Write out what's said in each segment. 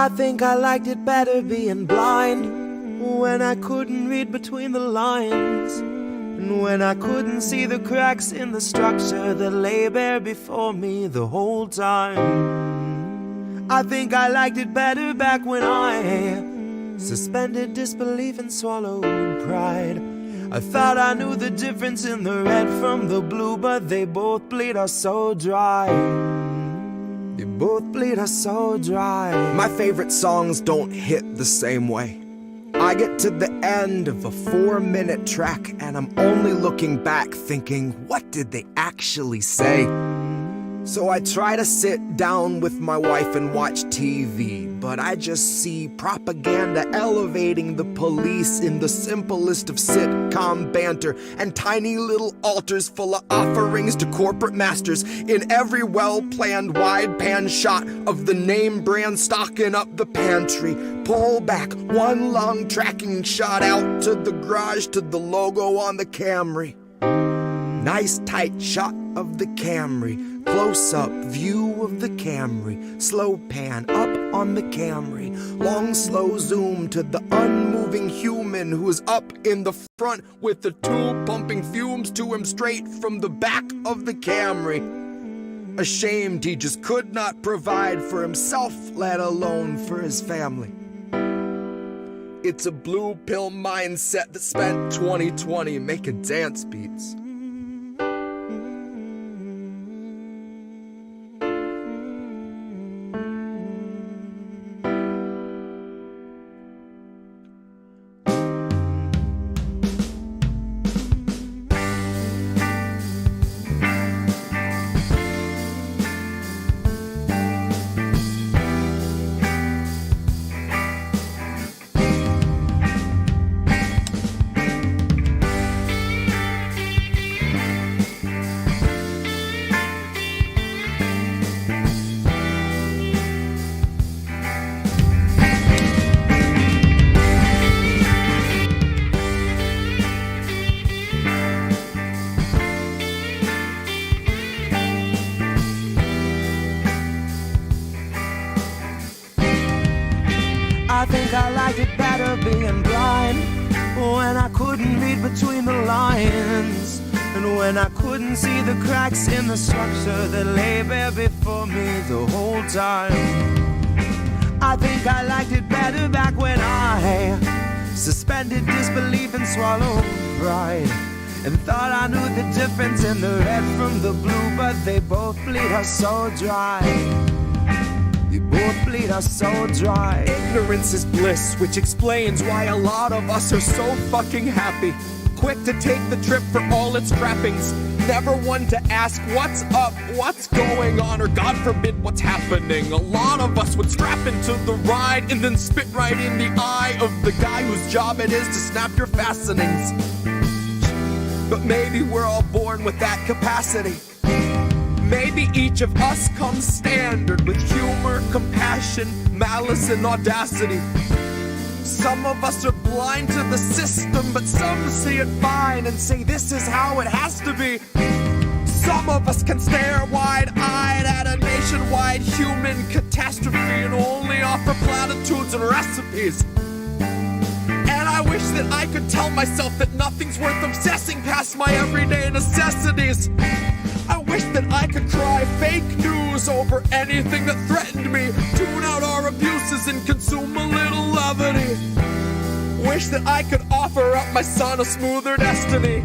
I think I liked it better being blind, when I couldn't read between the lines, and when I couldn't see the cracks in the structure that lay bare before me the whole time. I think I liked it better back when I suspended disbelief and swallowed pride. I thought I knew the difference in the red from the blue, but they both bleed us so dry. They both bleed us so dry. My favorite songs don't hit the same way. I get to the end of a 4-minute track and I'm only looking back thinking, what did they actually say? So I try to sit down with my wife and watch TV, but I just see propaganda elevating the police in the simplest of sitcom banter, and tiny little altars full of offerings to corporate masters in every well-planned wide-pan shot of the name brand stocking up the pantry. Pull back one long tracking shot out to the garage to the logo on the Camry. Nice tight shot of the Camry. Close-up view of the Camry, slow pan up on the Camry, long slow zoom to the unmoving human who is up in the front with the tube pumping fumes to him straight from the back of the Camry. Ashamed he just could not provide for himself, let alone for his family. It's a blue pill mindset that spent 2020 making dance beats. I think I liked it better being blind, when I couldn't read between the lines, and when I couldn't see the cracks in the structure that lay bare before me the whole time. I think I liked it better back when I suspended disbelief and swallowed pride, and thought I knew the difference in the red from the blue, but they both bleed us so dry. They both bleed us so dry. Ignorance is bliss, which explains why a lot of us are so fucking happy. Quick to take the trip for all its trappings. Never one to ask what's up, what's going on, or God forbid what's happening. A lot of us would strap into the ride and then spit right in the eye of the guy whose job it is to snap your fastenings. But maybe we're all born with that capacity. Maybe each of us comes standard with humor, compassion, malice, and audacity. Some of us are blind to the system, but some see it fine and say this is how it has to be. Some of us can stare wide-eyed at a nationwide human catastrophe and only offer platitudes and recipes. And I wish that I could tell myself that nothing's worth obsessing past my everyday necessities. I wish that I could cry fake news over anything that threatened me, tune out our abuses and consume a little levity. Wish that I could offer up my son a smoother destiny.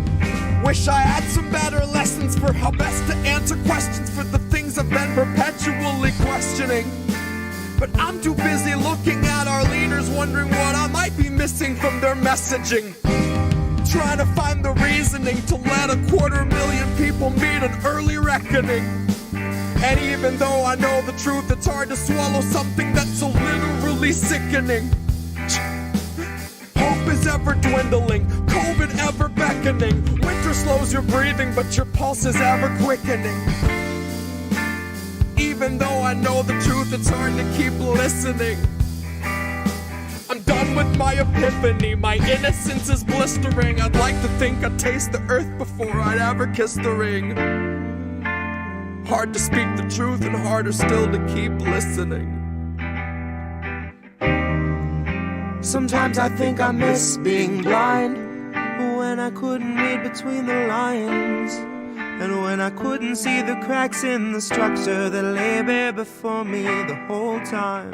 Wish I had some better lessons for how best to answer questions for the things I've been perpetually questioning. But I'm too busy looking at our leaders, wondering what I might be missing from their messaging. Trying to find the reasoning to let 250,000 people meet an early reckoning. And even though I know the truth, it's hard to swallow something that's so literally sickening. Hope is ever dwindling, COVID ever beckoning. Winter slows your breathing, but your pulse is ever quickening. Even though I know the truth, it's hard to keep listening. I'm done with my epiphany, my innocence is blistering. I'd like to think I'd taste the earth before I'd ever kiss the ring. Hard to speak the truth and harder still to keep listening. Sometimes I think I miss being blind, when I couldn't read between the lines, and when I couldn't see the cracks in the structure that lay bare before me the whole time.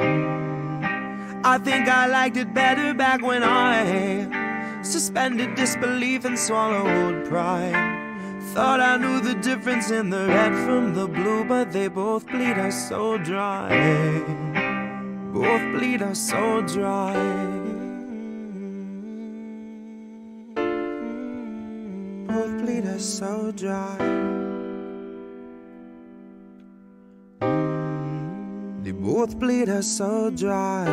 I think I liked it better back when I suspended disbelief and swallowed pride. Thought I knew the difference in the red from the blue, but they both bleed us so dry. Both bleed us so dry. Both bleed us so dry. They both bleed us so dry.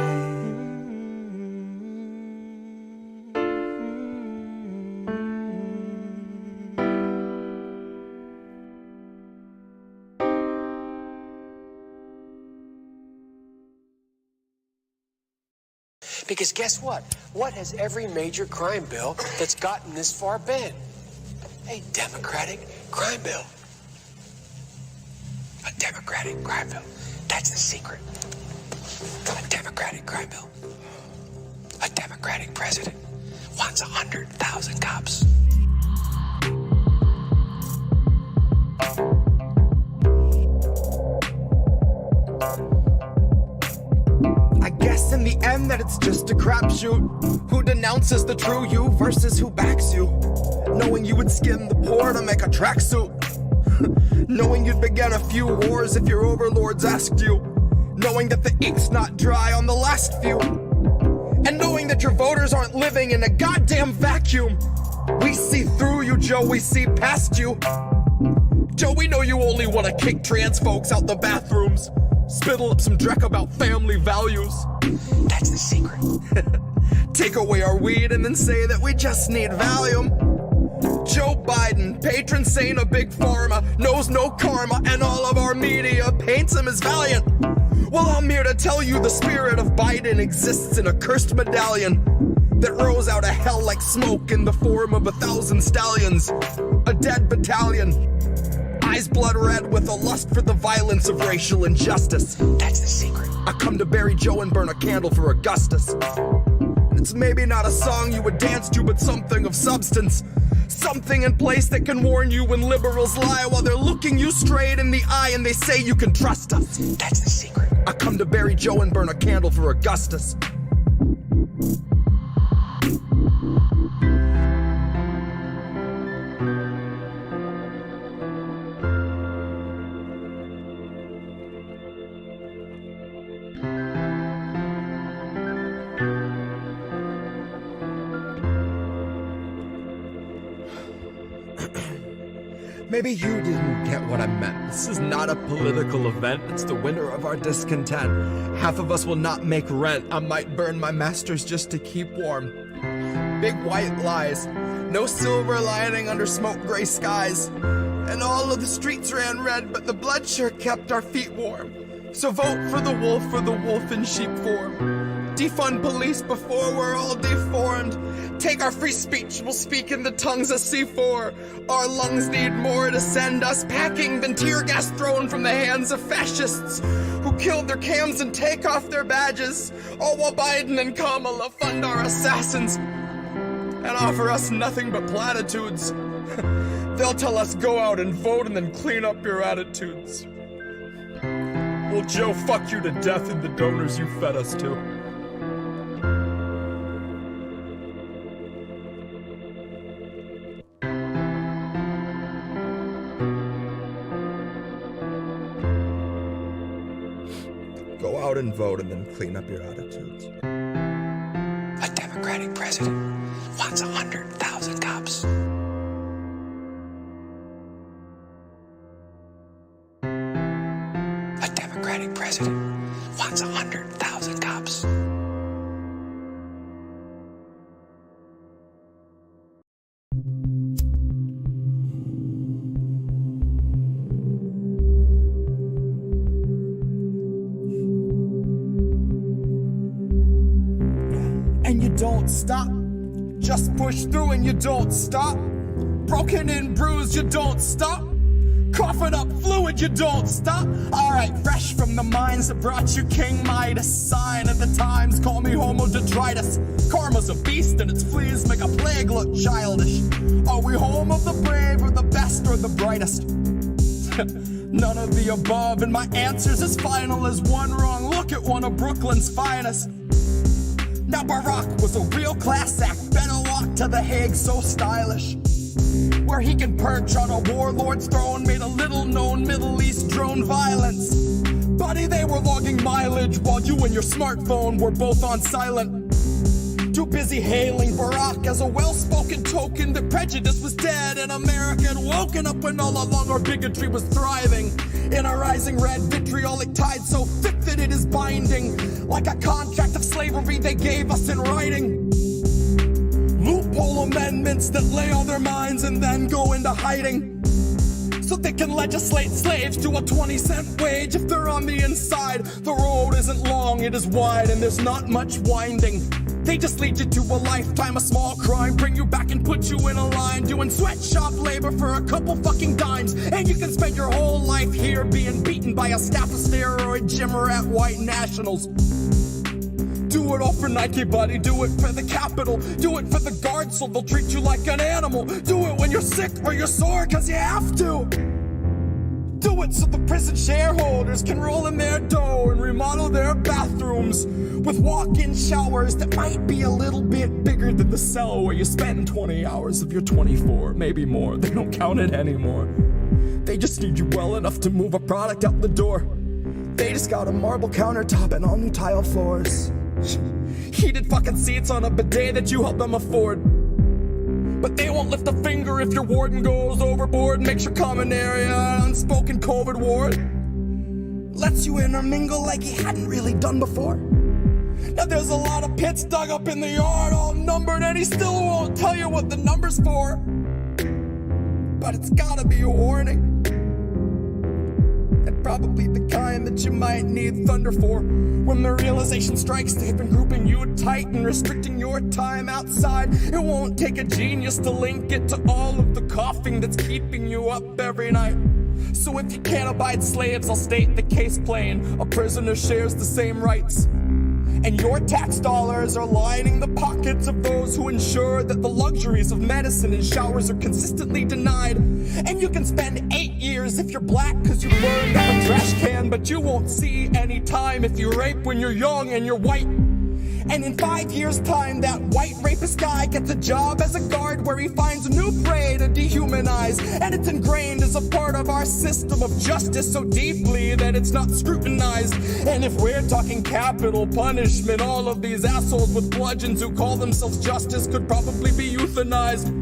Because guess what? What has every major crime bill that's gotten this far been? A Democratic crime bill. A Democratic crime bill. That's the secret. A Democratic crime bill. A Democratic president wants 100,000 cops. I guess in the end that it's just a crapshoot. Who denounces the true you versus who backs you? Knowing you would skin the poor to make a tracksuit. Knowing you'd begin a few wars if your overlords asked you. Knowing that the ink's not dry on the last few. And knowing that your voters aren't living in a goddamn vacuum. We see through you, Joe, we see past you. Joe, we know you only want to kick trans folks out the bathrooms. Spittle up some dreck about family values. That's the secret. Take away our weed and then say that we just need Valium. Joe Biden, patron saint of Big Pharma, knows no karma, and all of our media paints him as valiant. Well, I'm here to tell you the spirit of Biden exists in a cursed medallion that rose out of hell like smoke in the form of 1,000 stallions. A dead battalion. Eyes blood red with a lust for the violence of racial injustice. That's the secret. I come to bury Joe and burn a candle for Augustus. And it's maybe not a song you would dance to, but something of substance. Something in place that can warn you when liberals lie while they're looking you straight in the eye and they say you can trust us. That's the secret. I come to bury Joe and burn a candle for Augustus. Maybe you didn't get what I meant. This is not a political event. It's the winter of our discontent. Half of us will not make rent. I might burn my masters just to keep warm. Big white lies. No silver lining under smoke gray skies. And all of the streets ran red, but the blood sure kept our feet warm. So vote for the wolf in sheep form. Defund police before we're all deformed. Take our free speech, we'll speak in the tongues of C4. Our lungs need more to send us packing than tear gas thrown from the hands of fascists who killed their cams and take off their badges, all while Biden and Kamala fund our assassins and offer us nothing but platitudes. They'll tell us go out and vote and then clean up your attitudes. Well, Joe, fuck you to death and the donors you fed us to. Go out and vote and then clean up your attitudes. A Democratic president wants 100,000 cops. A Democratic president wants 100,000 cops. And you don't stop. Just push through and you don't stop. Broken and bruised, you don't stop. Coughing up fluid, you don't stop. Alright, fresh from the mines that brought you King Midas. Sign of the times, call me Homo detritus. Karma's a beast and its fleas make a plague look childish. Are we home of the brave or the best or the brightest? None of the above, and my answer's as final as one wrong look at one of Brooklyn's finest. Now Barack was a real class act, better walk to The Hague so stylish, where he can perch on a warlord's throne, made a little known Middle East drone violence. Buddy, they were logging mileage while you and your smartphone were both on silent. Too busy hailing Barack as a well-spoken token that prejudice was dead and America had woken up when all along our bigotry was thriving. In a rising red vitriolic tide so thick that it is binding, like a contract of slavery they gave us in writing. Loophole amendments that lay on their minds and then go into hiding, so they can legislate slaves to a 20-cent wage if they're on the inside. The road isn't long, it is wide, and there's not much winding. They just lead you to a lifetime of small crime, bring you back and put you in a line, doing sweatshop labor for a couple fucking dimes. And you can spend your whole life here being beaten by a staff of steroid gym rat white nationals. Do it all for Nike, buddy, do it for the Capitol, do it for the guards so they'll treat you like an animal. Do it when you're sick or you're sore, cause you have to. Do it so the prison shareholders can roll in their dough and remodel their bathrooms with walk-in showers that might be a little bit bigger than the cell where you spend 20 hours of your 24, maybe more. They don't count it anymore. They just need you well enough to move a product out the door. They just got a marble countertop and all new tile floors, heated fucking seats on a bidet that you help them afford. But they won't lift a finger if your warden goes overboard, makes your common area an unspoken COVID ward, lets you intermingle like he hadn't really done before. Now there's a lot of pits dug up in the yard, all numbered, and he still won't tell you what the number's for. But it's gotta be a warning, and probably the kind that you might need thunder for. When the realization strikes they've been grouping you tight and restricting your time outside, it won't take a genius to link it to all of the coughing that's keeping you up every night. So if you can't abide slaves, I'll state the case plain. A prisoner shares the same rights, and your tax dollars are lining the pockets of those who ensure that the luxuries of medicine and showers are consistently denied. And you can spend 8 years if you're black cause you burned up a trash can, but you won't see any time if you rape when you're young and you're white. And in 5 years' time, that white rapist guy gets a job as a guard where he finds a new prey to dehumanize. And it's ingrained as a part of our system of justice so deeply that it's not scrutinized. And if we're talking capital punishment, all of these assholes with bludgeons who call themselves justice could probably be euthanized,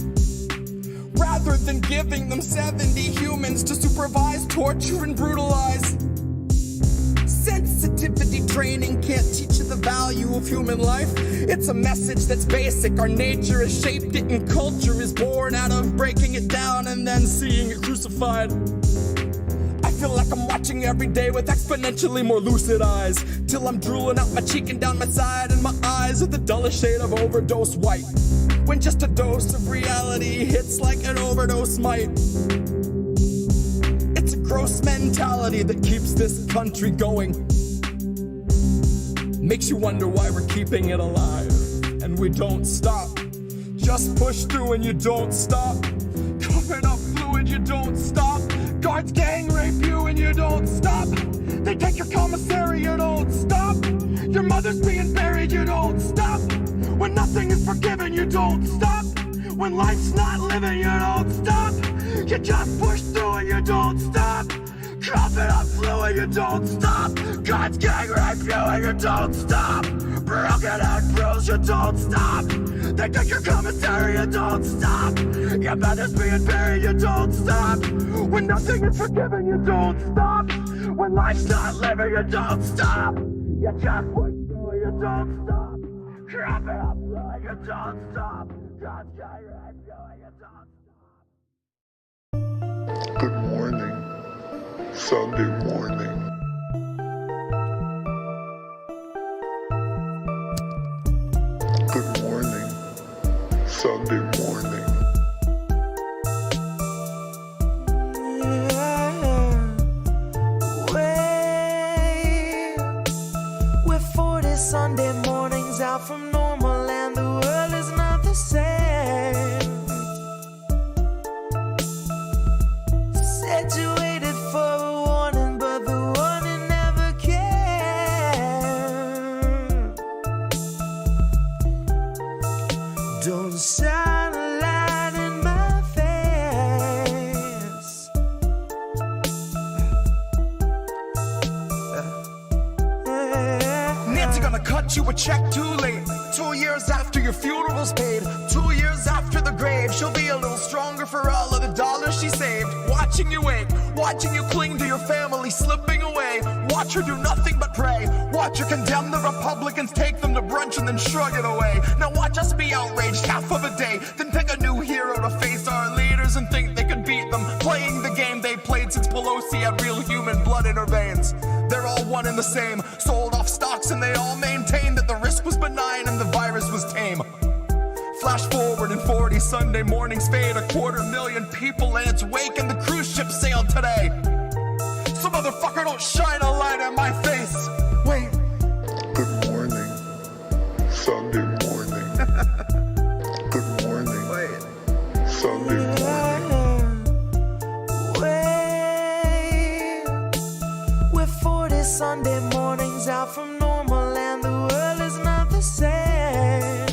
rather than giving them 70 humans to supervise, torture, and brutalize. Sensitivity training can't teach you the value of human life. It's a message that's basic. Our nature has shaped it, and culture is born out of breaking it down and then seeing it crucified. I feel like I'm watching every day with exponentially more lucid eyes, till I'm drooling out my cheek and down my side, and my eyes are the dullest shade of overdose white, when just a dose of reality hits like an overdose might. It's a gross mentality that keeps this country going, makes you wonder why we're keeping it alive. And we don't stop, just push through and you don't stop. Coughing up fluid, you don't stop. Guards gang rape you and you don't stop. They take your commissary, you don't stop. Your mother's being buried, you don't stop. When nothing is forgiven, you don't stop. When life's not living, you don't stop. You just push through and you don't stop. Coughing up fluid, you don't stop. God's gang rape you and you don't stop. Broken out bros, you don't stop. They take your commissary, you don't stop. Your mother's being buried, you don't stop. When nothing is forgiven, you don't stop. When life's not living, you don't stop. You just push through and you don't stop. Coughing up fluid, you don't stop. God's gang rape you and you don't stop. Good morning. Sunday morning. Good morning. Sunday morning. cut you a check too late. 2 years after your funeral's paid, 2 years after the grave, she'll be a little stronger for all of the dollars she saved. Watching you wake, watching you cling to your family slipping away. Watch her do nothing but pray. Watch her condemn the Republicans, take them to brunch and then shrug it away. Now watch us be outraged half of a day, then pick a new hero to face our leaders and think they could beat them, playing the game they played since Pelosi had real human blood in her veins. They're all one and the same, sold off stocks and they all maintain that the risk was benign and the virus was tame. Flash forward in 40 Sunday mornings fade, 250,000 people in its wake and the cruise ship sailed today. So motherfucker, don't shine a light in my face. Wait. Good morning. Sunday morning. Good morning. Wait. Sunday morning. Wait. We're 40 Sunday mornings out from normal and the world is not the same.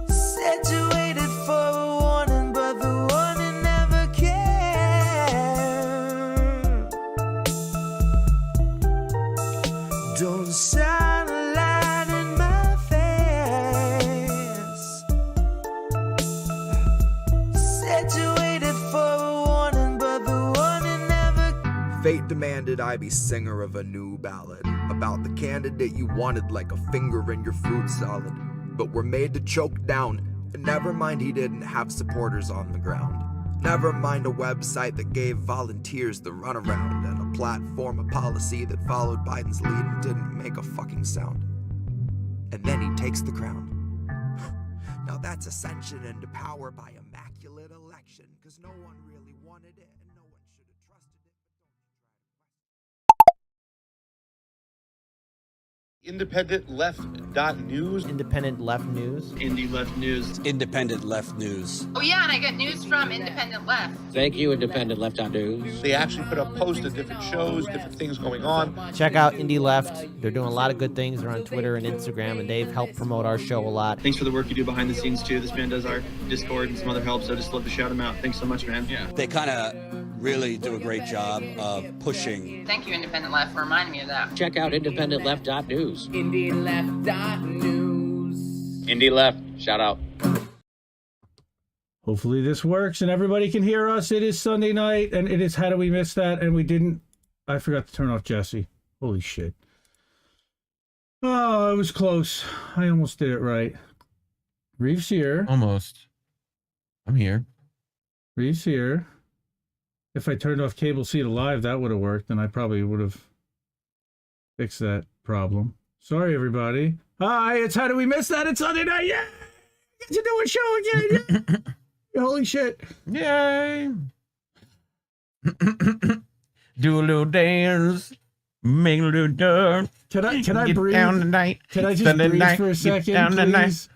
Said you waited for a warning, but the warning never came. Don't shine a light in my face. Said you waited for a warning, but the warning never. Fate demanded I be singer of a new ballad about the candidate you wanted like a finger in your fruit salad, but were made to choke down. And never mind he didn't have supporters on the ground. Never mind a website that gave volunteers the runaround and a platform, a policy that followed Biden's lead and didn't make a fucking sound. And then he takes the crown. Now that's ascension into power by immaculate election, because no one really wanted it and no one should have trusted it. IndependentLeft.news. Independent Left News. Indie Left News. Independent Left News. Oh yeah, and I get news from Independent Left. Thank you, independentleft.news. They actually put up posts of different shows, different things going on. Check out Indie Left. They're doing a lot of good things. They're on Twitter and Instagram, and they've helped promote our show a lot. Thanks for the work you do behind the scenes, too. This man does our Discord and some other help, so I just love to shout him out. Thanks so much, man. Yeah. They kind of really do a great job of pushing. Thank you, Independent Left, for reminding me of that. Check out independentleft.news. IndieNews.Network. Indie Left, shout out. Hopefully this works and everybody can hear us. It is Sunday night and it is How Do We Miss That? And we didn't. I forgot to turn off Jesse. Holy shit. Oh, it was close. I almost did it right. Reeve's here. Almost. I'm here. Reeve's here. If I turned off Cable C to live, that would have worked, and I probably would have fixed that problem. Sorry, everybody. Hi, it's How Do We Miss That? It's Sunday night. Yeah! Get to do a show again. Yeah. Holy shit. Yay. Do a little dance. Make a little dance. Can I get breathe? Down tonight. Can I just Sunday breathe night, for a second, please?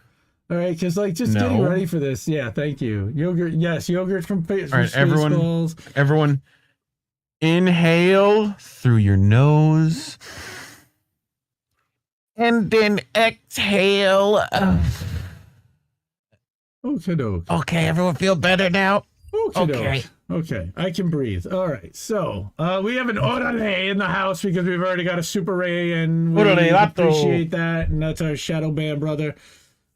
All right, because just getting ready for this. Yeah, thank you. Yogurt, yes, yogurt from all right, everyone, inhale through your nose, and then exhale. Okay, everyone feel better now? Okay, I can breathe. All right, so we have an orale in the house because we've already got a Super Ray, and we appreciate that, and that's our shadow band brother.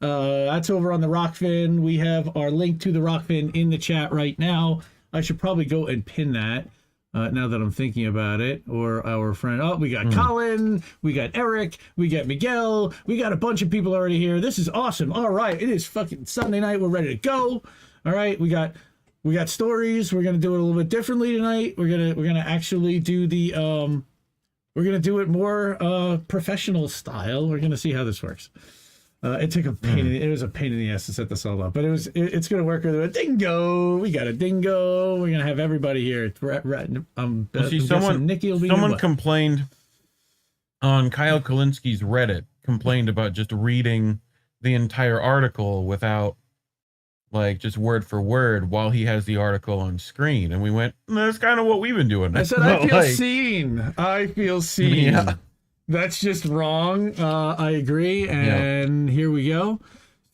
That's over on the Rockfin. We have our link to the Rockfin in the chat right now. I should probably go and pin that now that I'm thinking about it. Or our friend. Oh, we got Colin. We got Eric. We got Miguel. We got a bunch of people already here. This is awesome. All right. It is fucking Sunday night. We're ready to go. All right. We got stories. We're going to do it a little bit differently tonight. We're going to actually do the, we're going to do it more professional style. We're going to see how this works. It took a pain. It was a pain in the ass to set this all up, but it's going to work with a dingo. We got a dingo. We're going to have everybody here. Someone complained on Kyle Kalinski's Reddit, complained about just reading the entire article without like just word for word while he has the article on screen. And we went, that's kind of what we've been doing. I said, I feel seen. I feel seen. Yeah. That's just wrong. I agree. And here we go.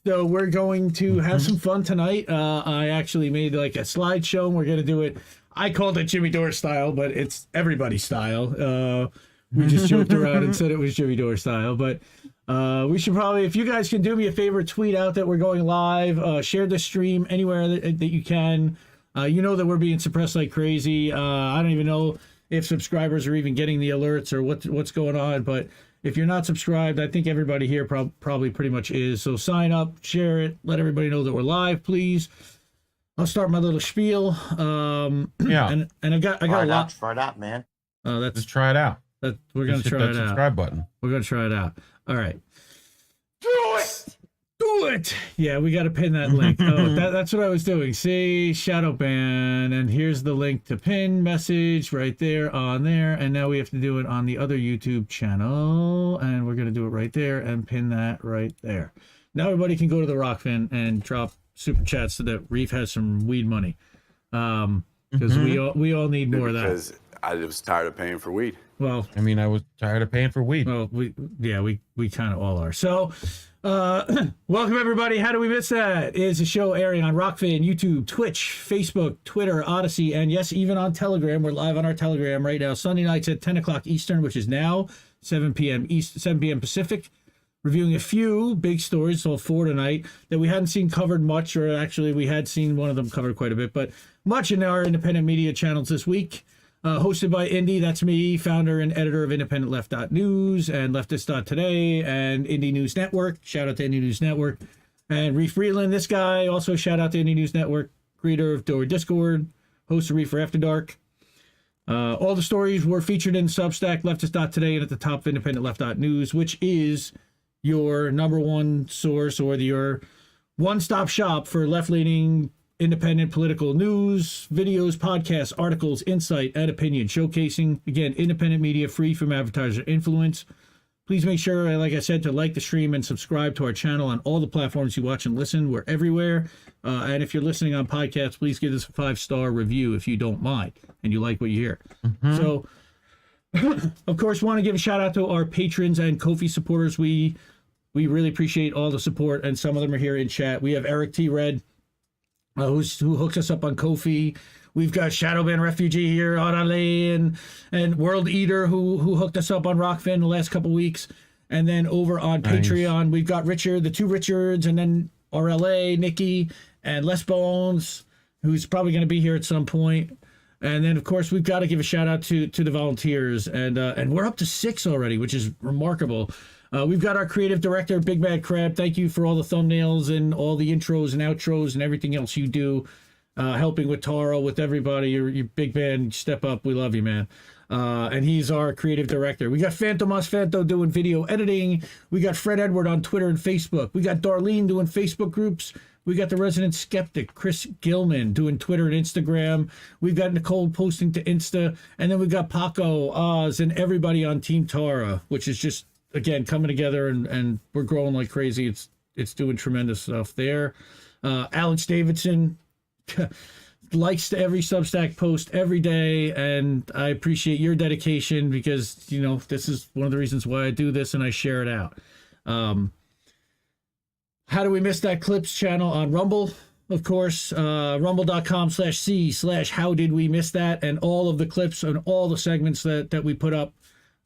So we're going to have some fun tonight. I actually made like a slideshow, and we're going to do it. I called it Jimmy Dore style, but it's everybody style. We just joked around and said it was Jimmy Dore style, but we should probably, if you guys can do me a favor, tweet out that we're going live, share the stream anywhere that you can. You know that we're being suppressed like crazy. I don't even know if subscribers are even getting the alerts or what's going on, but if you're not subscribed, I think everybody here probably pretty much is. So sign up, share it, let everybody know that we're live, please. I'll start my little spiel. Yeah, and I got a lot. Try it out, man. Just try it out. We're gonna try it out. Subscribe button. We're gonna try it out. All right. Do it. Yeah, we got to pin that link. Oh, that's what I was doing. See, shadow ban, and here's the link to pin message right there on there. And now we have to do it on the other YouTube channel, and we're gonna do it right there and pin that right there. Now everybody can go to the Rockfin and drop super chats so that Reef has some weed money, because we all need more of that. Because I was tired of paying for weed. Well, I mean, I was tired of paying for weed. Well, we kind of all are. So, welcome everybody. How do we miss that? Is a show airing on Rockfin, YouTube, Twitch, Facebook, Twitter, Odyssey, and yes, even on Telegram. We're live on our Telegram right now, Sunday nights at 10 o'clock Eastern, which is now 7 p.m. Pacific. Reviewing a few big stories, so 4 tonight, that we hadn't seen covered much, or actually we had seen one of them covered quite a bit, but much in our independent media channels this week. Hosted by Indy, that's me, founder and editor of independentleft.news and leftist.today and IndieNews.Network. Shout out to IndieNews.Network. And Reef Freeland, this guy, also shout out to IndieNews.Network, creator of Daou Discord, host of Reefer After Dark. All the stories were featured in Substack, leftist.today, and at the top of independentleft.news, which is your number one source or your one-stop shop for left-leaning independent political news, videos, podcasts, articles, insight, and opinion, showcasing, again, independent media free from advertiser influence. Please make sure, like I said, to like the stream and subscribe to our channel on all the platforms you watch and listen. We're everywhere. And if you're listening on podcasts, please give us a 5-star review if you don't mind and you like what you hear. So, of course, want to give a shout out to our patrons and Ko-fi supporters. We really appreciate all the support, and some of them are here in chat. We have Eric T. Red, who hooks us up on Ko-fi. We've got Shadowban Refugee here, Orale, and World Eater, who hooked us up on Rockfin the last couple weeks. And then over on Patreon, we've got Richard, the 2 Richards, and then RLA, Nikki, and Les Bones, who's probably going to be here at some point. And then, of course, we've got to give a shout out to the volunteers. And we're up to 6 already, which is remarkable. We've got our creative director, Big Bad Crab. Thank you for all the thumbnails and all the intros and outros and everything else you do, helping with Taro, with everybody. You're big man. Step up. We love you, man. And he's our creative director. We got Phantom Osfanto doing video editing. We got Fred Edward on Twitter and Facebook. We got Darlene doing Facebook groups. We got the resident skeptic, Chris Gilman, doing Twitter and Instagram. We've got Nicole posting to Insta. And then we've got Paco, Oz, and everybody on Team Tara, which is just, again, coming together, and we're growing like crazy. It's doing tremendous stuff there. Alex Davidson likes to every Substack post every day, and I appreciate your dedication, because this is one of the reasons why I do this, and I share it out. How do we miss that clips channel on Rumble? Of course, rumble.com/c/how did we miss that, and all of the clips and all the segments that we put up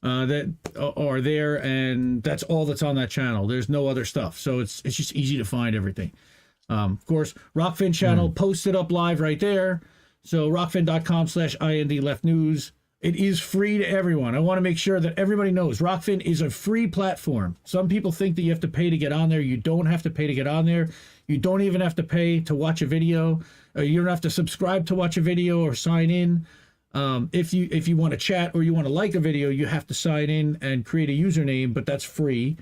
that are there, and that's all that's on that channel. There's no other stuff, so it's just easy to find everything. Of course, Rockfin channel posted up live right there. So rockfin.com/IndLeftNews. It is free to everyone. I want to make sure that everybody knows Rockfin is a free platform. Some people think that you have to pay to get on there. You don't have to pay to get on there. You don't even have to pay to watch a video. You don't have to subscribe to watch a video or sign in. If you want to chat or you want to like a video, you have to sign in and create a username, but that's free.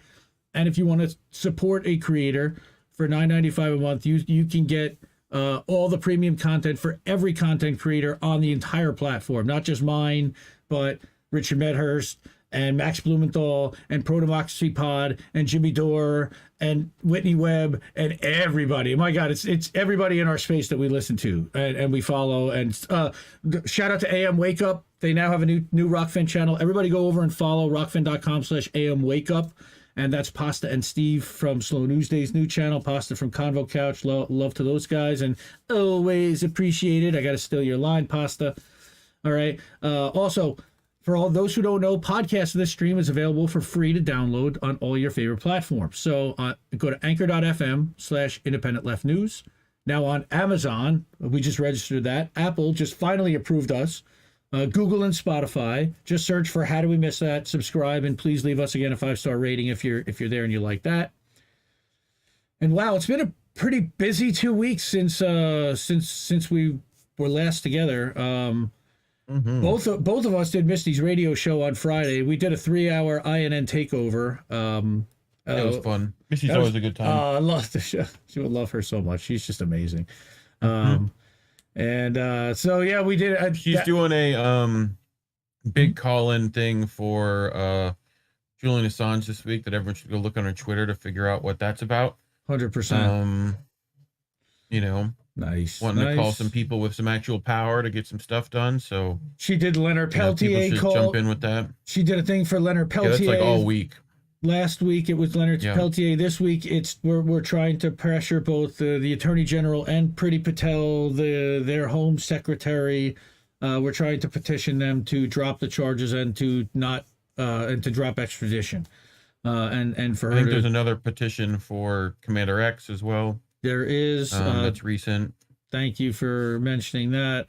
And if you want to support a creator for $9.95 a month, you can get all the premium content for every content creator on the entire platform, not just mine, but Richard Medhurst and Max Blumenthal and Pro-Democracy Pod and Jimmy Dore and Whitney Webb and everybody. My God, it's everybody in our space that we listen to and we follow. And shout out to AM Wake Up. They now have a new Rockfin channel. Everybody go over and follow rockfin.com/AM Wake Up. And that's Pasta and Steve from Slow News Day's new channel. Pasta from Convo Couch. Love to those guys, and always appreciated. I got to steal your line, Pasta. All right. Also, For all those who don't know, podcast of this stream is available for free to download on all your favorite platforms. So go to anchor.fm/independentleftnews. Now on Amazon, we just registered that. Apple just finally approved us. Google and Spotify. Just search for How Do We Miss That? Subscribe, and please leave us again a 5-star rating if you're there and you like that. And wow, it's been a pretty busy 2 weeks since we were last together. Both of us did Misty's radio show on Friday. We did a 3-hour INN takeover. It was fun. Misty's always a good time. I love the show. She would love her so much. She's just amazing. So yeah, we did. She's doing a big call-in thing for Julian Assange this week that everyone should go look on her Twitter to figure out what that's about. 100%. Nice. Wanting to call some people with some actual power to get some stuff done. So she did Leonard Peltier people should jump in with that. She did a thing for Leonard Peltier. Yeah, that's like all week. Last week it was Leonard Peltier. This week we're trying to pressure both the Attorney General and Priti Patel, their Home Secretary. We're trying to petition them to drop the charges and to not and to drop extradition. And for I think there's another petition for Commander X as well. There is that's recent. Thank you for mentioning that.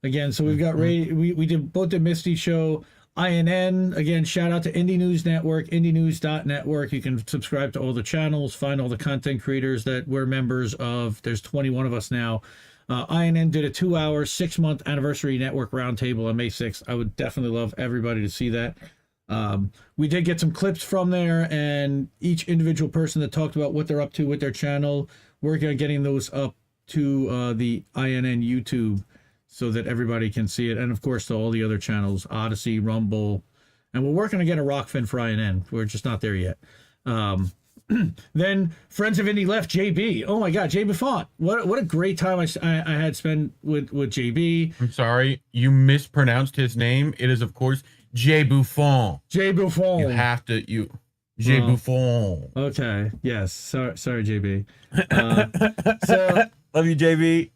Again, so we've got we did both the Misty show, INN. Again, shout out to Indie News Network, IndieNews.Network. You can subscribe to all the channels, find all the content creators that we're members of. There's 21 of us now. INN did a 2-hour, 6-month anniversary network roundtable on May 6th. I would definitely love everybody to see that. We did get some clips from there, and each individual person that talked about what they're up to with their channel, working on getting those up to the INN YouTube so that everybody can see it, and of course to all the other channels, Odyssey, Rumble, and we're working to get a Rockfin for INN. We're just not there yet. Then Friends of Indie Left, JB. Oh my God, Jay Buffon. What a great time I had spent with JB. I'm sorry, you mispronounced his name. It is of course Jay Buffon. Jay Buffon. You have to Jay Buffon. Okay. Yes. Sorry, JB. So love you, JB.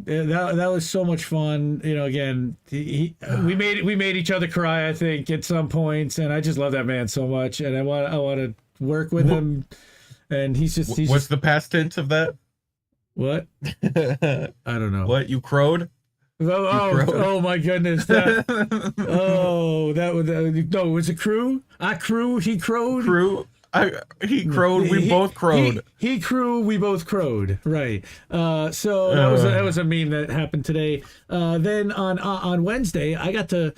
That was so much fun. Again, we made each other cry, I think, at some points, and I just love that man so much, and I want to work with him. And he's what's the past tense of that? What? I don't know. What, you crowed? Oh my goodness! That was a crew. I crew. He crowed. He crowed. We both crowed. He crew. We both crowed. Right. So that was a meme that happened today. Then on Wednesday, I got to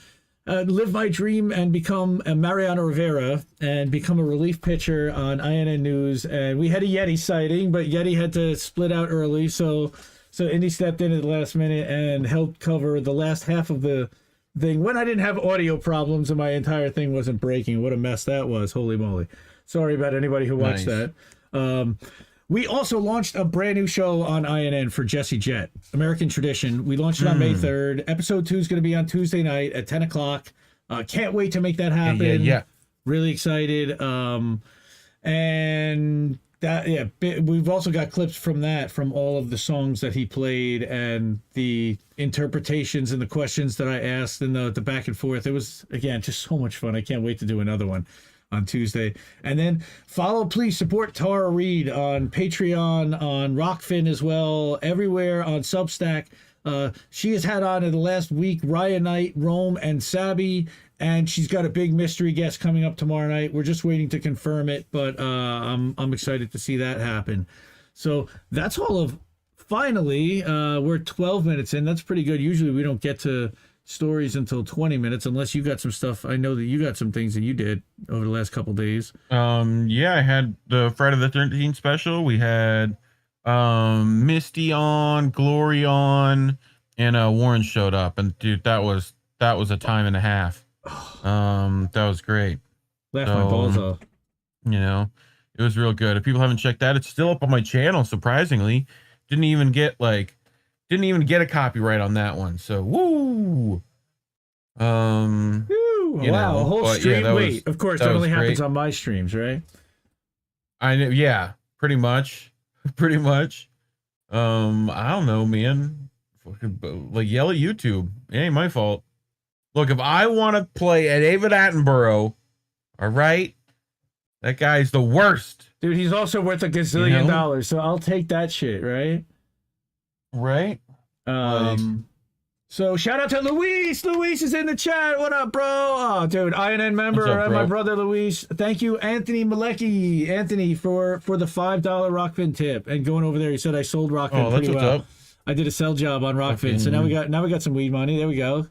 live my dream and become a Mariano Rivera and become a relief pitcher on INN News. And we had a Yeti sighting, but Yeti had to split out early, so Indy stepped in at the last minute and helped cover the last half of the thing when I didn't have audio problems and my entire thing wasn't breaking. What a mess that was. Holy moly. Sorry about anybody who watched that. We also launched a brand new show on INN for Jesse Jett, American Tradition. We launched it on May 3rd. Episode 2 is going to be on Tuesday night at 10 o'clock. Can't wait to make that happen. Yeah. Really excited. And that, we've also got clips from all of the songs that he played and the interpretations and the questions that I asked and the back and forth. It was, again, just so much fun. I can't wait to do another one on Tuesday. And then please support Tara Reid on Patreon, on Rockfin as well, everywhere on Substack. She has had on in the last week Ryan Knight, Rome, and Sabi, and she's got a big mystery guest coming up tomorrow night. We're just waiting to confirm it, but I'm excited to see that happen. So that's all of. Finally, we're 12 minutes in. That's pretty good. Usually we don't get to stories until 20 minutes, unless you got some stuff. I know that you got some things that you did over the last couple days. Yeah, I had the Friday the 13th special. We had Misty on, Glory on, and Warren showed up, and dude, that was a time and a half. That was great. Laugh my balls off. It was real good. If people haven't checked that, it's still up on my channel. Surprisingly, didn't even get a copyright on that one. So woo. Wow, a whole stream. Yeah, wait, of course, that only happens on my streams, right? I know. Yeah, pretty much. I don't know, man. Like, yell at YouTube. It ain't my fault. Look, if I want to play a David Attenborough, all right, that guy's the worst. Dude, he's also worth $1 gazillion, so I'll take that shit, right? Right? So shout out to Luis. Luis is in the chat. What up, bro? Oh, dude, INN member What's up, and bro? my brother Luis. Thank you, Anthony Malecki. Anthony for the $5 Rockfin tip and going over there. He said I sold Rockfin pretty well. Up. I did a sell job on Rockfin, so now we got some weed money. There we go.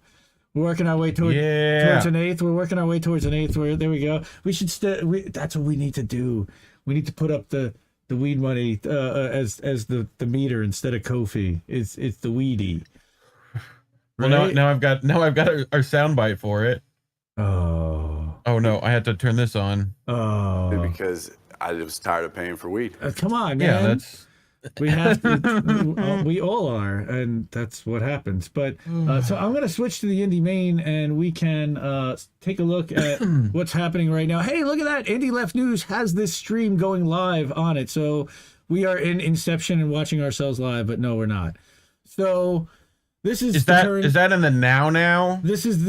We're working our way towards an eighth. We're working our way towards an eighth. There we go. We should that's what we need to do. We need to put up the weed money as the meter instead of Kofi. It's the weedy. Well, right? now I've got our soundbite for it. Oh no, I had to turn this on. Because I was tired of paying for weed. Come on, man. Yeah, we have to. We all are, and that's what happens. But so I'm going to switch to the Indie main, and we can take a look at what's happening right now. Hey, look at that! Indie Left News has this stream going live on it, so we are in Inception and watching ourselves live. But no, we're not. So this is that in the now? This is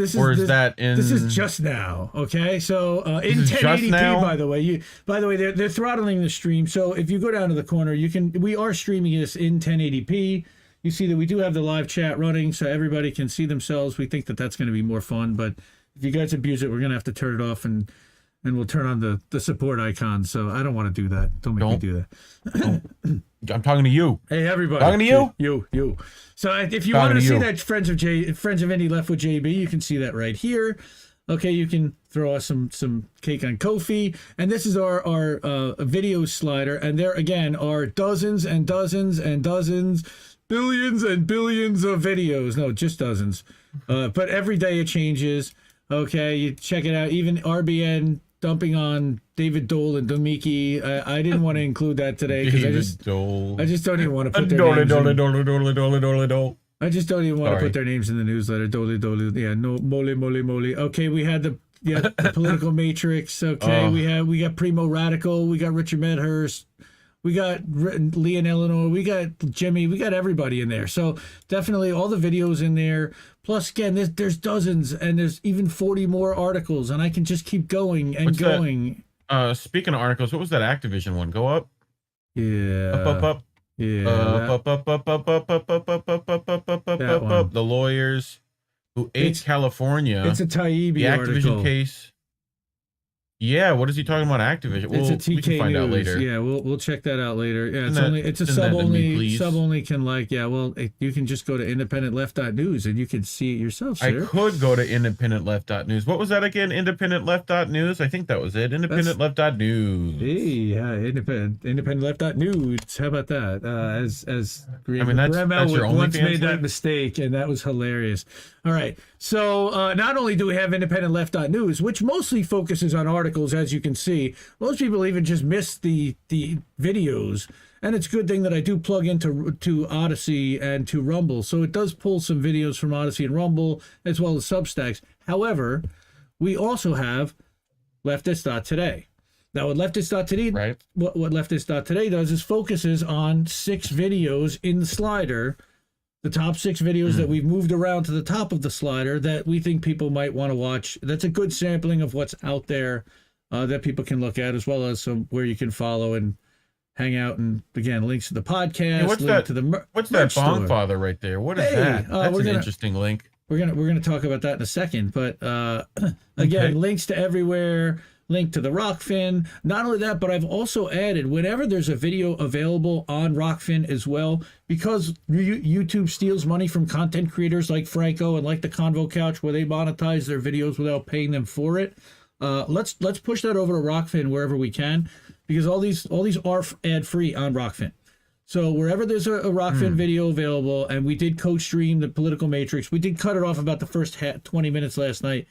just now. Okay, so in 1080p, by the way, they're throttling the stream. So if you go down to the corner, we are streaming this in 1080p. You see that we do have the live chat running, so everybody can see themselves. We think that that's going to be more fun, but if you guys abuse it, we're going to have to turn it off and we'll turn on the support icon. So I don't want to do that. Don't make me do that. I'm talking to you. Hey, everybody. Talking to you. You. So if you want to see that Friends of Indie Left with JB, you can see that right here. Okay, you can throw us some cake on Ko-fi. And this is our video slider. And there, again, are dozens and dozens and dozens, billions and billions of videos. No, just dozens. But every day it changes. Okay, you check it out. Even RBN dumping on David Dole and Domiki. I didn't want to include that today because I just don't even want to put their names in. I just don't even want to put their names in the newsletter. Dole. Yeah, no, mole. Okay, we had the political matrix. Okay, we got Primo Radical. We got Richard Medhurst. We got Lee and Eleanor. We got Jimmy. We got everybody in there. So definitely all the videos in there. Plus, again, there's dozens, and there's even 40 more articles, and I can just keep going and going. Speaking of articles, what was that Activision one? Go up. Yeah. Up. Yeah. Up. The lawyers who ate California. It's a Taibbi article. The Activision case. Yeah, what is he talking about? Activision? It's a TK we can find News. out later. Yeah, we'll check that out later. Yeah, it's a sub only. Sub only can you can just go to independentleft.news and you can see it yourself, sir. I could go to independentleft.news. What was that again? Independentleft.news? I think that was it. Independentleft.news. Hey, yeah, independentleft.news. How about that? As Graham that's your only once made that mistake, and that was hilarious. All right, so not only do we have independentleft.news, which mostly focuses on articles, as you can see. Most people even just miss the videos, and it's a good thing that I do plug into Odyssey and to Rumble, so it does pull some videos from Odyssey and Rumble as well as Substacks. However, we also have leftist.today. Now, what leftist.today, what leftist.today does is focuses on 6 videos in the slider. The top 6 videos that we've moved around to the top of the slider that we think people might want to watch. That's a good sampling of what's out there that people can look at, as well as where you can follow and hang out. And again, links to the podcast. What's that Bongfather right there? What is that? That's an interesting link. We're gonna talk about that in a second. But again, links to everywhere. Link to the Rockfin. Not only that, but I've also added whenever there's a video available on Rockfin as well, because YouTube steals money from content creators like Franco and like the Convo Couch, where they monetize their videos without paying them for it. Let's push that over to Rockfin wherever we can, because all these are ad free on Rockfin. So wherever there's a Rockfin video available, and we did co-stream the Political Matrix, we did cut it off about the first 20 minutes last night,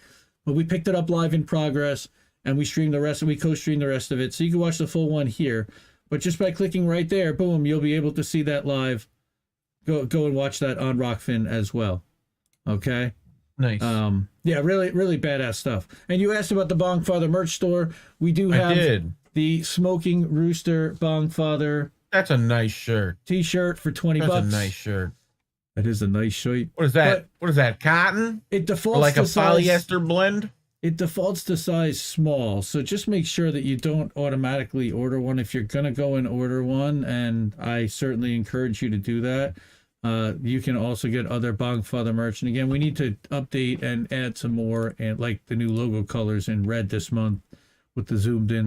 but we picked it up live in progress. And we stream the rest, we co-stream the rest of it. So you can watch the full one here. But just by clicking right there, boom, you'll be able to see that live. Go and watch that on Rockfin as well. Okay? Nice. Yeah, really, really badass stuff. And you asked about the Bongfather merch store. We do have the Smoking Rooster Bongfather. That's a nice shirt. T-shirt for $20. That's a nice shirt. That is a nice shirt. What is that? But what is that? Cotton? It defaults or like to a polyester blend? It defaults to size small, so just make sure that you don't automatically order one if you're gonna go and order one, and I certainly encourage you to do that. You can also get other Bongfather merch, and again, we need to update and add some more, and like the new logo colors in red this month with the zoomed in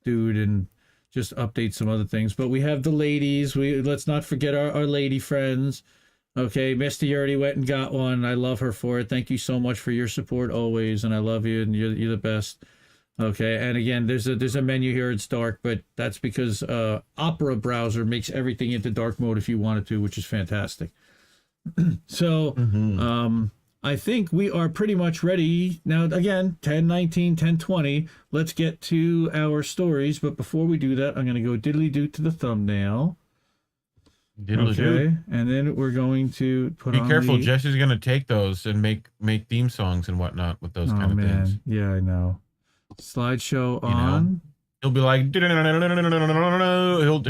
dude, and just update some other things. But we have the ladies. Let's not forget our lady friends. Okay, Misty already went and got one. I love her for it. Thank you so much for your support always, and I love you, and you're the best. Okay, and again, there's a menu here. It's dark, but that's because Opera browser makes everything into dark mode if you wanted to, which is fantastic. So, I think we are pretty much ready now. Again, 10:19, 10:20. Let's get to our stories, but before we do that, I'm going to go diddly-doo to the thumbnail. Okay, and then we're going to put on. Be careful, Jesse's gonna take those and make theme songs and whatnot with those kind of things. Yeah, I know. Slideshow on. He'll be like, he'll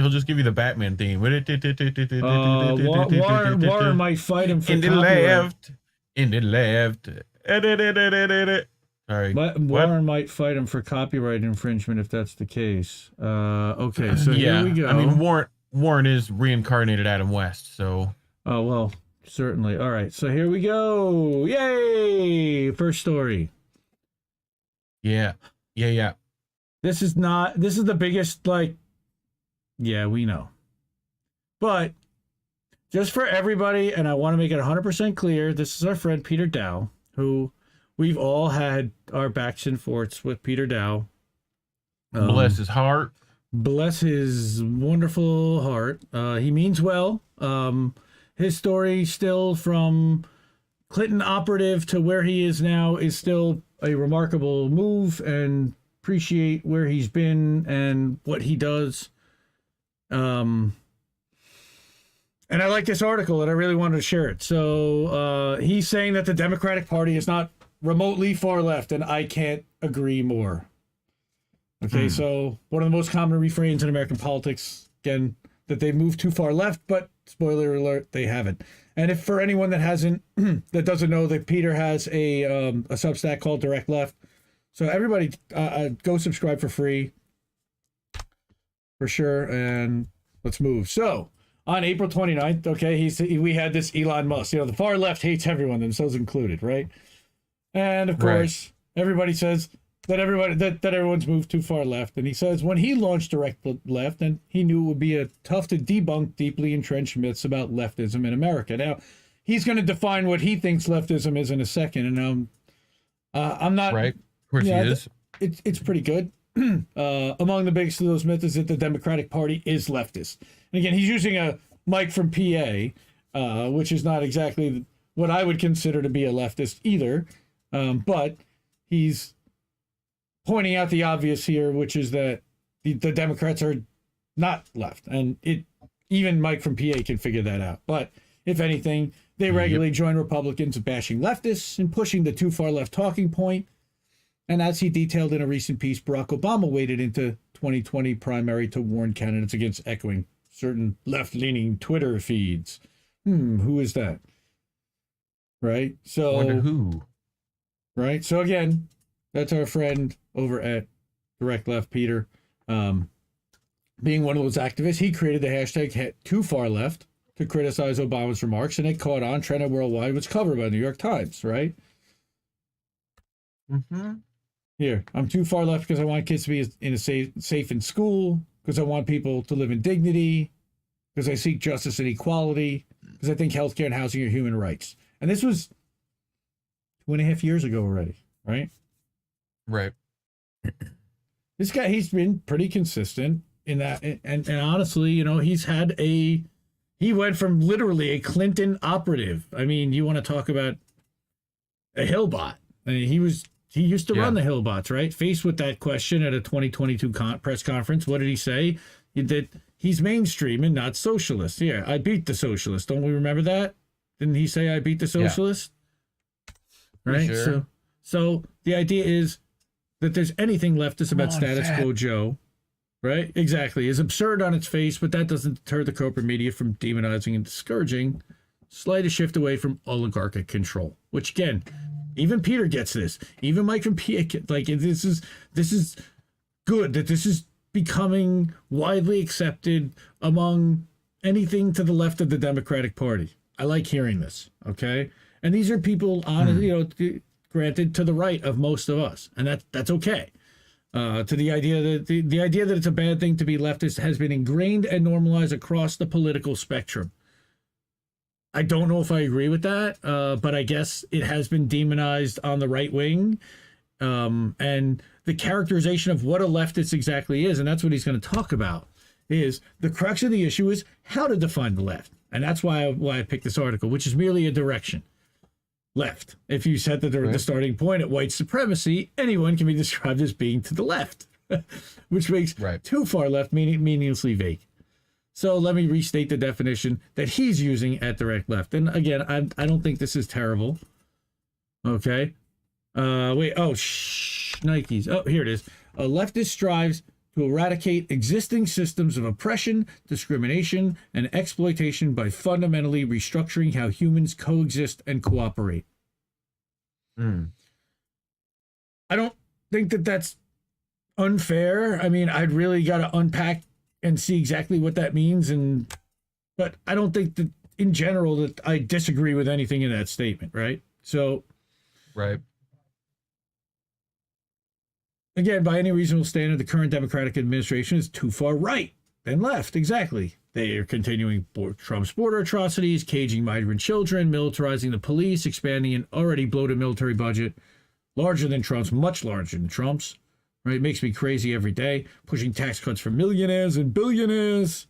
just give you the Batman theme. Warren might fight him for in the left. Sorry. Warren might fight him for copyright infringement if that's the case. Okay, so here we go. I mean, Warren is reincarnated Adam West, so. Oh, well, certainly. All right, so here we go. Yay! First story. Yeah. This is the biggest, yeah, we know. But just for everybody, and I want to make it 100% clear, this is our friend Peter Daou, who we've all had our backs and forths with Peter Daou. Bless his heart. Bless his wonderful heart. He means well. His story still from Clinton operative to where he is now is still a remarkable move, and appreciate where he's been and what he does. And I like this article, and I really wanted to share it. So he's saying that the Democratic Party is not remotely far left, and I can't agree more. Okay, so one of the most common refrains in American politics, again, that they've moved too far left, but spoiler alert, they haven't. And if for anyone that hasn't, that doesn't know, that Peter has a Substack called Direct Left. So everybody go subscribe for free, for sure, and let's move. So on April 29th, okay, we had this Elon Musk, the far left hates everyone, themselves included, right? And of course, everybody says that everyone's moved too far left. And he says when he launched Direct Left, and he knew it would be tough to debunk deeply entrenched myths about leftism in America. Now, he's going to define what he thinks leftism is in a second, and I'm not right. Of course, he is. It's pretty good. Among the biggest of those myths is that the Democratic Party is leftist. And again, he's using a mic from PA, which is not exactly what I would consider to be a leftist either, but he's pointing out the obvious here, which is that the Democrats are not left. And even Mike from PA can figure that out. But if anything, they regularly join Republicans in bashing leftists and pushing the too far left talking point. And as he detailed in a recent piece, Barack Obama waded into 2020 primary to warn candidates against echoing certain left-leaning Twitter feeds. Who is that? Right? So wonder who. Right? So again, that's our friend over at Direct Left, Peter. Being one of those activists, he created the hashtag Too Far Left to criticize Obama's remarks, and it caught on, trended worldwide, was covered by the New York Times, right? Here, I'm too far left because I want kids to be safe in school, because I want people to live in dignity, because I seek justice and equality, because I think healthcare and housing are human rights. And this was 2.5 years ago already, right? Right. This guy, he's been pretty consistent in that. And honestly, he went from literally a Clinton operative. I mean, you want to talk about a Hillbot. I mean, he used to run the Hillbots, right? Faced with that question at a 2022 press conference, what did he say? That he's mainstream and not socialist. Yeah, I beat the socialist. Don't we remember that? Didn't he say I beat the socialist? Yeah. Right? Sure. So the idea is that there's anything leftist about status quo Joe, right? Exactly. Is absurd on its face, but that doesn't deter the corporate media from demonizing and discouraging slightest shift away from oligarchic control, which again, even Peter gets this. Even Mike from Peter, like this is good that this is becoming widely accepted among anything to the left of the Democratic Party. I like hearing this, okay? And these are people granted to the right of most of us, and that's okay. To the idea that the idea that it's a bad thing to be leftist has been ingrained and normalized across the political spectrum. I don't know if I agree with that, but I guess it has been demonized on the right wing. And the characterization of what a leftist exactly is, and that's what he's going to talk about, is the crux of the issue is how to define the left. And that's why I picked this article, which is merely a direction. Left. If you set the starting point at white supremacy, anyone can be described as being to the left, which makes too far left meaninglessly vague. So let me restate the definition that he's using at direct left. And again, I don't think this is terrible. Okay. Wait. Oh, Nikes. Oh, here it is. A leftist strives to eradicate existing systems of oppression, discrimination, and exploitation by fundamentally restructuring how humans coexist and cooperate. I don't think that that's unfair. I mean, I'd really got to unpack and see exactly what that means, but I don't think that in general that I disagree with anything in that statement, right? So, again, by any reasonable standard, the current Democratic administration is too far right than left. Exactly. They are continuing Trump's border atrocities, caging migrant children, militarizing the police, expanding an already bloated military budget, larger than Trump's, much larger than Trump's. Right? It makes me crazy every day. Pushing tax cuts for millionaires and billionaires.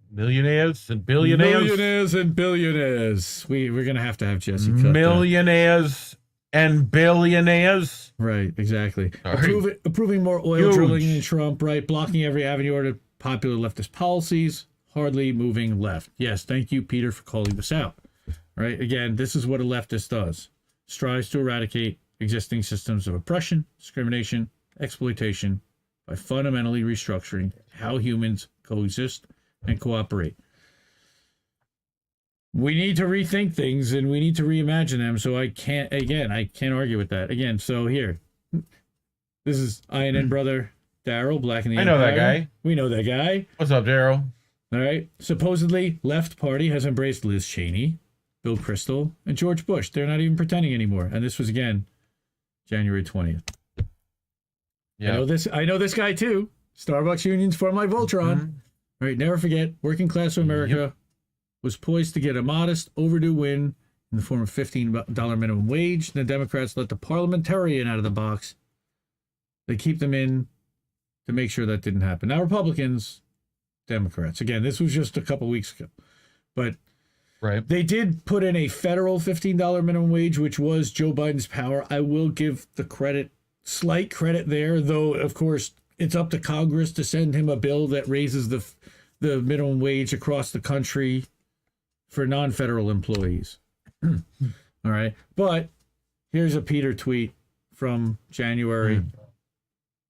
Millionaires and billionaires. Millionaires and billionaires. We're going to have Jesse cut millionaires and billionaires. Right, exactly. Approving more oil drilling than Trump, right? Blocking every avenue to popular leftist policies. Hardly moving left. Yes, thank you, Peter, for calling this out. Right? Again, this is what a leftist does. Strives to eradicate existing systems of oppression, discrimination, exploitation by fundamentally restructuring how humans coexist and cooperate. We need to rethink things and we need to reimagine them. So I can't argue with that. Again, so here, this is INN brother Daryl, Black in the Empire. I know that guy. We know that guy. What's up, Daryl? All right. Supposedly, left party has embraced Liz Cheney, Bill Kristol, and George Bush. They're not even pretending anymore. And this was, again, January 20th. Yeah. I know this guy too. Starbucks unions for my Voltron. Right. Never forget, working class of America was poised to get a modest overdue win in the form of $15 minimum wage. The Democrats let the parliamentarian out of the box. They keep them in to make sure that didn't happen. Now, Republicans, Democrats, again, this was just a couple weeks ago, but they did put in a federal $15 minimum wage, which was Joe Biden's power. I will give the slight credit there, though, of course, it's up to Congress to send him a bill that raises the minimum wage across the country for non-federal employees. All right. But here's a Peter tweet from January.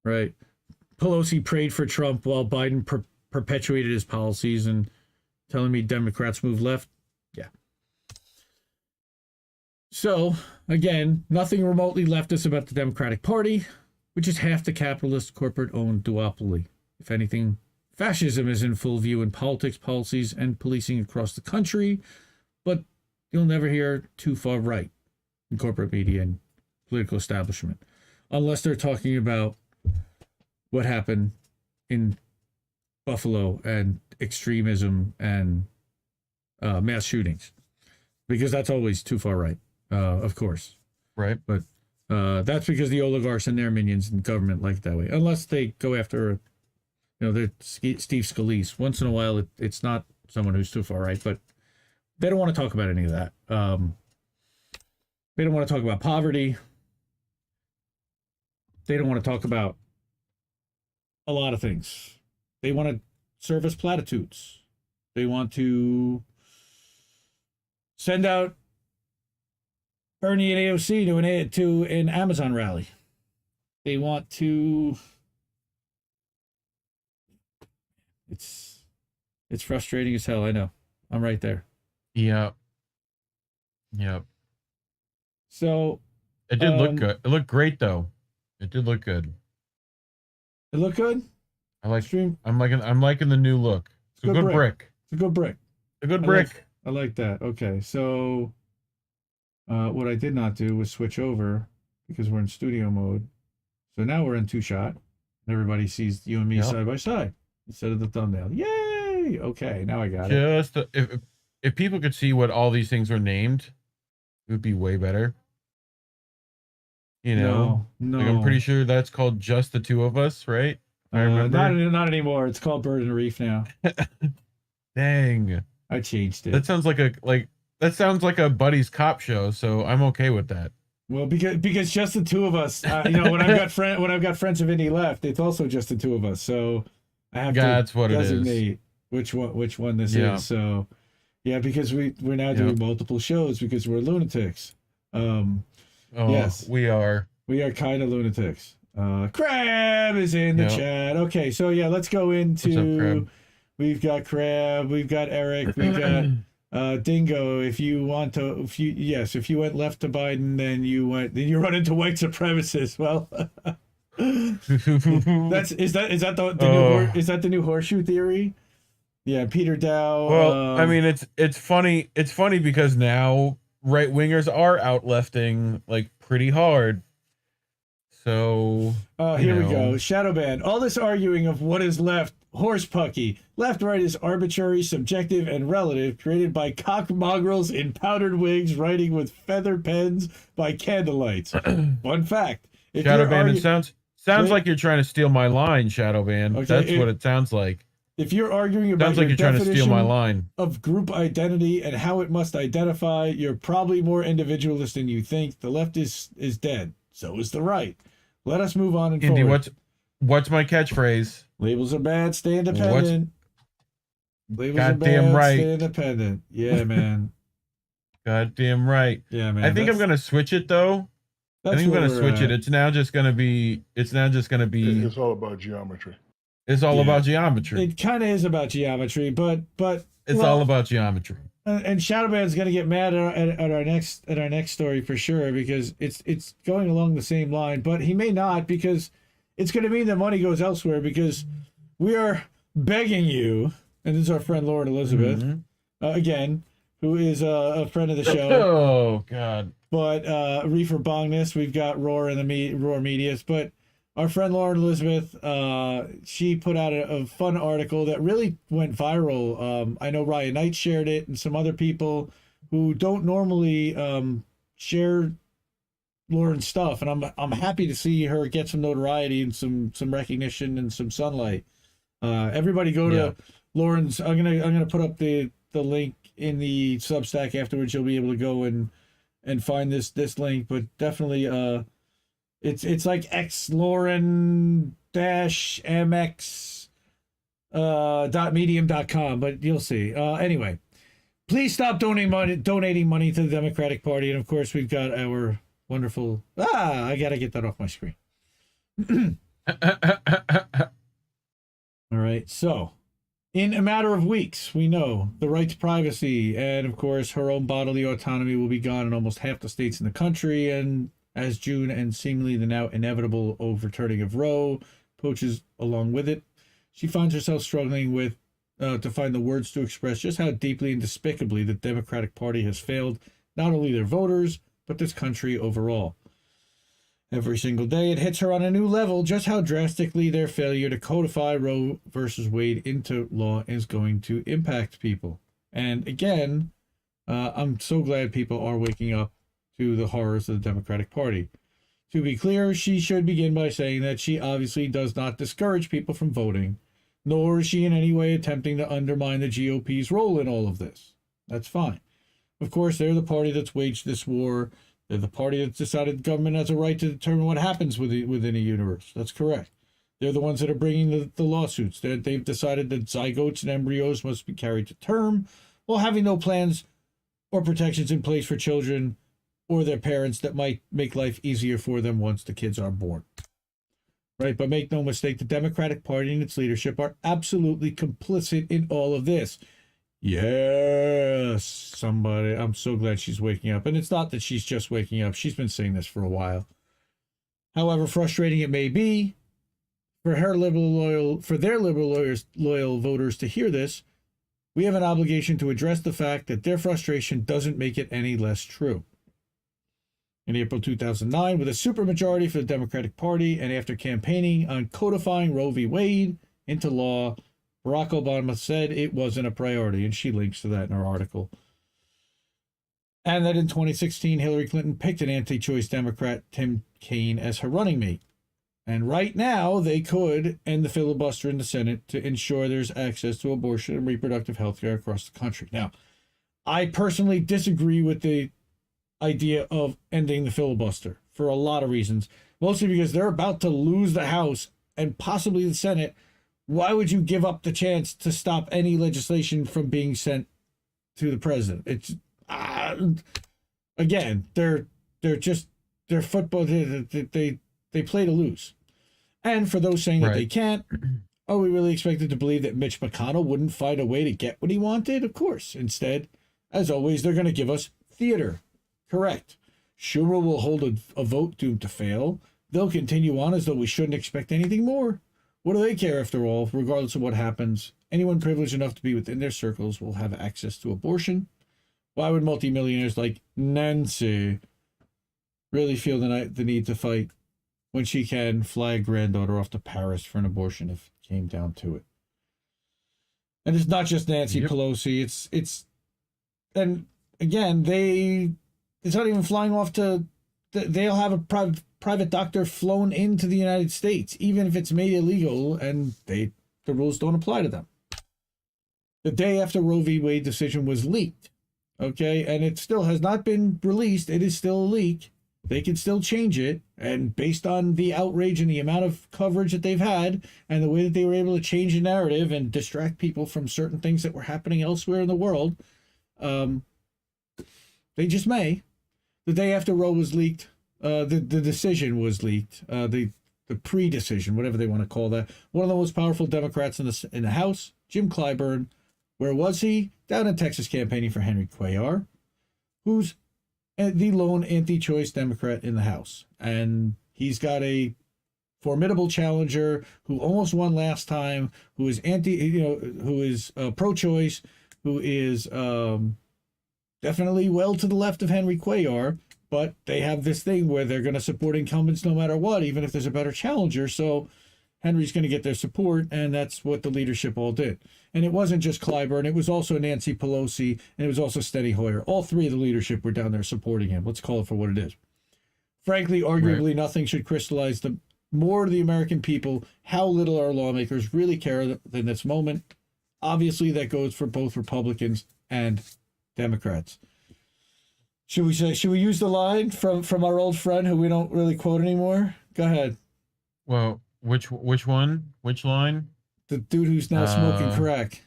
Right. Pelosi prayed for Trump while Biden perpetuated his policies and telling me Democrats move left. Yeah. So, again, nothing remotely leftist about the Democratic Party, which is half the capitalist corporate-owned duopoly. If anything, fascism is in full view in politics, policies, and policing across the country, but you'll never hear too far right in corporate media and political establishment, unless they're talking about what happened in Buffalo and extremism and mass shootings, because that's always too far right, of course. Right. But that's because the oligarchs and their minions in government like it that way, unless they go after, they're Steve Scalise. Once in a while, it's not someone who's too far right, but they don't want to talk about any of that. They don't want to talk about poverty. They don't want to talk about a lot of things. They want to serve us platitudes. They want to send out Bernie and AOC to an Amazon rally. They want to. It's frustrating as hell. I know. I'm right there. Yeah. Yep. So it did look good. It looked great though. It did look good. It looked good. I like. I'm liking the new look. It's a good brick. It's a good brick. A good brick. I like that. Okay, so what I did not do was switch over because we're in studio mode. So now we're in 2-shot. Everybody sees you and me side by side instead of the thumbnail. Yay! Okay, now I got it. If people could see what all these things were named, it would be way better. You know, no. Like I'm pretty sure that's called Just the Two of Us, right? I remember. Not anymore. It's called Bird and Reef now. Dang. I changed it. That sounds like a buddy's cop show, so I'm okay with that. Well, because just the two of us, when I've got friends of Indie Left, it's also just the two of us. So I have to designate which one this is. So yeah, because we're now doing multiple shows because we're lunatics. Yes, we are kind of lunatics. Crab is in the chat. Okay, so yeah, let's go into. What's up, Crab? We've got Crab, we've got Eric, we've got Dingo. If you went left to Biden, then you run into white supremacists. Well, is that the new horseshoe theory? Yeah, Peter Daou. Well, I mean, it's funny. It's funny because now right wingers are out lefting like pretty hard. So here we go. Shadowban. All this arguing of what is left, horse pucky. Left-right is arbitrary, subjective, and relative, created by cock mongrels in powdered wigs, writing with feather pens by candlelights. Fun fact. Shadowban, it sounds like you're trying to steal my line, Shadowban. Okay, that's what it sounds like. If you're arguing about you're trying to steal my line of group identity and how it must identify, you're probably more individualist than you think. The left is dead. So is the right. Let us move on and Indy, forward. What's my catchphrase? Labels are bad. Stay independent. Labels are Goddamn bad. right. Stay independent. Yeah, man. Goddamn right. Yeah, man. I think I'm gonna switch it though. I think I'm gonna switch it. It's now just gonna be. It's all about geometry. It's all about geometry. It kind of is about geometry, but it's all about geometry. And Shadowban's gonna get mad at our next story for sure because it's going along the same line, but he may not because it's gonna mean that money goes elsewhere because we are begging you, and this is our friend Lauren Elizabeth again, who is a friend of the show. Oh God! But Reefer Bongness, we've got Roar and the Roar Medias, but. Our friend Lauren Elizabeth, she put out a fun article that really went viral. I know Ryan Knight shared it and some other people who don't normally share Lauren's stuff. And I'm happy to see her get some notoriety and some recognition and some sunlight. Everybody go to Lauren's. I'm gonna put up the link in the Substack afterwards. You'll be able to go and find this link. But definitely It's like xlauren-mx.medium.com, but you'll see. Anyway, please stop donating money to the Democratic Party. And of course, we've got our wonderful. I got to get that off my screen. All right. So, in a matter of weeks, we know the right to privacy and, of course, her own bodily autonomy will be gone in almost half the states in the country. And as June and seemingly the now inevitable overturning of Roe poaches along with it, she finds herself struggling with to find the words to express just how deeply and despicably the Democratic Party has failed not only their voters, but this country overall. Every single day, it hits her on a new level just how drastically their failure to codify Roe versus Wade into law is going to impact people. And again, I'm so glad people are waking up to the horrors of the Democratic Party. To be clear, she should begin by saying that she obviously does not discourage people from voting, nor is she in any way attempting to undermine the GOP's role in all of this. That's fine. Of course, they're the party that's waged this war. They're the party that's decided the government has a right to determine what happens within a universe. That's correct. They're the ones that are bringing the lawsuits. They've decided that zygotes and embryos must be carried to term while having no plans or protections in place for children or their parents that might make life easier for them once the kids are born. Right? But make no mistake, the Democratic Party and its leadership are absolutely complicit in all of this. Yes, somebody. I'm so glad she's waking up. And it's not that she's just waking up. She's been saying this for a while. However frustrating it may be for their liberal loyal voters to hear this, we have an obligation to address the fact that their frustration doesn't make it any less true. In April 2009, with a supermajority for the Democratic Party and after campaigning on codifying Roe v. Wade into law, Barack Obama said it wasn't a priority, and she links to that in her article. And that in 2016, Hillary Clinton picked an anti-choice Democrat, Tim Kaine, as her running mate. And right now, they could end the filibuster in the Senate to ensure there's access to abortion and reproductive health care across the country. Now, I personally disagree with the idea of ending the filibuster for a lot of reasons, mostly because they're about to lose the House and possibly the Senate. Why would you give up the chance to stop any legislation from being sent to the president? It's again, they're football. They play to lose. And for those saying that they can't, are we really expected to believe that Mitch McConnell wouldn't find a way to get what he wanted? Of course. Instead, as always, they're going to give us theater. Correct. Schumer will hold a vote doomed to fail. They'll continue on as though we shouldn't expect anything more. What do they care after all, regardless of what happens? Anyone privileged enough to be within their circles will have access to abortion. Why would multimillionaires like Nancy really feel the need to fight when she can fly a granddaughter off to Paris for an abortion if it came down to it? And it's not just Nancy Pelosi. It's and again, it's not even flying off to, they'll have a private doctor flown into the United States, even if it's made illegal and the rules don't apply to them. The day after Roe v. Wade decision was leaked, okay, and it still has not been released, it is still a leak. They can still change it, and based on the outrage and the amount of coverage that they've had and the way that they were able to change the narrative and distract people from certain things that were happening elsewhere in the world, they just may. The day after Roe was leaked, the decision was leaked, the pre-decision, whatever they want to call that. One of the most powerful Democrats in the House, Jim Clyburn, where was he? Down in Texas campaigning for Henry Cuellar, who's the lone anti-choice Democrat in the House. And he's got a formidable challenger who almost won last time, who is who is pro-choice, who is definitely well to the left of Henry Cuellar, but they have this thing where they're going to support incumbents no matter what, even if there's a better challenger. So Henry's going to get their support, and that's what the leadership all did. And it wasn't just Clyburn. It was also Nancy Pelosi, and it was also Steny Hoyer. All three of the leadership were down there supporting him. Let's call it for what it is. Frankly, arguably, nothing should crystallize more to the American people how little our lawmakers really care than this moment. Obviously, that goes for both Republicans and Democrats. Should we use the line from our old friend who we don't really quote anymore? Go ahead. Well, which one? Which line? The dude who's now smoking crack.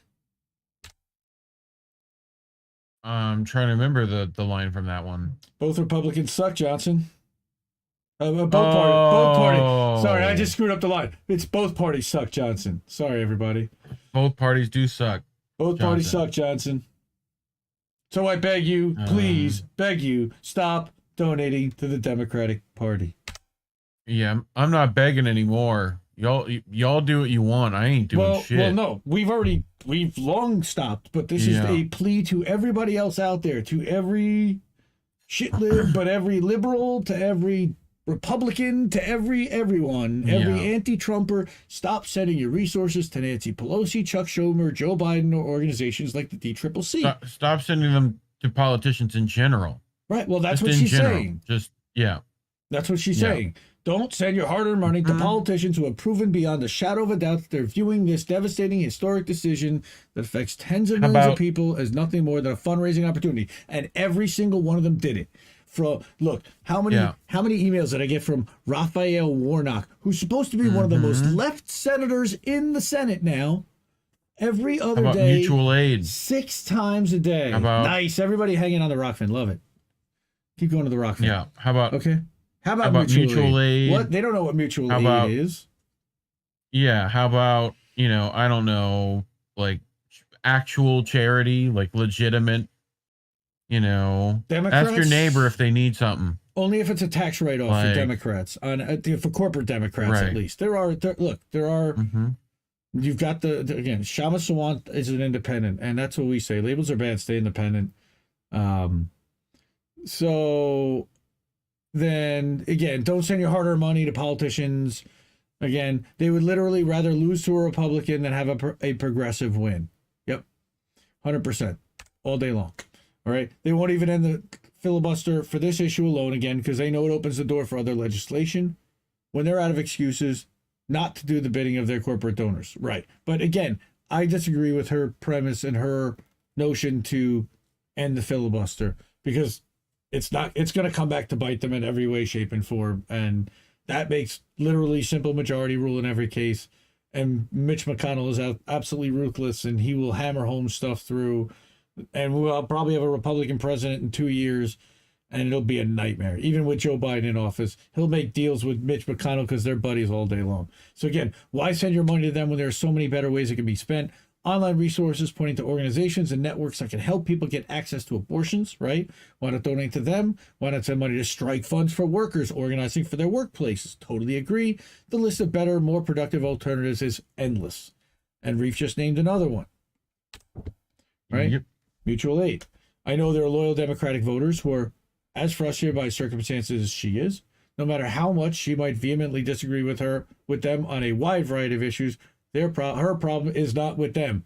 I'm trying to remember the line from that one. Both Republicans suck, Johnson. Both parties. Sorry, I just screwed up the line. It's both parties suck, Johnson. Sorry, everybody. Both parties do suck. Both parties suck, Johnson. So I beg you, please, beg you, stop donating to the Democratic Party. Yeah, I'm not begging anymore. Y'all do what you want. I ain't doing shit. Well, no, we've long stopped, but this is a plea to everybody else out there, to every shitlib, but every liberal, to every Republican, to everyone, every anti-Trumper. Stop sending your resources to Nancy Pelosi, Chuck Schumer, Joe Biden, or organizations like the DCCC. Stop sending them to politicians in general. Right. Well, that's what she's saying. That's what she's saying. Don't send your hard-earned money to politicians who have proven beyond a shadow of a doubt that they're viewing this devastating historic decision that affects tens of millions of people as nothing more than a fundraising opportunity. And every single one of them did it. Look, how many emails did I get from Raphael Warnock, who's supposed to be one of the most left senators in the Senate now, every other day, mutual aid 6 times a day. Nice, everybody hanging on the Rockfin, love it. Keep going to the Rockfin. Yeah, how about mutual aid? What? They don't know what mutual aid is. Yeah, how about I don't know, like actual charity, like legitimate, you know, Democrats, ask your neighbor if they need something. Only if it's a tax write-off for Democrats, for corporate Democrats at least. There are. You've got again, Shama Sawant is an independent, and that's what we say. Labels are bad, stay independent. So then again, don't send your hard-earned money to politicians. Again, they would literally rather lose to a Republican than have a progressive win. Yep, 100%, all day long. All right, they won't even end the filibuster for this issue alone again because they know it opens the door for other legislation when they're out of excuses not to do the bidding of their corporate donors. Right. But again, I disagree with her premise and her notion to end the filibuster because it's going to come back to bite them in every way, shape, and form. And that makes literally simple majority rule in every case. And Mitch McConnell is absolutely ruthless, and he will hammer home stuff through. And we'll probably have a Republican president in 2 years, and it'll be a nightmare. Even with Joe Biden in office, he'll make deals with Mitch McConnell because they're buddies all day long. So again, why send your money to them when there are so many better ways it can be spent? Online resources pointing to organizations and networks that can help people get access to abortions, right? Why not donate to them? Why not send money to strike funds for workers organizing for their workplaces? Totally agree. The list of better, more productive alternatives is endless. And Reef just named another one, right? Yep. Mutual aid. I know there are loyal Democratic voters who are as frustrated by circumstances as she is. No matter how much she might vehemently disagree with them on a wide variety of issues, her problem is not with them.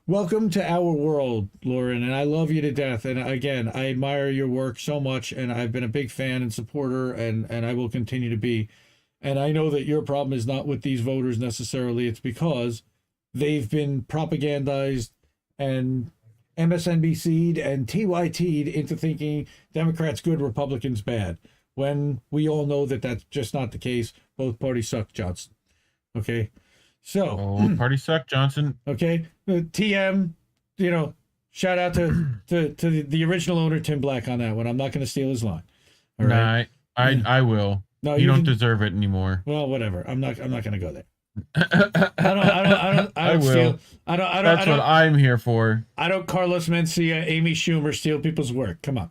Welcome to our world, Lauren, and I love you to death. And again, I admire your work so much, and I've been a big fan and supporter, and I will continue to be. And I know that your problem is not with these voters necessarily. It's because they've been propagandized and MSNBC'd and TYT'd into thinking Democrats good, Republicans bad, when we all know that that's just not the case. Both parties suck, Johnson. Okay, so party suck, Johnson. Okay, TM, shout out to the original owner Tim Black on that one. I'm not going to steal his line. All right, I will. No, you don't deserve it anymore. Well, whatever. I'm not going to go there. I will. That's what I'm here for. I don't Carlos Mencia, Amy Schumer steal people's work. Come on.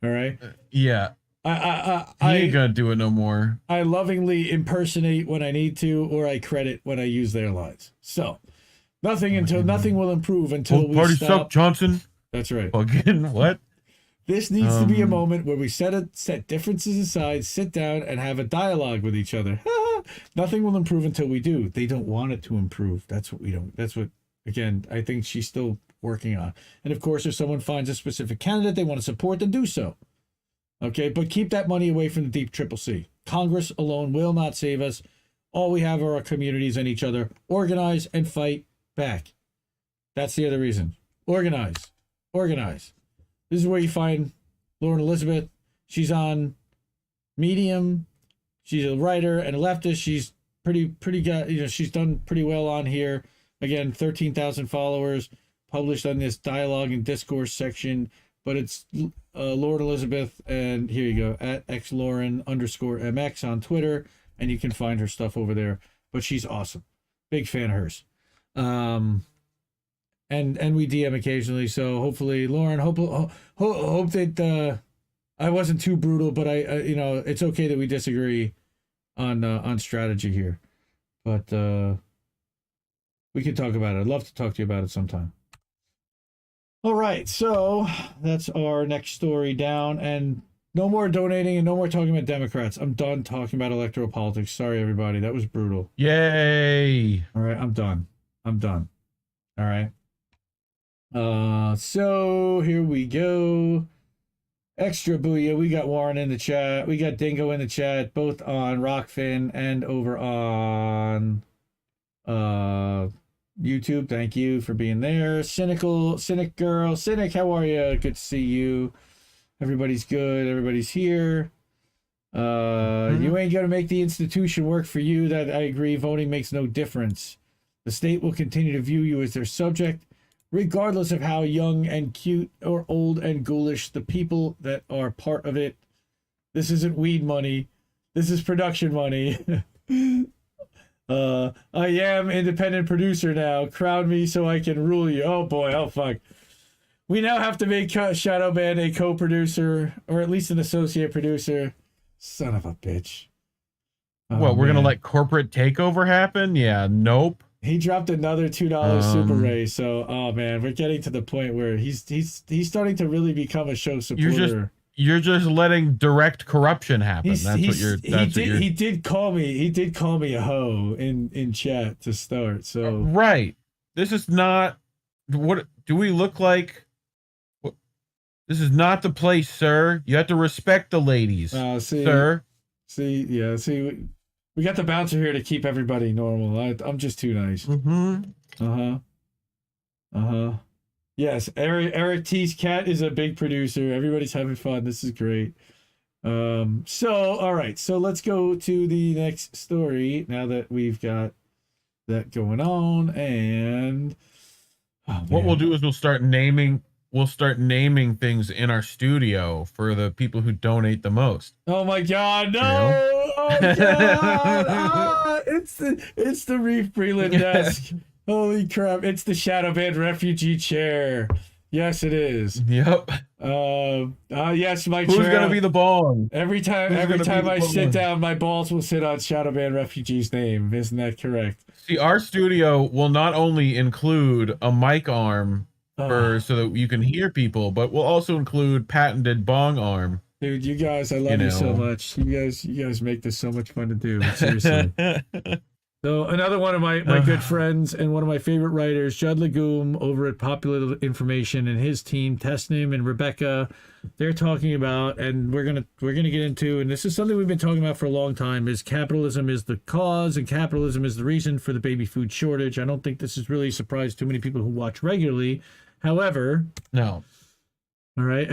All right. Yeah. He ain't gonna do it no more. I lovingly impersonate when I need to, or I credit when I use their lines. So nothing will improve until we party stop. suck, Johnson. That's right. Fucking what? This needs to be a moment where we set differences aside, sit down, and have a dialogue with each other. Nothing will improve until we do. They don't want it to improve. That's what we don't. That's what, again, I think she's still working on. And of course, if someone finds a specific candidate they want to support, then do so. Okay, but keep that money away from the deep triple C. Congress alone will not save us. All we have are our communities and each other. Organize and fight back. That's the other reason. Organize. Organize. This is where you find Lauren Elizabeth. She's on Medium. She's a writer and a leftist. She's pretty good. She's done pretty well on here. Again, 13,000 followers, published on this dialogue and discourse section. But it's Lauren Elizabeth, and here you go, at xlauren_mx on Twitter, and you can find her stuff over there. But she's awesome. Big fan of hers. And we DM occasionally, so hopefully, Lauren, hope that I wasn't too brutal, but I it's okay that we disagree on strategy here, but we can talk about it. I'd love to talk to you about it sometime. All right, so that's our next story down, and no more donating and no more talking about Democrats. I'm done talking about electoral politics. Sorry, everybody, that was brutal. Yay! All right, I'm done. All right. So here we go. Extra booyah. We got Warren in the chat. We got Dingo in the chat, both on Rockfin and over on YouTube. Thank you for being there. Cynic girl. Cynic, how are you? Good to see you. Everybody's good. Everybody's here. You ain't gonna make the institution work for you. That I agree. Voting makes no difference. The state will continue to view you as their subject, regardless of how young and cute or old and ghoulish the people that are part of it. This isn't weed money. This is production money. I am independent producer now. Crown me so I can rule you. Oh boy, oh fuck. We now have to make Shadowban a co-producer, or at least an associate producer. Son of a bitch. Oh, what, we're man. gonna let corporate takeover happen? Yeah, nope. He dropped another $2 Super Ray, so oh man, we're getting to the point where he's starting to really become a show supporter. You're just letting direct corruption happen. He did call me a hoe in chat to start. So right. This is not what do we look like? This is not the place, sir. You have to respect the ladies, sir. See, we got the bouncer here to keep everybody normal. I'm just too nice. Yes, Eric T's cat is a big producer. Everybody's having fun. This is great. All right. So let's go to the next story now that we've got that going on. And what we'll do is we'll start naming things in our studio for the people who donate the most. Oh my God, no! Oh God! It's the Reef Breland desk. Holy crap! It's the Shadowban refugee chair. Yes, it is. Yep. Yes, my Who's chair. gonna be the ball? Every time I sit down, my balls will sit on Shadowban refugee's name. Isn't that correct? See, our studio will not only include a mic arm so that you can hear people, but we'll also include patented bong arm. Dude, you guys, I love you so much. You guys make this so much fun to do. Seriously. So another one of my good friends and one of my favorite writers, Judd Legum over at Popular Information, and his team, Tesnim and Rebecca, they're talking about, and we're gonna get into, and this is something we've been talking about for a long time, is capitalism is the cause and capitalism is the reason for the baby food shortage. I don't think this is really a surprise to many people who watch regularly. However, no. All right.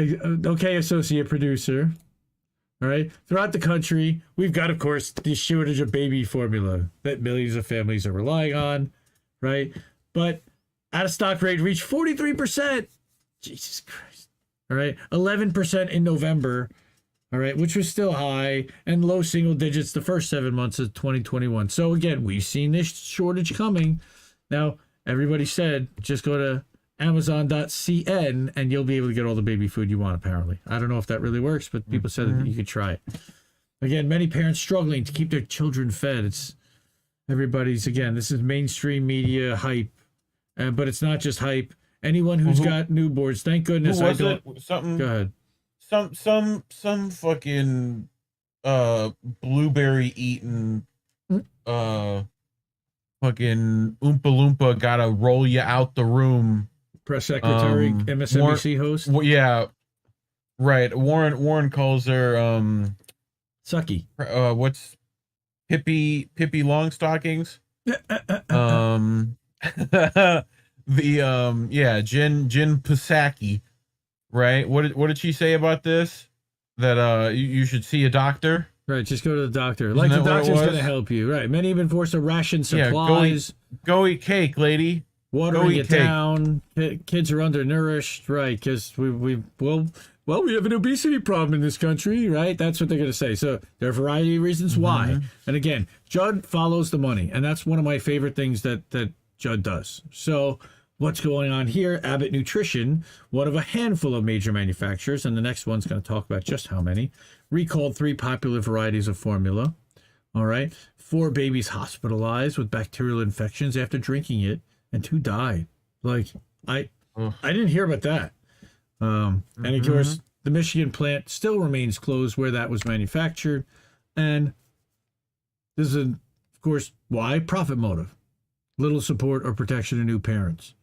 Okay, associate producer. All right. Throughout the country, we've got, of course, the shortage of baby formula that millions of families are relying on, right? But out-of-stock rate reached 43%. Jesus Christ. All right. 11% in November, all right, which was still high, and low single digits the first 7 months of 2021. So, again, we've seen this shortage coming. Now, everybody said, just go to Amazon.cn and you'll be able to get all the baby food you want, apparently. I don't know if that really works, but people said that you could try it. Again, many parents struggling to keep their children fed. It's everybody's, again, this is mainstream media hype, but it's not just hype. Anyone who's got newborns, thank goodness I don't. Something. Go ahead. Some fucking blueberry eating fucking Oompa Loompa gotta roll you out the room. Press secretary, MSNBC host. Yeah, right. Warren calls her Sucky. What's Pippi Longstockings? Jen Psaki. Right. What did she say about this? That you should see a doctor. Right, just go to the doctor. Like the doctor's going to help you. Right. Many have been forced to ration supplies. Go eat cake, lady. Watering it down. Kids are undernourished. Right, because we have an obesity problem in this country. Right, that's what they're going to say. So there are a variety of reasons why. And again, Judd follows the money, and that's one of my favorite things that Judd does. So what's going on here? Abbott Nutrition, one of a handful of major manufacturers, and the next one's going to talk about just how many, recalled 3 popular varieties of formula. All right. 4 babies hospitalized with bacterial infections after drinking it, and 2 died. Like, I didn't hear about that. And of course, the Michigan plant still remains closed where that was manufactured. And this is, of course, why? Profit motive. Little support or protection of new parents.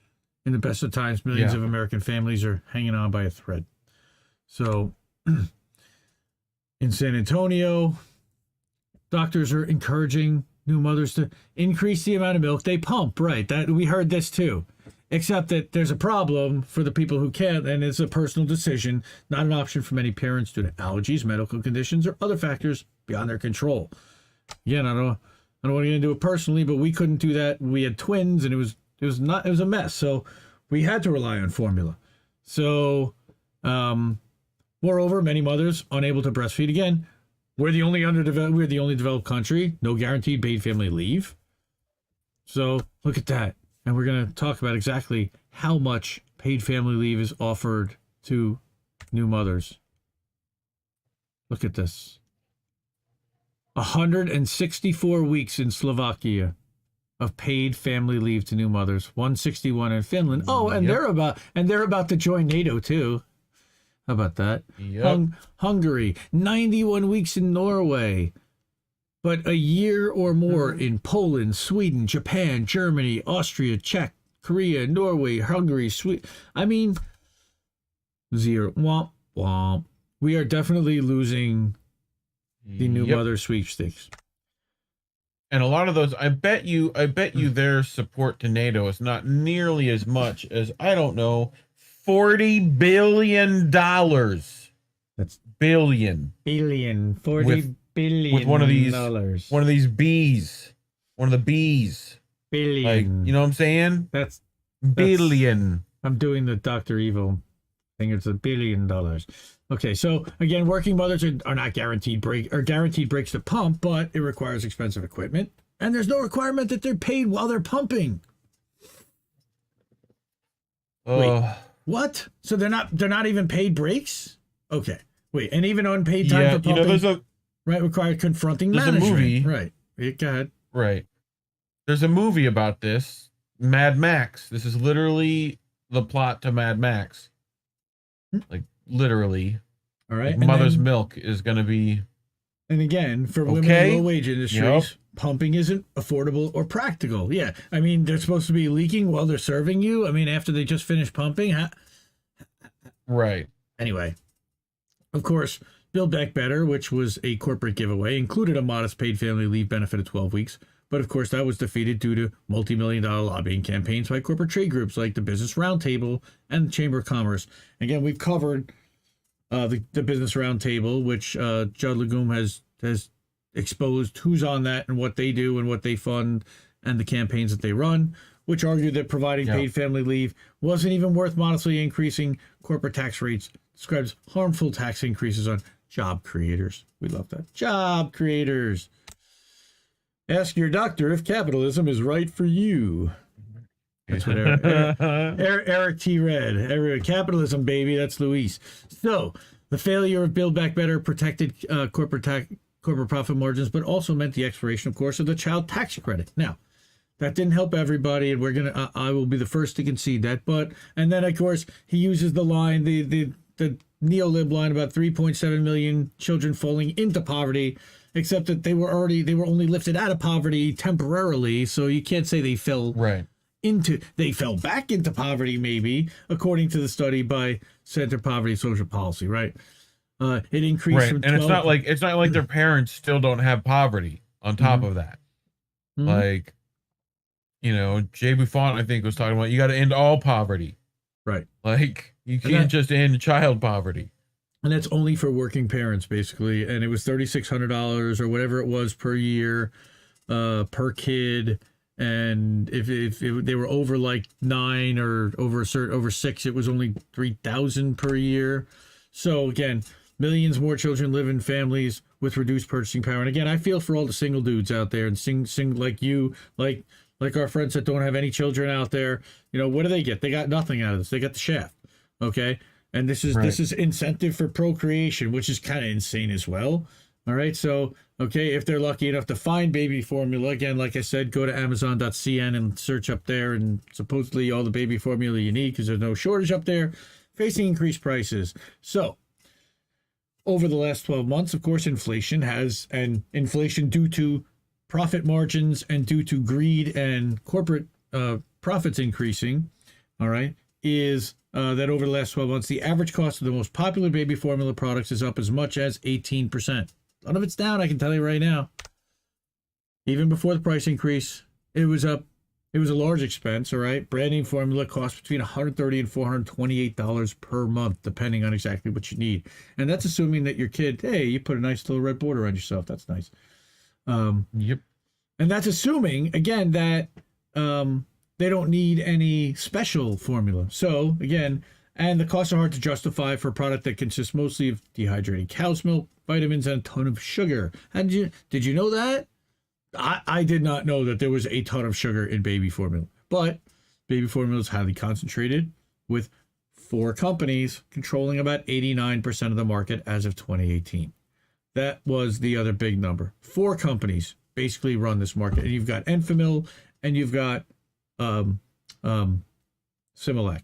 In the best of times, millions of American families are hanging on by a thread. So, in San Antonio, doctors are encouraging new mothers to increase the amount of milk they pump. Right, that we heard this too. Except that there's a problem for the people who can't, and it's a personal decision, not an option for many parents due to allergies, medical conditions, or other factors beyond their control. Again, I don't want to get into it personally, but we couldn't do that. We had twins, and it was a mess. So we had to rely on formula. So, moreover, many mothers unable to breastfeed. Again, we're the only developed country. No guaranteed paid family leave. So look at that. And we're going to talk about exactly how much paid family leave is offered to new mothers. Look at this. 164 weeks in Slovakia of paid family leave to new mothers. 161 in Finland. Oh, and they're about to join NATO too. How about that? Yep. Hungary, 91 weeks in Norway, but a year or more in Poland, Sweden, Japan, Germany, Austria, Czech, Korea, Norway, Hungary, Sweden. I mean, zero. Womp, womp. We are definitely losing the new mother sweepstakes. And a lot of those, I bet you their support to NATO is not nearly as much as, I don't know, $40 billion. That's billion. 40 billion with one of these dollars. One of these bees. One of the bees. Billion. Like, you know what I'm saying? That's billion. I'm doing the Dr. Evil thing. It's $1 billion. Okay, so again, working mothers are not guaranteed breaks to pump, but it requires expensive equipment, and there's no requirement that they're paid while they're pumping. Wait, what? So they're not even paid breaks? Okay, wait, and even unpaid time for pumping. There's a require confronting there's management. a movie, right? Go ahead. Right. There's a movie about this, Mad Max. This is literally the plot to Mad Max. Like literally. All right. Like mother's milk is going to be. And again, for women in low-wage industries, pumping isn't affordable or practical. Yeah, I mean, they're supposed to be leaking while they're serving you. I mean, after they just finished pumping. Right. Anyway, of course, Build Back Better, which was a corporate giveaway, included a modest paid family leave benefit of 12 weeks. But of course, that was defeated due to multi-million-dollar lobbying campaigns by corporate trade groups like the Business Roundtable and the Chamber of Commerce. Again, we've covered the Business Roundtable, which Judd Legum has exposed who's on that and what they do and what they fund and the campaigns that they run, which argue that providing paid family leave wasn't even worth modestly increasing corporate tax rates, describes harmful tax increases on job creators. We love that. Job creators. Ask your doctor if capitalism is right for you. That's what Eric T. read. Capitalism, baby. That's Luis. So the failure of Build Back Better protected corporate profit margins, but also meant the expiration, of course, of the child tax credit. Now, that didn't help everybody, and I will be the first to concede that. And then, of course, he uses the line, the neo-lib line about 3.7 million children falling into poverty, except that they were only lifted out of poverty temporarily, so you can't say they fell they fell back into poverty, maybe, according to the study by Center Poverty Social Policy, right? It increased from 12, and it's not like their parents still don't have poverty on top of that. Like, you know, Jay Buffon, I think, was talking about you got to end all poverty. Right. Like, you can't just end child poverty. And that's only for working parents, basically. And it was $3,600 or whatever it was per year, per kid. And if they were over like 9 or over 6, it was only $3,000 per year. So again, millions more children live in families with reduced purchasing power. And again, I feel for all the single dudes out there and sing like you, like our friends that don't have any children out there. You know, what do they get? They got nothing out of this. They got the shaft. Okay. And this is incentive for procreation, which is kind of insane as well. All right. So, okay, if they're lucky enough to find baby formula, again, like I said, go to Amazon.cn and search up there, and supposedly all the baby formula you need, because there's no shortage up there, facing increased prices. So over the last 12 months, of course, inflation due to profit margins and due to greed and corporate profits increasing, all right, is that over the last 12 months, the average cost of the most popular baby formula products is up as much as 18%. None of it's down, I can tell you right now. Even before the price increase, it was up. It was a large expense, all right? Brand name formula costs between $130 and $428 per month, depending on exactly what you need. And that's assuming that your kid, hey, you put a nice little red border on yourself. That's nice. Yep. And that's assuming, again, that they don't need any special formula. So, again, and the costs are hard to justify for a product that consists mostly of dehydrated cow's milk, vitamins, and a ton of sugar. Did you know that? I did not know that there was a ton of sugar in baby formula, but baby formula is highly concentrated with 4 companies controlling about 89% of the market as of 2018. That was the other big number. 4 companies basically run this market, and you've got Enfamil and you've got Similac.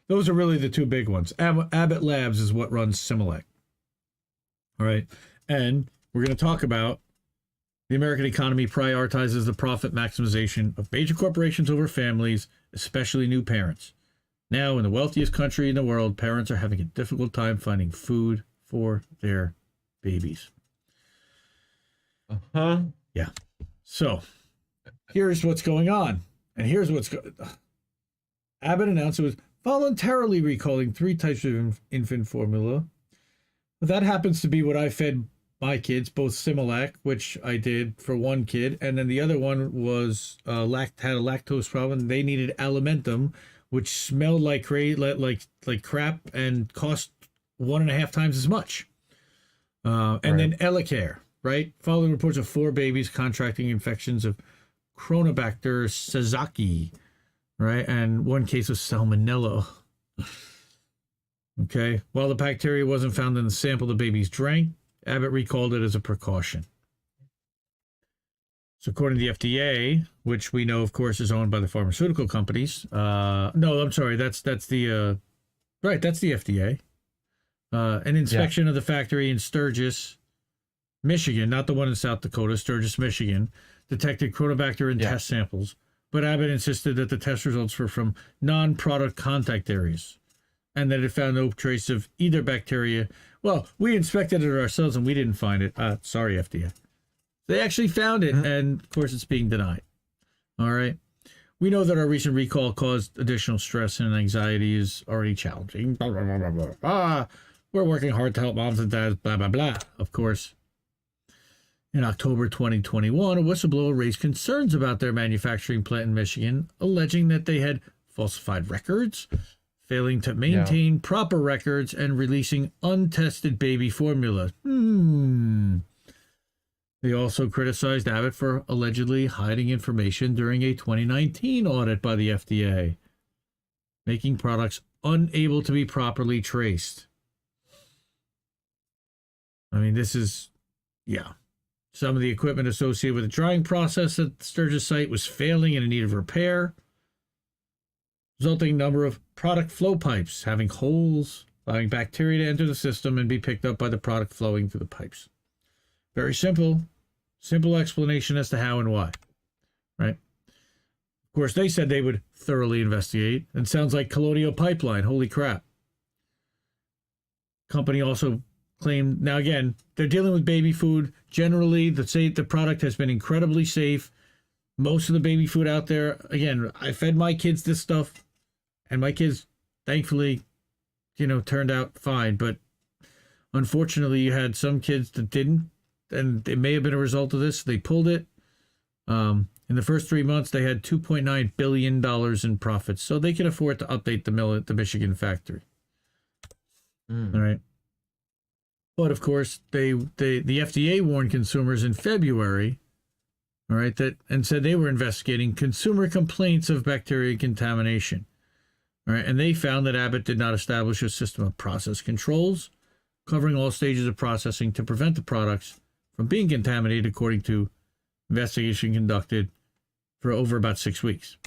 Those are really the 2 big ones. Abbott Labs is what runs Similac. All right, and we're going to talk about the American economy prioritizes the profit maximization of major corporations over families, especially new parents. Now, in the wealthiest country in the world, parents are having a difficult time finding food for their babies. Yeah. So, here's what's going on. And here's what's going on. Abbott announced it was voluntarily recalling 3 types of infant formula. That happens to be what I fed my kids, both Similac, which I did for one kid, and then the other one was had a lactose problem. They needed Alimentum, which smelled like crap and cost 1.5 times as much. And then Elecare, right? Following reports of 4 babies contracting infections of Chronobacter Sazaki, right? And 1 case of Salmonella. Okay. While the bacteria wasn't found in the sample the babies drank, Abbott recalled it as a precaution. So according to the FDA, which we know, of course, is owned by the pharmaceutical companies. No, I'm sorry. That's the FDA. An inspection of the factory in Sturgis, Michigan, not the one in South Dakota, Sturgis, Michigan, detected Chronobacter in test samples. But Abbott insisted that the test results were from non-product contact areas and that it found no trace of either bacteria. Well, we inspected it ourselves and we didn't find it. Sorry, FDA. They actually found it, and of course it's being denied. All right. We know that our recent recall caused additional stress and anxiety is already challenging. Blah, blah, blah, blah, blah. We're working hard to help moms and dads, blah, blah, blah. Of course. In October 2021, a whistleblower raised concerns about their manufacturing plant in Michigan, alleging that they had falsified records, failing to maintain proper records, and releasing untested baby formula. They also criticized Abbott for allegedly hiding information during a 2019 audit by the FDA, making products unable to be properly traced. I mean, this is, Some of the equipment associated with the drying process at the Sturgis site was failing and in need of repair, resulting number of product flow pipes having holes, allowing bacteria to enter the system and be picked up by the product flowing through the pipes. Very simple explanation as to how and why, right? Of course, they said they would thoroughly investigate, and sounds like Colonial Pipeline. Holy crap. Company also claimed, now again, they're dealing with baby food. Generally, the product has been incredibly safe. Most of the baby food out there, again, I fed my kids this stuff, and my kids, thankfully, turned out fine. But unfortunately, you had some kids that didn't, and it may have been a result of this. They pulled it. In the first 3 months, they had $2.9 billion in profits, so they could afford to update the mill at the Michigan factory. All right. But of course, the FDA warned consumers in February, all right, and said they were investigating consumer complaints of bacteria contamination. All right, and they found that Abbott did not establish a system of process controls covering all stages of processing to prevent the products from being contaminated, according to investigation conducted for over about 6 weeks.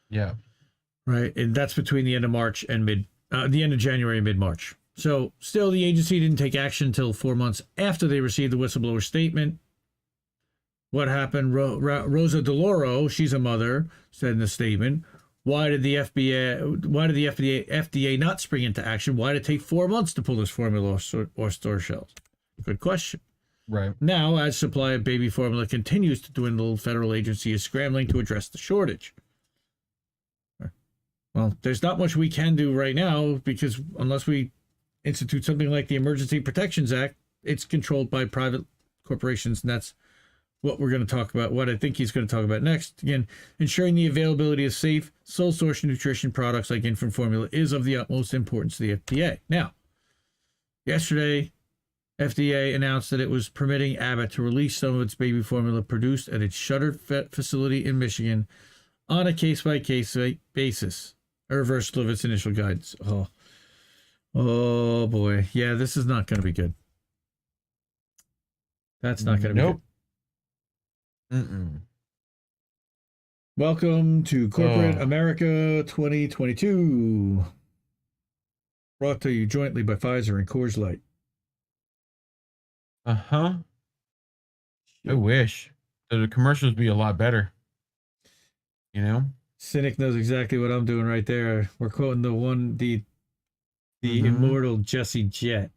Yeah. Right, and that's between the end of March and the end of January and mid-March. So still, the agency didn't take action until 4 months after they received the whistleblower statement. What happened? Rosa DeLauro, she's a mother, said in the statement, why did the FDA not spring into action? Why did it take 4 months to pull this formula off store shelves? Good question. Right. Now, as supply of baby formula continues to dwindle, federal agency is scrambling to address the shortage. Well, there's not much we can do right now, because unless we institute something like the Emergency Protections Act, it's controlled by private corporations, and that's what we're going to talk about, what I think he's going to talk about next. Again, ensuring the availability of safe, sole source nutrition products like infant formula is of the utmost importance to the FDA. Now, yesterday, FDA announced that it was permitting Abbott to release some of its baby formula produced at its shuttered facility in Michigan on a case-by-case basis, a reversal of its initial guidance. Oh boy. Yeah, this is not going to be good. That's not going to be good. Mm-mm. Welcome to Corporate America 2022. Brought to you jointly by Pfizer and Coors Light. Uh-huh. I wish the commercials be a lot better. You know? Cynic knows exactly what I'm doing right there. We're quoting the immortal Jesse Jett.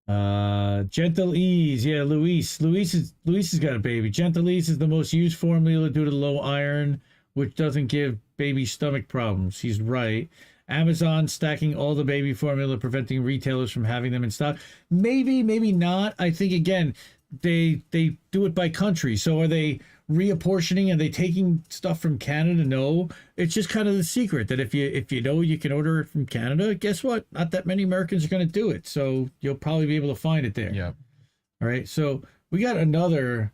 Gentle Ease, yeah, Luis has got a baby. Gentle Ease is the most used formula due to low iron, which doesn't give baby stomach problems. He's right. Amazon stacking all the baby formula, preventing retailers from having them in stock. Maybe not. I think again, they do it by country. So are they reapportioning? Are they taking stuff from Canada? No. It's just kind of the secret that if you know you can order it from Canada, guess what? Not that many Americans are going to do it. So you'll probably be able to find it there. Yeah. All right. So we got another.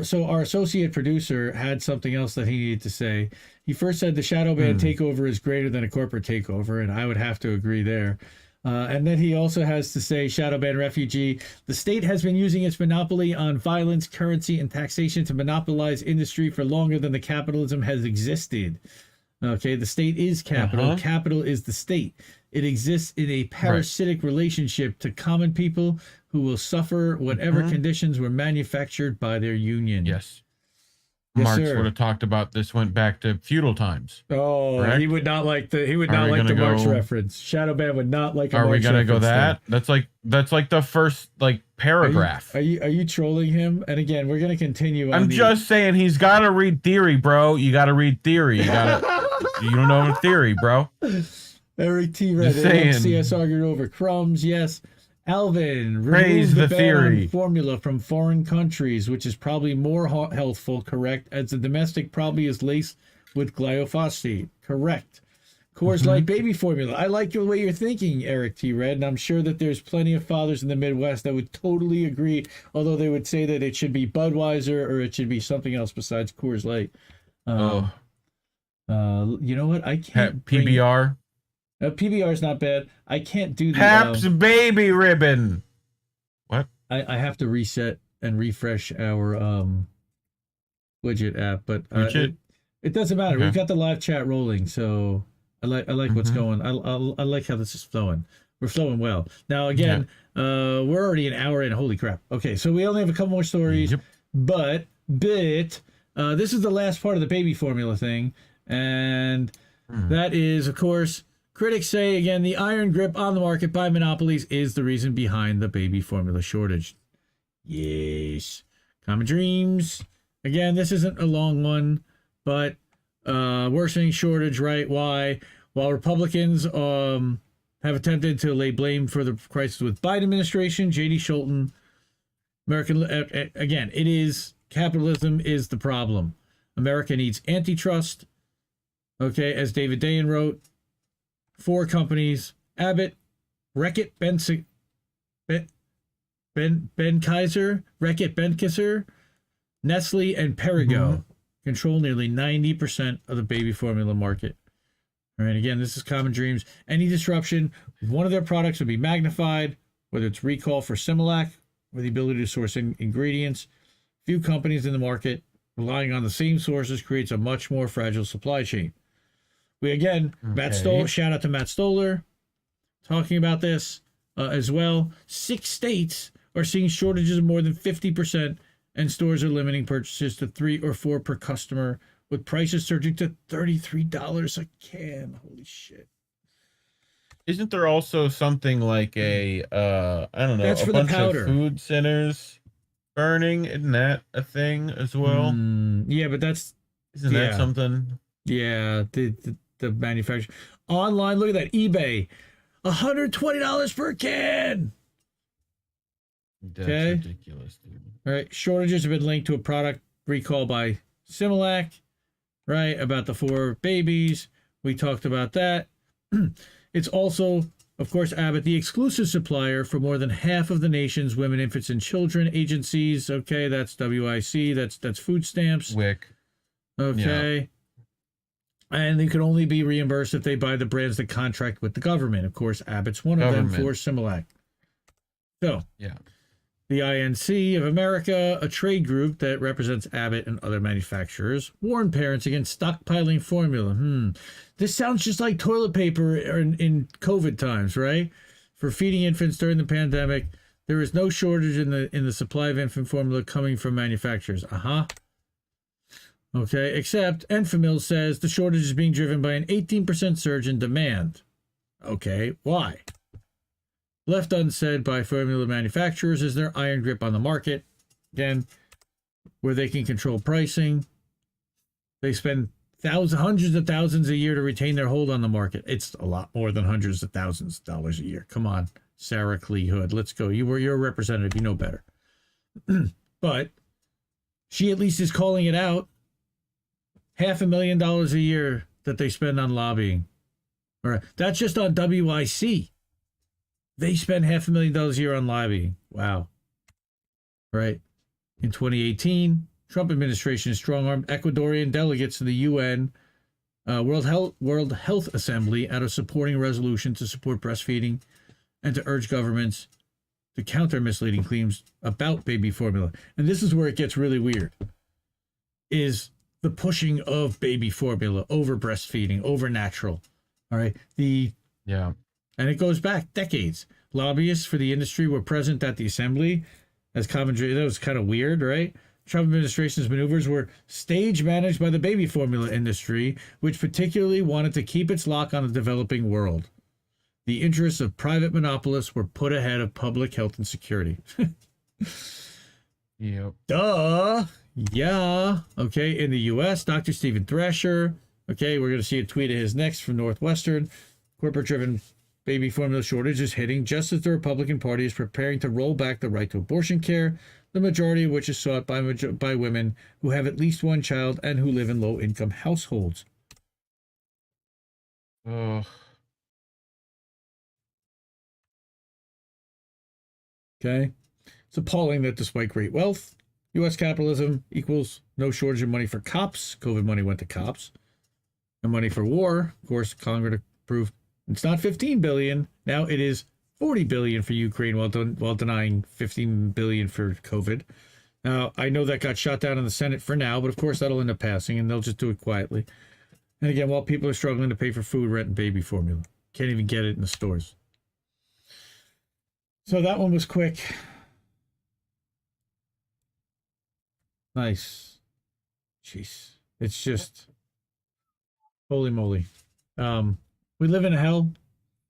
So our associate producer had something else that he needed to say. He first said the shadow ban takeover is greater than a corporate takeover, and I would have to agree there. And then he also has to say, shadow ban refugee, the state has been using its monopoly on violence, currency, and taxation to monopolize industry for longer than the capitalism has existed. Okay, the state is capital. Capital is the state. It exists in a parasitic relationship to common people who will suffer whatever conditions were manufactured by their union. Yes. Yes, Marx sir. would have talked about this went back to feudal times. Oh, correct? he would not like the Marx reference. Shadow ban would not like a Are Marx we gonna go reference that? That's like the first paragraph. Are you trolling him? And again, we're gonna continue. I'm just saying he's gotta read theory, bro. You gotta read theory. You don't know theory, bro. Eric T. Red, CS argued over crumbs. Yes. Alvin, praise the theory. Formula from foreign countries, which is probably more healthful, correct, as the domestic probably is laced with glyphosate, correct. Coors Light baby formula. I like the way you're thinking, Eric T. Red, and I'm sure that there's plenty of fathers in the Midwest that would totally agree, although they would say that it should be Budweiser or it should be something else besides Coors Light. You know what? I can't. PBR. PBR is not bad. I can't do the Pabst Baby Ribbon. What? I have to reset and refresh our widget app, but it doesn't matter. Okay. We've got the live chat rolling, so I like what's going. I like how this is flowing. We're flowing well. Now again, we're already an hour in. Holy crap! Okay, so we only have a couple more stories, but this is the last part of the baby formula thing, and that is, of course. Critics say, again, the iron grip on the market by monopolies is the reason behind the baby formula shortage. Yes. CommonDreams. Again, this isn't a long one, but worsening shortage, right? Why? While Republicans have attempted to lay blame for the crisis with Biden administration, J.D. Scholten, again, it is capitalism is the problem. America needs antitrust. Okay, as David Dayen wrote, 4 companies: Abbott, Reckitt Benckiser, Nestle, and Perrigo control nearly 90% of the baby formula market. All right, again, this is CommonDreams. Any disruption with one of their products would be magnified, whether it's recall for Similac or the ability to source ingredients. Few companies in the market relying on the same sources creates a much more fragile supply chain. We again, Matt Stoller, shout out to Matt Stoller, talking about this as well. 6 states are seeing shortages of more than 50%, and stores are limiting purchases to 3 or 4 per customer, with prices surging to $33 a can. Holy shit. Isn't there also something like I don't know, that's for a bunch the powder. Of food centers burning? Isn't that a thing as well? Yeah, but that's... Isn't that something? Yeah, the manufacturer. Online, look at that. eBay, $120 per can. That's ridiculous, dude. All right. Shortages have been linked to a product recall by Similac, right? About the 4 babies. We talked about that. It's also Of course, Abbott, the exclusive supplier for more than half of the nation's women, infants, and children agencies. Okay, that's WIC. That's food stamps. WIC. Okay. Yeah. And they can only be reimbursed if they buy the brands that contract with the government. Of course, Abbott's one of them for Similac. So, yeah. The INC of America, a trade group that represents Abbott and other manufacturers, warned parents against stockpiling formula. This sounds just like toilet paper in COVID times, right? For feeding infants during the pandemic, there is no shortage in the supply of infant formula coming from manufacturers. Okay, except Enfamil says the shortage is being driven by an 18% surge in demand. Okay, why? Left unsaid by formula manufacturers is their iron grip on the market. Again, where they can control pricing. They spend hundreds of thousands a year to retain their hold on the market. It's a lot more than hundreds of thousands of dollars a year. Come on, Sarah Clee Hood. Let's go. You're a representative. You know better. But she at least is calling it out. $500,000 a year that they spend on lobbying. All right, that's just on WIC. They spend $500,000 a year on lobbying. Wow. Right. In 2018, Trump administration strong-armed Ecuadorian delegates to the UN World Health Assembly out of supporting a resolution to support breastfeeding and to urge governments to counter misleading claims about baby formula. And this is where it gets really weird, is the pushing of baby formula over breastfeeding, over natural. All right. And it goes back decades. Lobbyists for the industry were present at the assembly as CommonDreams. That was kind of weird, right? Trump administration's maneuvers were stage managed by the baby formula industry, which particularly wanted to keep its lock on the developing world. The interests of private monopolists were put ahead of public health and security. Yep. Duh. Yeah. Okay. In the U.S., Dr. Stephen Thrasher. Okay. We're going to see a tweet of his next from Northwestern. Corporate-driven baby formula shortage is hitting just as the Republican Party is preparing to roll back the right to abortion care, the majority of which is sought by women who have at least one child and who live in low-income households. Ugh. Okay. It's appalling that despite great wealth, U.S. capitalism equals no shortage of money for cops. COVID money went to cops. And money for war, of course, Congress approved. It's not $15 billion. Now it is $40 billion for Ukraine while denying $15 billion for COVID. Now, I know that got shot down in the Senate for now, but of course that'll end up passing, and they'll just do it quietly. And again, while people are struggling to pay for food, rent, and baby formula. Can't even get it in the stores. So that one was quick. Nice. Jeez. It's just... holy moly. We live in hell.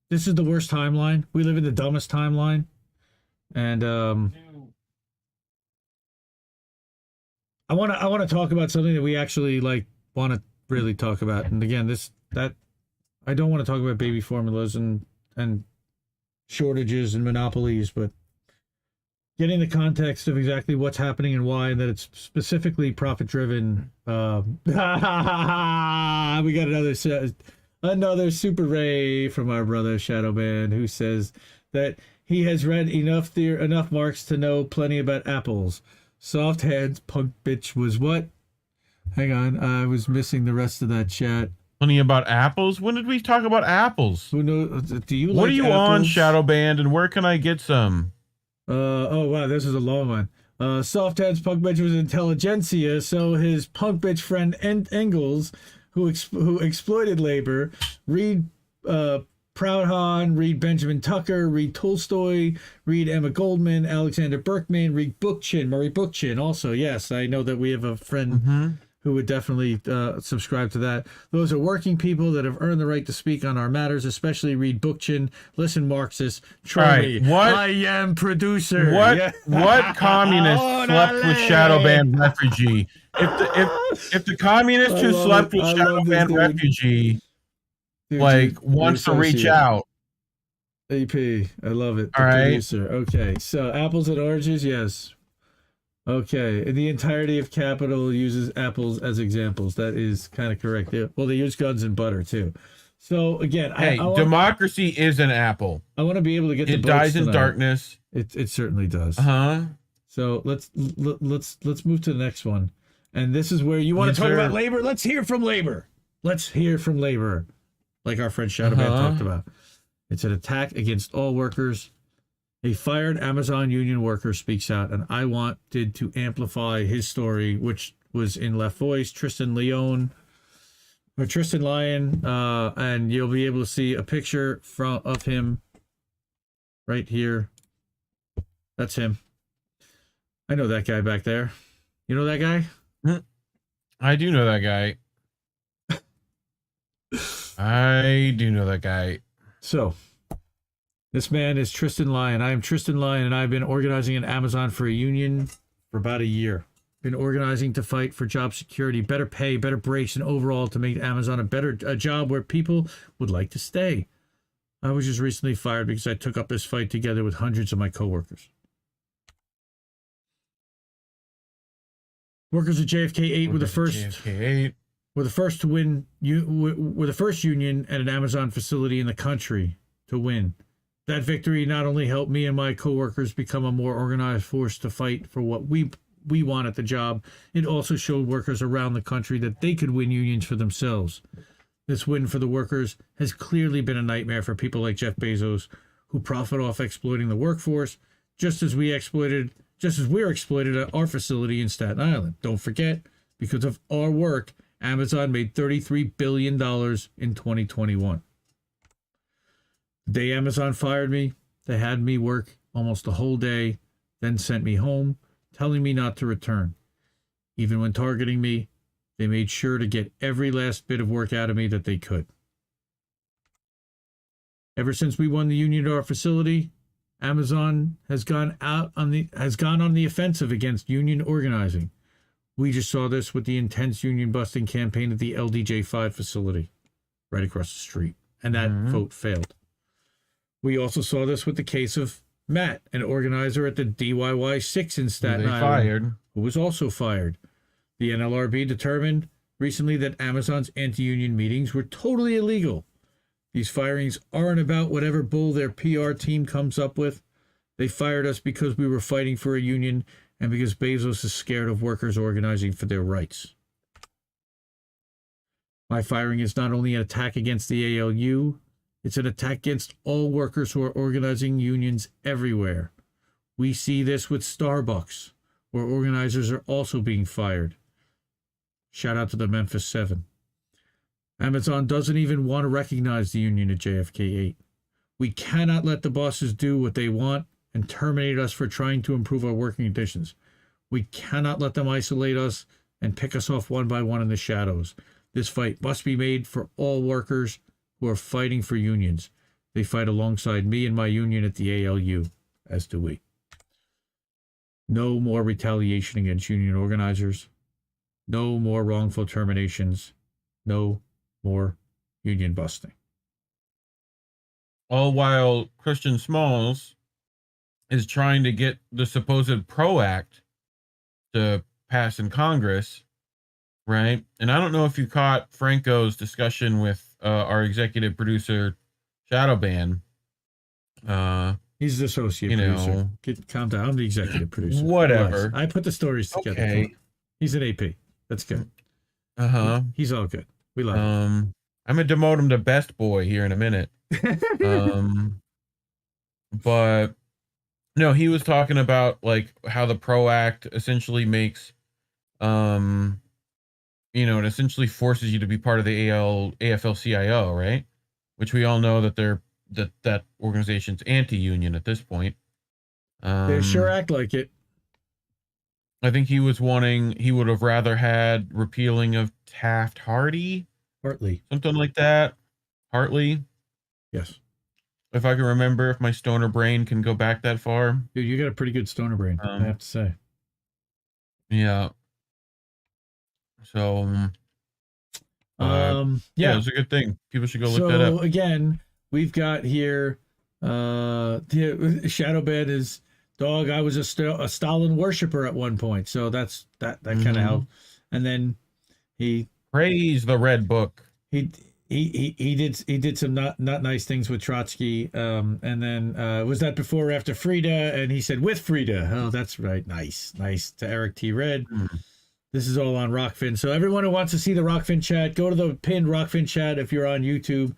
This is the worst timeline. We live in the dumbest timeline. And I want to talk about something that we actually want to really talk about. And again, I don't want to talk about baby formulas and shortages and monopolies, but getting the context of exactly what's happening and why, and that it's specifically profit driven. We got another super ray from our brother Shadowban, who says that he has read enough Marx to know plenty about apples. Soft hands, punk bitch was what? Hang on, I was missing the rest of that chat. Plenty about apples? When did we talk about apples? Who knows? Do you? What like are you apples? on, Shadowband, and where can I get some? Oh wow, this is a long one. Soft hands, punk bitch was intelligentsia, so his punk bitch friend Engels, who exploited labor, read Proudhon, read Benjamin Tucker, read Tolstoy, read Emma Goldman, Alexander Berkman, read Bookchin, Murray Bookchin. Also, yes, I know that we have a friend who would definitely subscribe to that. Those are working people that have earned the right to speak on our matters, especially read Bookchin, listen Marxist, try me. What? I am producer. What? Yeah. What communist slept with Shadowban refugee? If the communist who slept with Shadowban refugee wants to reach out. AP, I love it. All right. Producer. Okay, so apples and oranges, yes. Okay, the entirety of Capital uses apples as examples. That is kind of correct. Well, they use guns and butter too. So again, hey, democracy is an apple. I want to be able to get the it dies in darkness. It certainly does. Uh-huh. So let's move to the next one. And this is where you want to talk about labor. Let's hear from labor. Let's hear from labor. Like our friend Shadowman talked about. It's an attack against all workers. A fired Amazon union worker speaks out, and I wanted to amplify his story, which was in Left Voice, Tristan Lyon, and you'll be able to see a picture of him right here. That's him. I know that guy back there. You know that guy? I do know that guy. I do know that guy. So, this man is Tristan Lyon. I am Tristan Lyon, and I've been organizing in Amazon for a union for about a year. Been organizing to fight for job security, better pay, better breaks, and overall to make Amazon a job where people would like to stay. I was just recently fired because I took up this fight together with hundreds of my coworkers. Workers at JFK 8 were the first to win. Were the first union at an Amazon facility in the country to win. That victory not only helped me and my coworkers become a more organized force to fight for what we want at the job, it also showed workers around the country that they could win unions for themselves. This win for the workers has clearly been a nightmare for people like Jeff Bezos, who profit off exploiting the workforce, just as we're exploited at our facility in Staten Island. Don't forget, because of our work, Amazon made $33 billion in 2021. The day Amazon fired me, they had me work almost the whole day, then sent me home, telling me not to return. Even when targeting me, they made sure to get every last bit of work out of me that they could. Ever since we won the union at our facility, Amazon has gone on the offensive against union organizing. We just saw this with the intense union busting campaign at the LDJ5 facility right across the street, and that vote failed. We also saw this with the case of Matt, an organizer at the DYY6 in Staten Island, who was also fired. The NLRB determined recently that Amazon's anti-union meetings were totally illegal. These firings aren't about whatever bull their PR team comes up with. They fired us because we were fighting for a union and because Bezos is scared of workers organizing for their rights. My firing is not only an attack against the ALU, it's an attack against all workers who are organizing unions everywhere. We see this with Starbucks, where organizers are also being fired. Shout out to the Memphis 7. Amazon doesn't even want to recognize the union at JFK 8. We cannot let the bosses do what they want and terminate us for trying to improve our working conditions. We cannot let them isolate us and pick us off one by one in the shadows. This fight must be made for all workers who are fighting for unions. They fight alongside me and my union at the ALU, as do we. No more retaliation against union organizers. No more wrongful terminations. No more union busting. All while Christian Smalls is trying to get the supposed PRO Act to pass in Congress, right? And I don't know if you caught Franco's discussion with our executive producer, Shadowban. He's the associate producer. Calm down. I'm the executive producer. Whatever. Relax. I put the stories together. Okay. He's an AP. That's good. He's all good. We love him. I'm going to demote him to best boy here in a minute. But no, he was talking about like how the PRO Act essentially makes, it essentially forces you to be part of the AFL-CIO, right? Which we all know that that organization's anti-union at this point. They sure act like it. I think he would have rather had repealing of Taft-Hartley. Something like that. Hartley. Yes. If I can remember, if my stoner brain can go back that far. Dude, you got a pretty good stoner brain, I have to say. Yeah. So, yeah, it's a good thing. People should go look that up. So, again, we've got here, Shadowbed is, dog, I was a Stalin worshiper at one point. So that kind of helped. And then he... Praise the Red Book. he did some not nice things with Trotsky, and then was that before or after Frida? And he said with Frida. Oh, that's right. Nice to Eric T. Red. This is all on Rockfin. So everyone who wants to see the Rockfin chat, go to the pinned Rockfin chat. If you're on YouTube,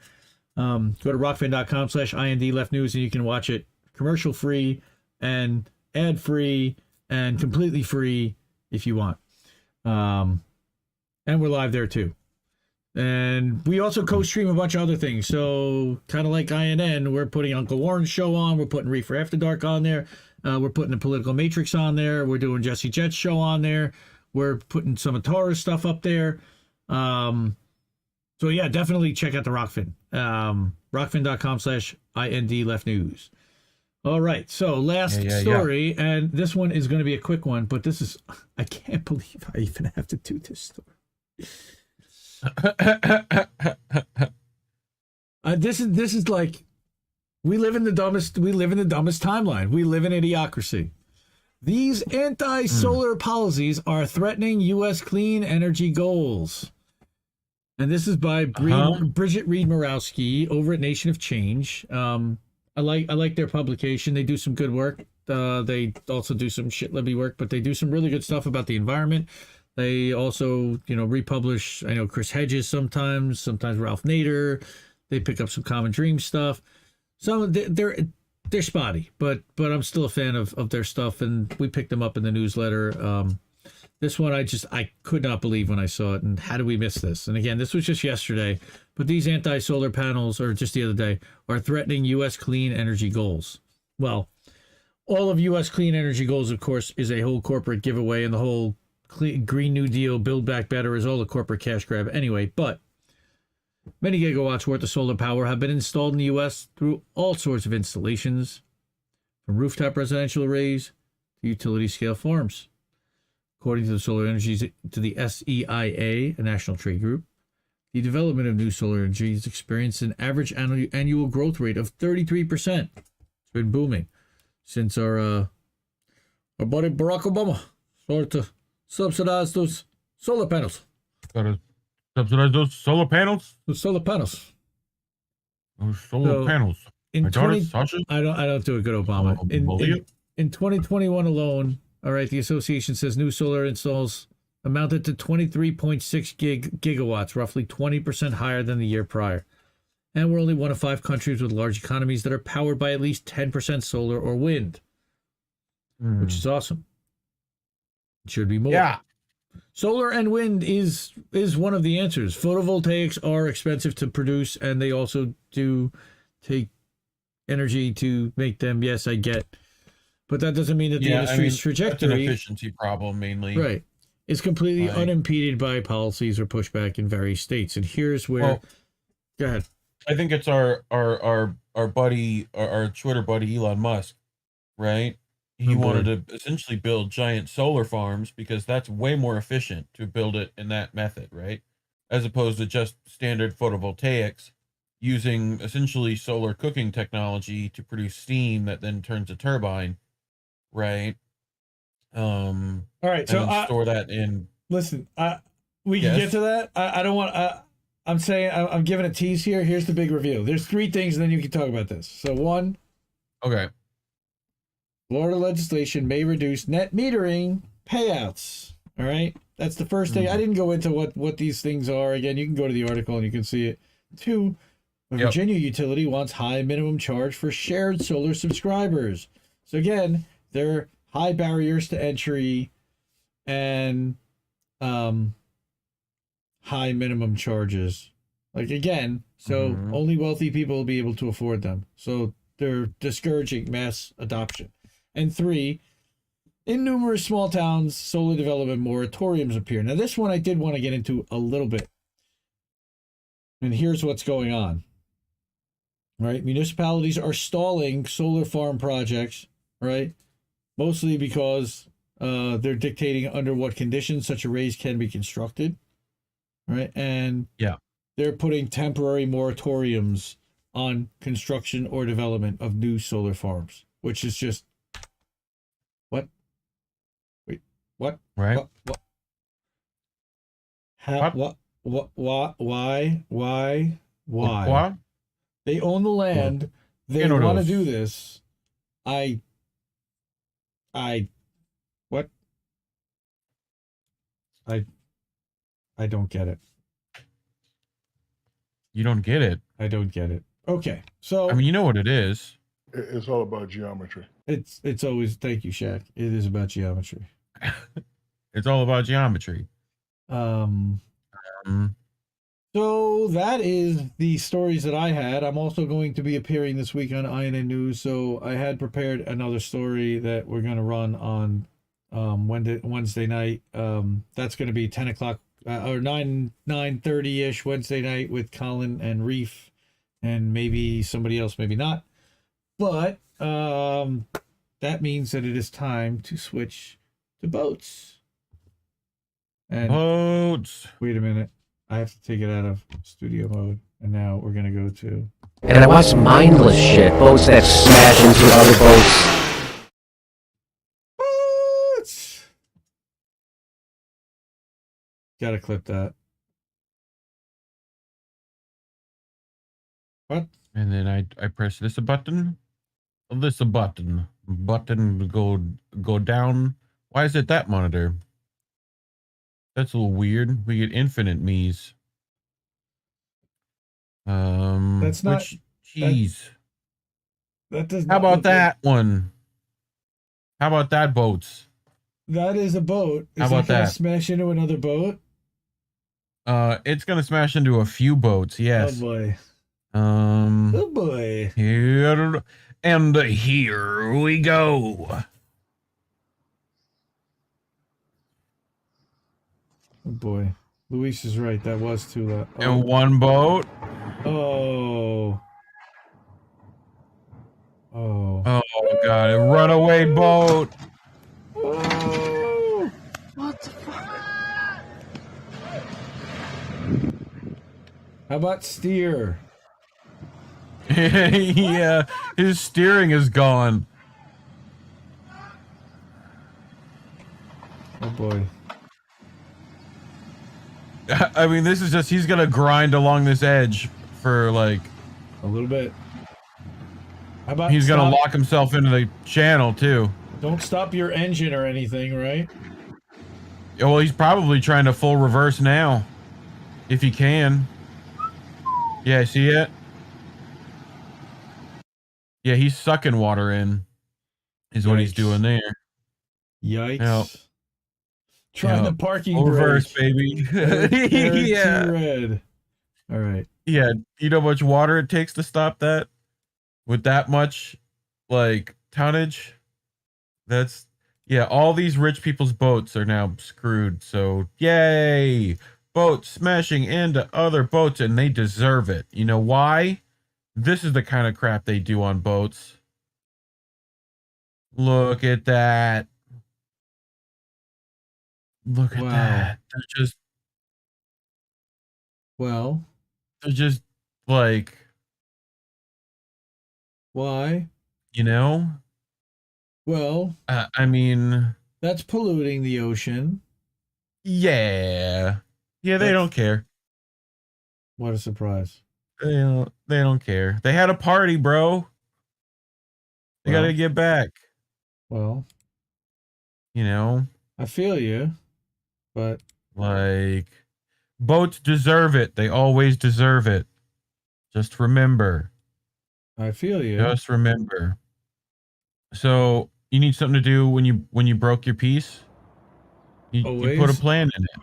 go to rockfin.com/IND-Left-News, and you can watch it commercial free and ad free and completely free if you want. And we're live there too. And we also co-stream a bunch of other things. So kind of like INN, we're putting Uncle Warren's show on. We're putting Reefer After Dark on there. We're putting the Political Matrix on there. We're doing Jesse Jet's show on there. We're putting some of Tara's stuff up there. So yeah, definitely check out the Rockfin. Rockfin.com/IND-Left-News. All right. So last story, and this one is going to be a quick one, but this is, I can't believe I even have to do this story. This is like, we live in the dumbest timeline. We live in idiocracy. These anti-solar policies are threatening U.S. clean energy goals. And this is by Bridget Reed Morawski over at Nation of Change. I like their publication. They do some good work. They also do some shit-libby work, but they do some really good stuff about the environment. They also, republish, I know Chris Hedges sometimes Ralph Nader. They pick up some CommonDreams stuff. They're spotty, but I'm still a fan of their stuff, and we picked them up in the newsletter. This one, I could not believe when I saw it, and how did we miss this? And again, this was just yesterday, but these anti-solar panels, or just the other day, are threatening U.S. clean energy goals. Well, all of U.S. clean energy goals, of course, is a whole corporate giveaway, and the whole Green New Deal, Build Back Better is all a corporate cash grab anyway, but many gigawatts worth of solar power have been installed in the U.S. through all sorts of installations, from rooftop residential arrays to utility-scale farms. According to the Solar Energy, to the SEIA, a national trade group, the development of new solar energy has experienced an average annual growth rate of 33%. It's been booming since our buddy Barack Obama started to subsidize those solar panels. Gotta subsidize those solar panels? The solar panels. Those solar panels. In My daughter, Sasha? I don't do a good Obama. In 2021 alone, all right, the association says new solar installs amounted to 23.6 gigawatts, roughly 20% higher than the year prior. And we're only one of 5 countries with large economies that are powered by at least 10% solar or wind, which is awesome. It should be more. Yeah. Solar and wind is one of the answers. Photovoltaics are expensive to produce, and they also do take energy to make them. Yes, I get. But that doesn't mean that the industry's trajectory... That's an efficiency problem, mainly. Right. Is completely unimpeded by policies or pushback in various states. And here's where... go ahead. I think it's our buddy, our Twitter buddy, Elon Musk, right? He wanted to essentially build giant solar farms because that's way more efficient to build it in that method, right? As opposed to just standard photovoltaics using essentially solar cooking technology to produce steam that then turns a turbine, right? All right, so store that in. Listen, we can get to that. I don't want. I'm saying I'm giving a tease here. Here's the big reveal. There's 3 things, and then you can talk about this. So 1. Okay. Florida legislation may reduce net metering payouts. All right. That's the first thing. I didn't go into what these things are. Again, you can go to the article and you can see it. 2, a Virginia utility wants high minimum charge for shared solar subscribers. So again, there are high barriers to entry and high minimum charges. Like again, so only wealthy people will be able to afford them. So they're discouraging mass adoption. And 3, in numerous small towns, solar development moratoriums appear. Now, this one I did want to get into a little bit. And here's what's going on. Right? Municipalities are stalling solar farm projects, right? Mostly because they're dictating under what conditions such arrays can be constructed, right? And they're putting temporary moratoriums on construction or development of new solar farms, which is just what? Wait, what? Right. What? How? What? Why? Why? What? They own the land. They want to do this. What? I don't get it. You don't get it? I don't get it. Okay, so I mean, you know what it is. It's all about geometry. It's always, thank you, Shaq. It is about geometry. It's all about geometry. So that is the stories that I had. I'm also going to be appearing this week on INN News, so I had prepared another story that we're going to run on Wednesday night. That's going to be 10 o'clock or 9:30ish Wednesday night with Colin and Reef, and maybe somebody else, maybe not. But that means that it is time to switch to boats. And boats. Wait a minute. I have to take it out of studio mode, and now we're gonna go to. And I watch mindless shit, boats that smash into other boats. Boats. Gotta clip that. What? And then I press this a button. This a button. Button go down. Why is it that monitor? That's a little weird. We get infinite me's. That's not. Jeez. That does. How about that one? How about that, boats? That is a boat. How about that? Gonna that? Smash into another boat. It's gonna smash into a few boats. Yes. Oh boy. Oh boy. Here and here we go. Oh boy. Luis is right. That was too loud. Oh. And one boat. Oh. Oh. Oh god, a runaway boat. Oh. What the fuck? How about steer? Yeah, his steering is gone. Oh boy. I mean, this is just, he's gonna grind along this edge for like a little bit. How about he's gonna lock himself into the channel too. Don't stop your engine or anything, right? Yeah, well, he's probably trying to full reverse now, if he can. Yeah, see it? Yeah, he's sucking water in, is what he's doing there. Yikes. Yep. Trying the parking full reverse, brake. baby. Yeah. Red. All right. Yeah, you know how much water it takes to stop that? With that much, like, tonnage? That's, yeah, all these rich people's boats are now screwed, so yay! Boats smashing into other boats, and they deserve it. You know why? This is the kind of crap they do on boats. Look at that. Look at that. They're just... Well... They're just, like... Why? You know? Well... I mean... That's polluting the ocean. Yeah. Yeah, they don't care. What a surprise. They don't care. They had a party, bro. They gotta get back. Well... You know? I feel you. But... Like... Boats deserve it. They always deserve it. Just remember. I feel you. Just remember. So, you need something to do when you broke your piece? You put a plan in it.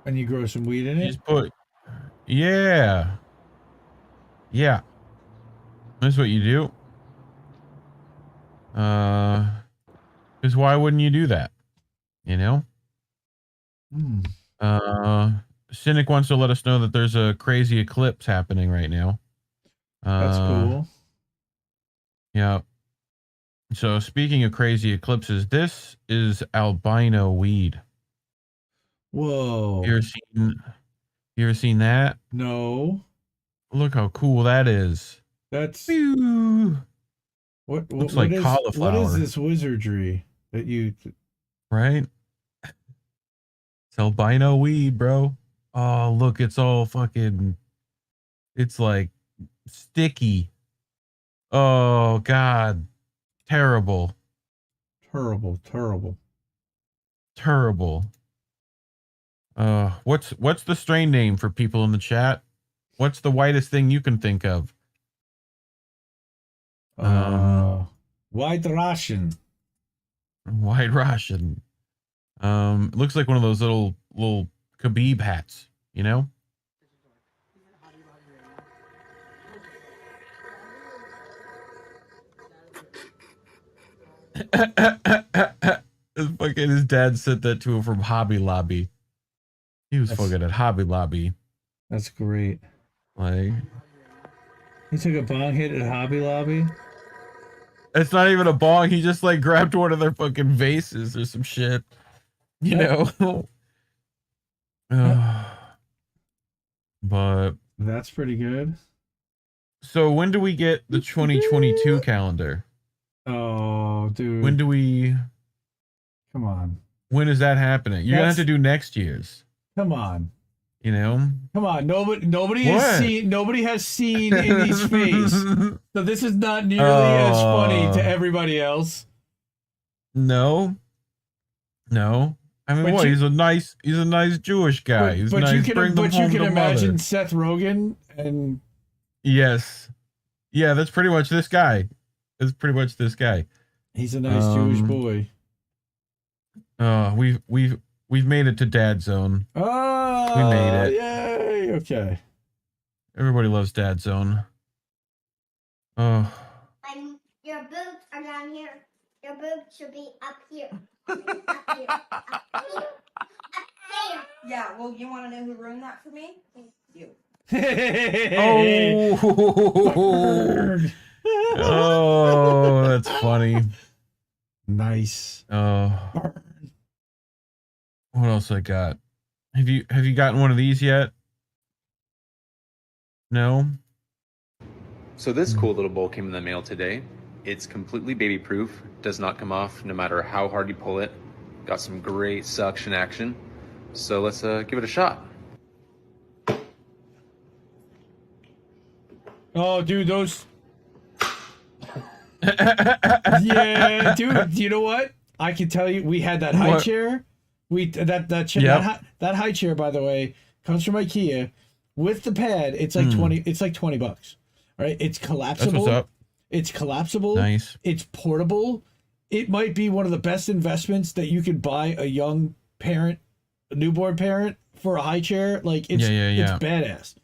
And you grow some weed in it? You just put... Yeah. Yeah. That's what you do. Because why wouldn't you do that? You know? Cynic wants to let us know that there's a crazy eclipse happening right now. That's cool. Yeah. So speaking of crazy eclipses, this is albino weed. Whoa. You ever seen that? No. Look how cool that is. That's... What looks like cauliflower. What is this wizardry that you... Right? It's albino weed, bro. Oh, look, it's all fucking, it's like sticky. Oh, God. Terrible. Terrible. What's the strain name for people in the chat? What's the whitest thing you can think of? White Russian. White Russian. It looks like one of those little Khabib hats, you know? His dad sent that to him from Hobby Lobby. He was fucking at Hobby Lobby. That's great. Like, he took a bong hit at Hobby Lobby. It's not even a bong. He just like grabbed one of their fucking vases or some shit. You know? But that's pretty good. So when do we get the 2022 calendar? Oh, dude. When do we? Come on. When is that happening? You're gonna have to do next year's. Come on. You know? Come on. Nobody has seen Indy's face. So this is not nearly as funny to everybody else. No. I mean, what? He's a nice Jewish guy. He's nice. You can imagine Seth Rogen and. Yes. Yeah, that's pretty much this guy. He's a nice Jewish boy. We've made it to Dad Zone. Oh, we made it. Yay! Okay. Everybody loves Dad Zone. Oh. Your boobs are down here. Your boobs should be up here. Up here. Up here. Yeah. Well, you want to know who ruined that for me? You. Oh, that's funny. Nice. Oh. What else I got? Have you gotten one of these yet? No? So this cool little bowl came in the mail today. It's completely baby proof, does not come off no matter how hard you pull it. Got some great suction action. So let's give it a shot. Oh, dude, those. Yeah, dude. You know what? I can tell you, we had that high chair. That high chair, by the way, comes from IKEA with the pad. It's like $20. It's like $20. All right. It's collapsible. That's what's up. It's collapsible. Nice. It's portable. It might be one of the best investments that you could buy a young parent, a newborn parent, for a high chair. Like it's badass.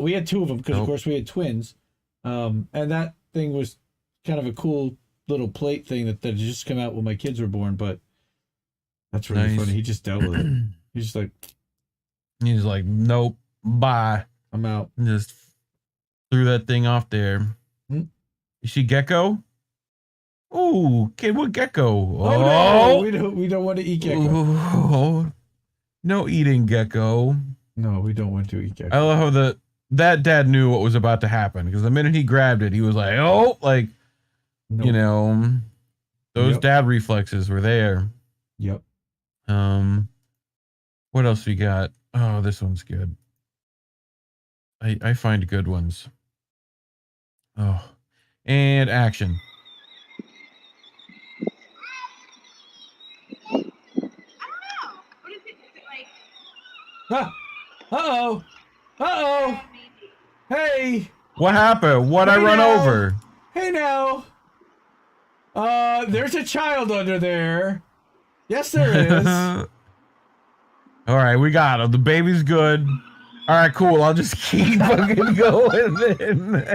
We had two of them because of course we had twins, and that thing was kind of a cool little plate thing that just came out when my kids were born. But that's really funny. He just dealt with it. He's like, nope, bye. I'm out. And just threw that thing off there. You see Gecko? Ooh, kid, what Gecko? Oh, no, we don't want to eat Gecko. Ooh, no eating Gecko. No, we don't want to eat Gecko. I love how that dad knew what was about to happen, because the minute he grabbed it, he was like, oh, like, you know, those dad reflexes were there. Yep. What else we got? Oh, this one's good. I find good ones. Oh, and action. Uh-oh. Hey. What happened? What'd I run over? Hey now. There's a child under there. Yes, there is. All right, we got him. The baby's good. All right, cool. I'll just keep fucking going then.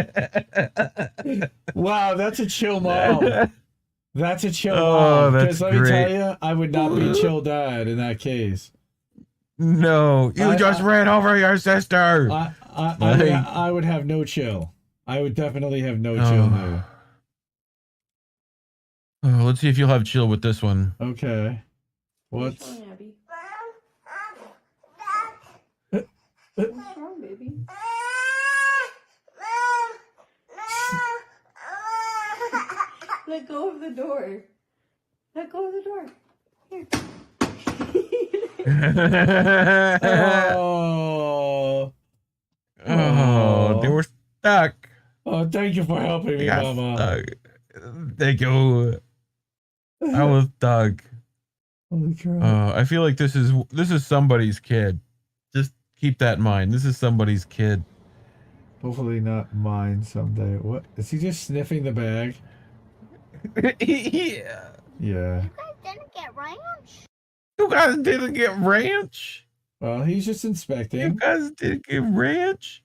Wow, that's a chill mom. That's a chill mom. That's let me tell you, I would not be a chill dad in that case. No, you just ran over your sister. I would have no chill. I would definitely have no chill now. Oh, let's see if you'll have chill with this one. Okay. What's wrong, baby? Let go of the door. Let go of the door. Here. Oh. Oh, they were stuck. Oh, thank you for helping They me, got Mama. stuck. Thank you. I was stuck. Holy crap. I feel like this is somebody's kid. Just keep that in mind. This is somebody's kid. Hopefully not mine someday. What? Is he just sniffing the bag? Yeah. Yeah. You guys didn't get ranch? You guys didn't get ranch? Well, he's just inspecting. You guys didn't get ranch?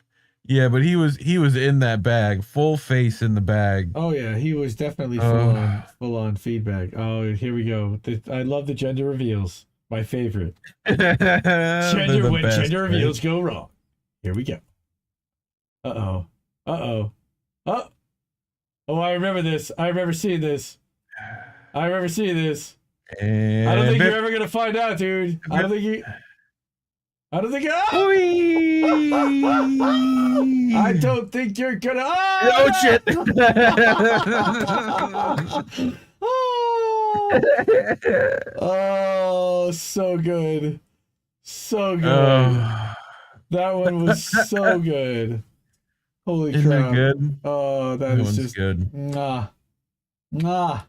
Yeah, but he was in that bag, full face in the bag. Oh yeah, he was definitely full on feedback. Oh, here we go. I love the gender reveals. My favorite. Gender when gender reveals go wrong. Here we go. Uh-oh. Uh-oh. Oh. Oh, I remember this. I remember seeing this. I remember seeing this. And I don't think you're ever gonna find out, dude. I don't think you. I don't think. I don't think you're gonna. Oh shit! Oh, so good, so good. That one was so good. Holy Isn't crap! it good? Oh, That is one's just good. Mwah. Mwah.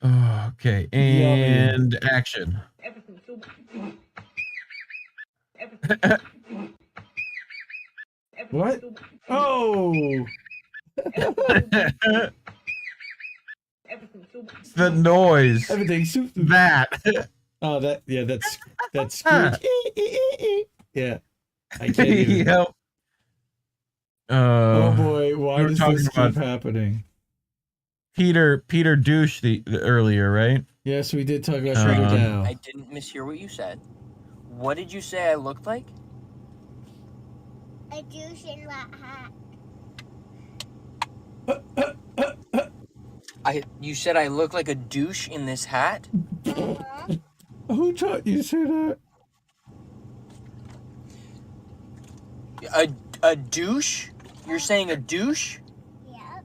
Oh, okay, and action. What? Oh! The noise. Everything's super. That. Oh, that's Scrooge. Yeah. I can't even. Yep. Oh boy, why does this keep happening? Peter douche earlier, right? Yes, we did talk about Peter Daou. I didn't mishear what you said. What did you say I looked like? A douche in that hat. You said I look like a douche in this hat? Who taught you to say that? A douche? You're saying a douche? Yep.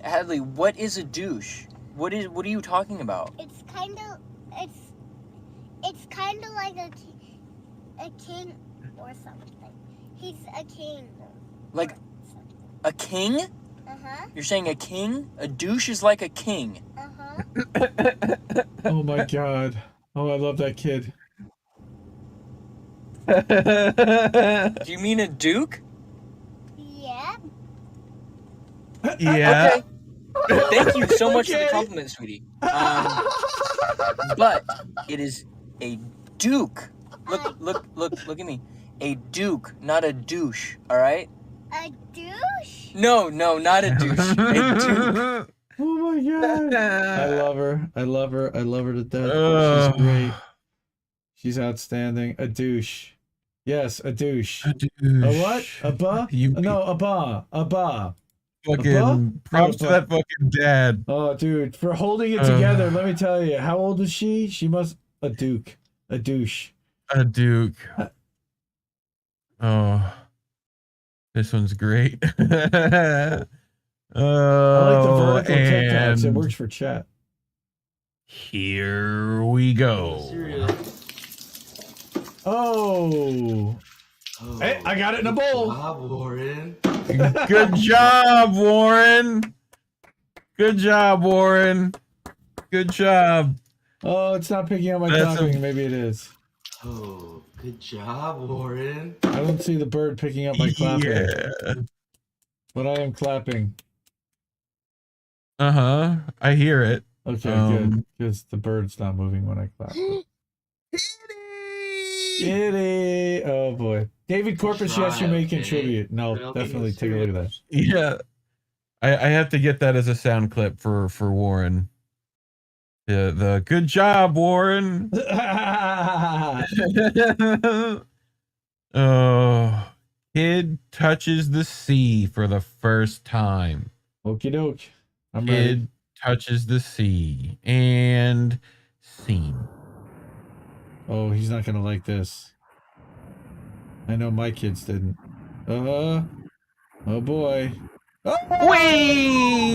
Hadley, what is a douche? What are you talking about? It's kind of like a king or something. He's a king. Like a king? Uh-huh. You're saying a king? A douche is like a king. Uh-huh. Oh my god. Oh, I love that kid. Do you mean a duke? Yeah. Yeah. Okay. Thank you so much for the compliment, sweetie. But it is a duke. Look at me. A duke, not a douche. All right? A douche? No, not a douche. A duke. Oh my god. I love her. I love her to death. She's great. She's outstanding. A douche. Yes, a douche. A douche. A what? A ba? No, a ba. A ba. Fucking props to that fucking dad. Oh, dude, for holding it together. Let me tell you, how old is she? She must a duke, a douche, a duke. Oh, this one's great. I like the vertical TikToks. It works for chat. Here we go. Oh. Hey, I got it in a bowl. Warren. Good job, Warren. Good job, Warren. Good job. Oh, it's not picking up my clapping. Maybe it is. Oh, good job, Warren. I don't see the bird picking up my clapping. Yeah. But I am clapping. Uh-huh. I hear it. Okay, good. Because the bird's not moving when I clap. Kitty! Oh boy. David Corpus, yes, you may contribute. No, definitely take a look at that. Yeah. I have to get that as a sound clip for Warren. The good job, Warren. Oh, kid touches the sea for the first time. Okie doke. I'm Kid ready. touches the sea and scene. Oh, he's not gonna like this. I know my kids didn't. Oh boy. Whee!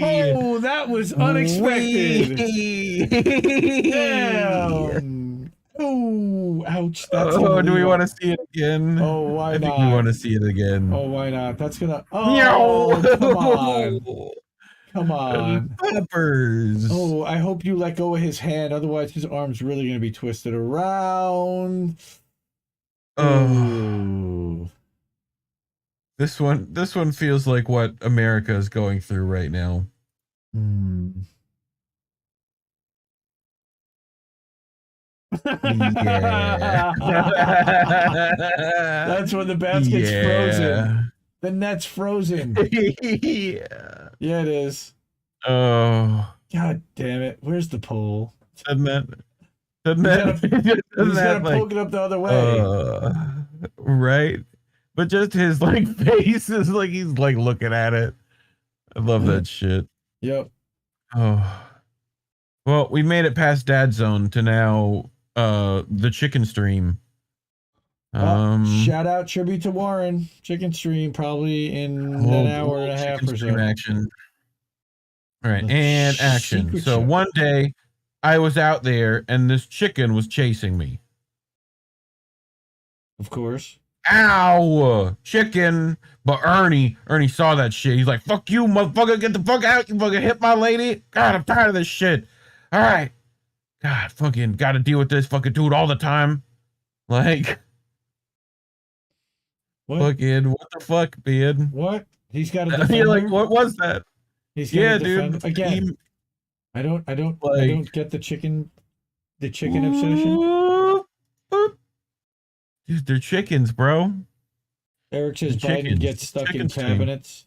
Oh, that was unexpected. Damn. Oh, ouch. That's illegal. Do we want to see it again? Oh, why I think not? we want to see it again. Oh, why not? That's gonna. Oh, come on. Come on. Peppers. Oh, I hope you let go of his hand. Otherwise, his arm's really going to be twisted around. Oh. This one feels like what America is going through right now. Yeah. That's when the basket's frozen. The net's frozen. Yeah. Yeah, it is. Oh. God damn it. Where's the pole? Doesn't that He's gotta poke it up the other way. Right? But just his like face is like he's like looking at it. I love that shit. Yep. Oh. Well, we made it past Dad Zone to now the chicken stream. Shout out, tribute to Warren. Chicken stream probably in an hour and a half or so. Action. All right, and action. So one day I was out there and this chicken was chasing me. Of course. Ow! Chicken. But Ernie saw that shit. He's like, fuck you, motherfucker. Get the fuck out. You fucking hit my lady. God, I'm tired of this shit. All right. God, fucking gotta deal with this fucking dude all the time. Like, what? Fucking, what the fuck, man? What? He's got to defend You're like, her? what was that? He's yeah, dude. Again, I don't get the chicken obsession. Dude, they're chickens, bro. Eric says Biden gets stuck in cabinets.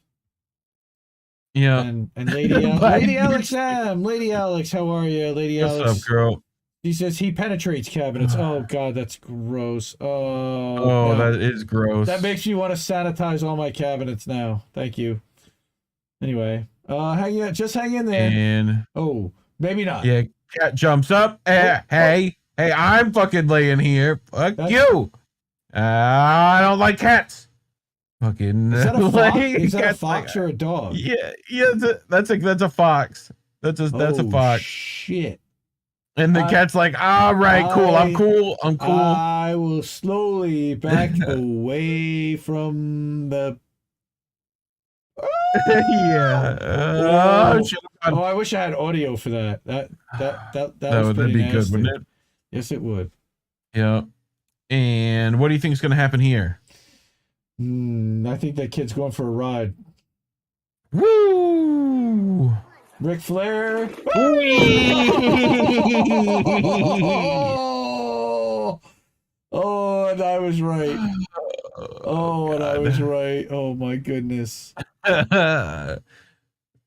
Yeah. And Lady Alex M. Lady Alex, how are you, Lady Alex? What's up, girl? He says he penetrates cabinets. Oh God, that's gross. Oh, that is gross. That makes me want to sanitize all my cabinets now. Thank you. Anyway, just hang in there. And maybe not. Yeah, cat jumps up. Hey, I'm fucking laying here. Fuck you. I don't like cats. Fucking. Is that a fox? Is that a fox or a dog? Yeah. That's a fox. That's a fox. Shit. And the cat's like, all right, cool. I'm cool. I will slowly back away from the. Yeah. I wish I had audio for that. That was that'd be nasty. good, wouldn't it? Yes, it would. Yeah. And what do you think is going to happen here? I think that kid's going for a ride. Woo! Ric Flair. Oh, and I was right. Oh, and I was right. Oh my goodness. Yes,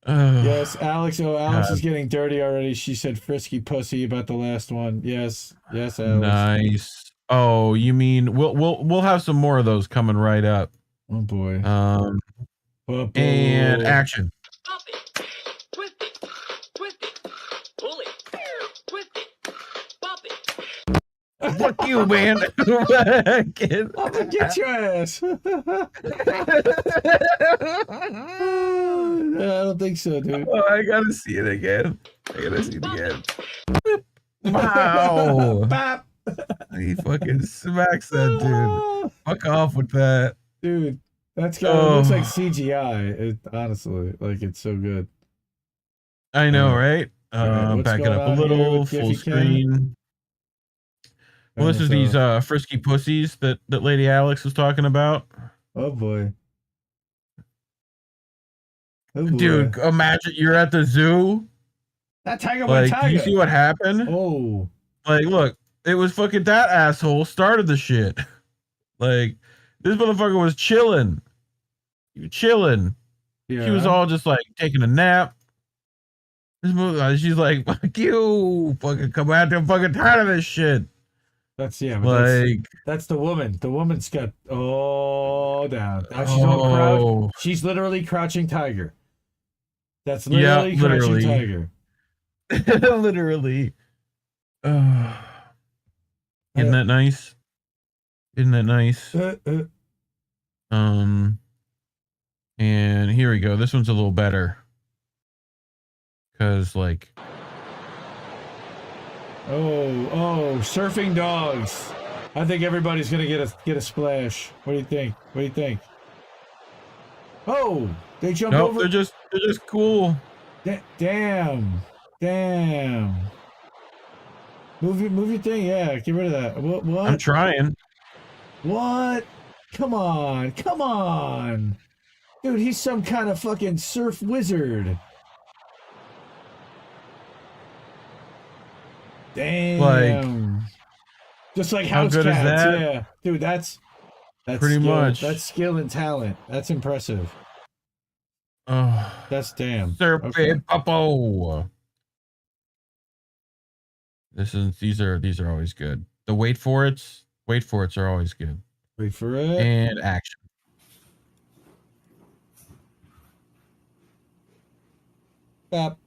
Alex. Oh, Alex is getting dirty already. She said frisky pussy about the last one. Yes, Alex. Nice. Oh, you mean we'll have some more of those coming right up. Oh boy. And action. Fuck you, man. I'm gonna get your ass. I don't think so, dude. Oh, I gotta see it again. Wow. Bop. He fucking smacks that dude. Fuck off with that. Dude, that's kind of looks like CGI. Honestly, like it's so good. I know, right? Right, back it up a little, full screen. Well, this is these frisky pussies that Lady Alex was talking about. Oh boy. Dude, imagine you're at the zoo. That tiger like, went tiger. you see what happened? Oh. Like, look, it was fucking that asshole started the shit. Like, this motherfucker was chilling. Chilling. Yeah. She was all just like taking a nap. She's like, fuck you. Fucking come out there. I'm fucking tired of this shit. That's but like that's the woman. The woman's got down. Now she's all crouched. She's literally crouching tiger. That's literally crouching tiger. Literally. Isn't that nice? Isn't that nice? And here we go. This one's a little better. Because, like... Oh, surfing dogs. I think everybody's gonna get a splash. What do you think? What do you think? Oh, they jump over. They're just cool. Damn. Move your thing. Yeah, get rid of that. What? I'm trying. What? Come on. Dude, he's some kind of fucking surf wizard. Damn. Just like how house good cats. is that? Yeah. Dude, that's pretty skill. much. That's skill and talent. That's impressive. Oh. That's damn. Surf Okay. it, Popo. These are always good. The wait for it's are always good. Wait for it. And action. Bap.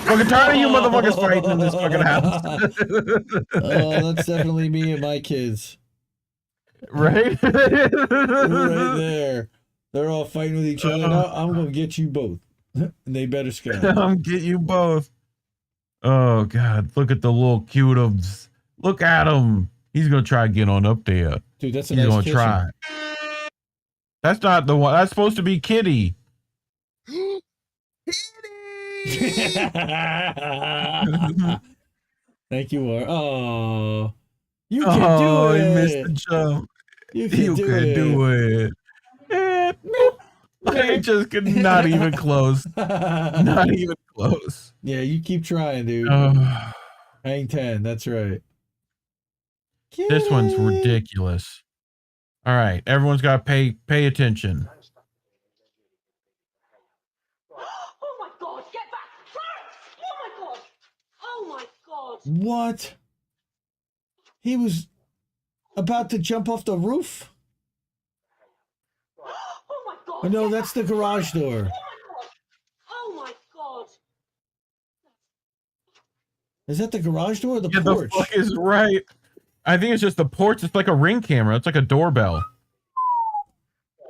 Fucking tired of you motherfuckers fighting in this fucking house. Oh, that's definitely me and my kids. Right? Right there. They're all fighting with each other. No, I'm gonna get you both. And they better scatter. I'm get you both. Oh God! Look at the little cutums. Look at him. He's gonna try to get on up there. Dude, that's a He's nice gonna kitchen. try. That's not the one. That's supposed to be Kitty. Thank you, War. Oh, you can do it. He missed the jump. You can do it. I just could not even close. Not even close. Yeah, you keep trying, dude. Hang 10. That's right. This one's ridiculous. All right, everyone's got to pay attention. Oh my God! Get back! Oh my God! Oh my God! What? He was about to jump off the roof? Oh my God! Oh, no, that's the garage door. Oh my God! Is that the garage door or the Yeah, porch? the fuck is right. I think it's just the porch. It's like a Ring camera. It's like a doorbell.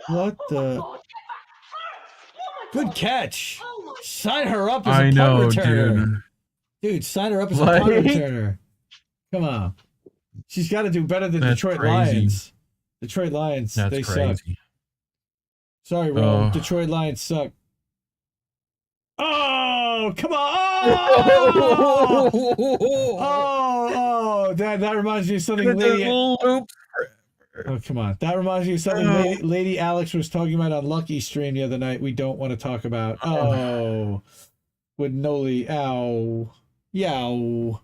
What the? Good catch. Sign her up as I a know, punt returner. dude. Dude, sign her up as a Like- punt returner. Come on. She's got to do better than That's Detroit crazy. Lions. Detroit Lions, That's they crazy. suck. Sorry, Rome. Oh. Detroit Lions suck. Oh, come on. Oh, that reminds me of something Lady... Oh, come on. That reminds me of something Lady Alex was talking about on Lucky Stream the other night we don't want to talk about. Oh, with Noli. Ow. Yow.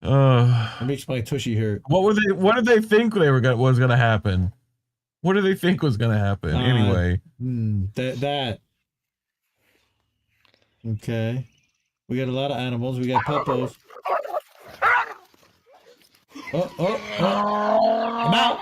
It makes my tushy hurt. What did they think was gonna happen? What did they think was gonna happen? Anyway. That. Okay. We got a lot of animals. We got puppos. Oh. I'm out.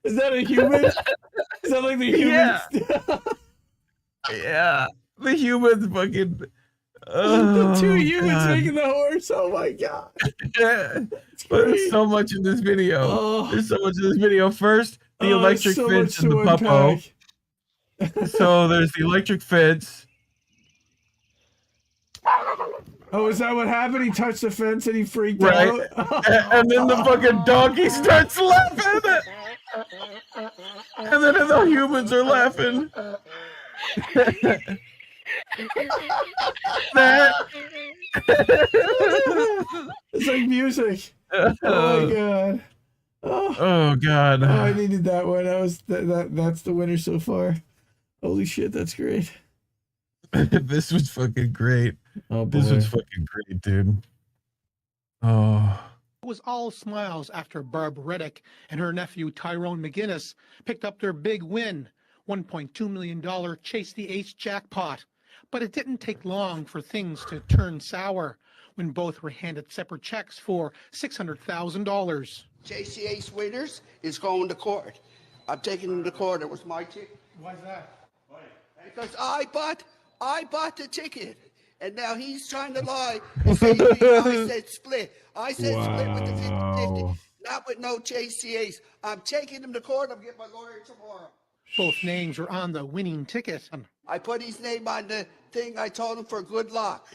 Is that a human? Is that like the human? Yeah. The humans fucking... the two humans making the horse. Oh my God. There's so much in this video. There's so much in this video. First, the electric so fence much and the to puppo. unpack. So there's the electric fence. Oh, is that what happened? He touched the fence and he freaked Right. out. And then the fucking donkey starts laughing. And then the humans are laughing. It's like music. Oh my God. Oh God. Oh, I needed that one. That's the winner so far. Holy shit, that's great. This was fucking great. Oh boy. This was fucking great, dude. Oh. It was all smiles after Barb Reddick and her nephew Tyrone McGinnis picked up their big win, $1.2 million Chase the Ace jackpot. But it didn't take long for things to turn sour when both were handed separate checks for $600,000. Chase the Ace winners is going to court. I'm taking him to court. It was my ticket. Why's that? Because I bought the ticket. And now he's trying to lie and say I said split. I said split with the 50-50, not with no JCAs. I'm taking him to court. I'm getting my lawyer tomorrow. Both names are on the winning ticket. I put his name on the thing. I told him for good luck.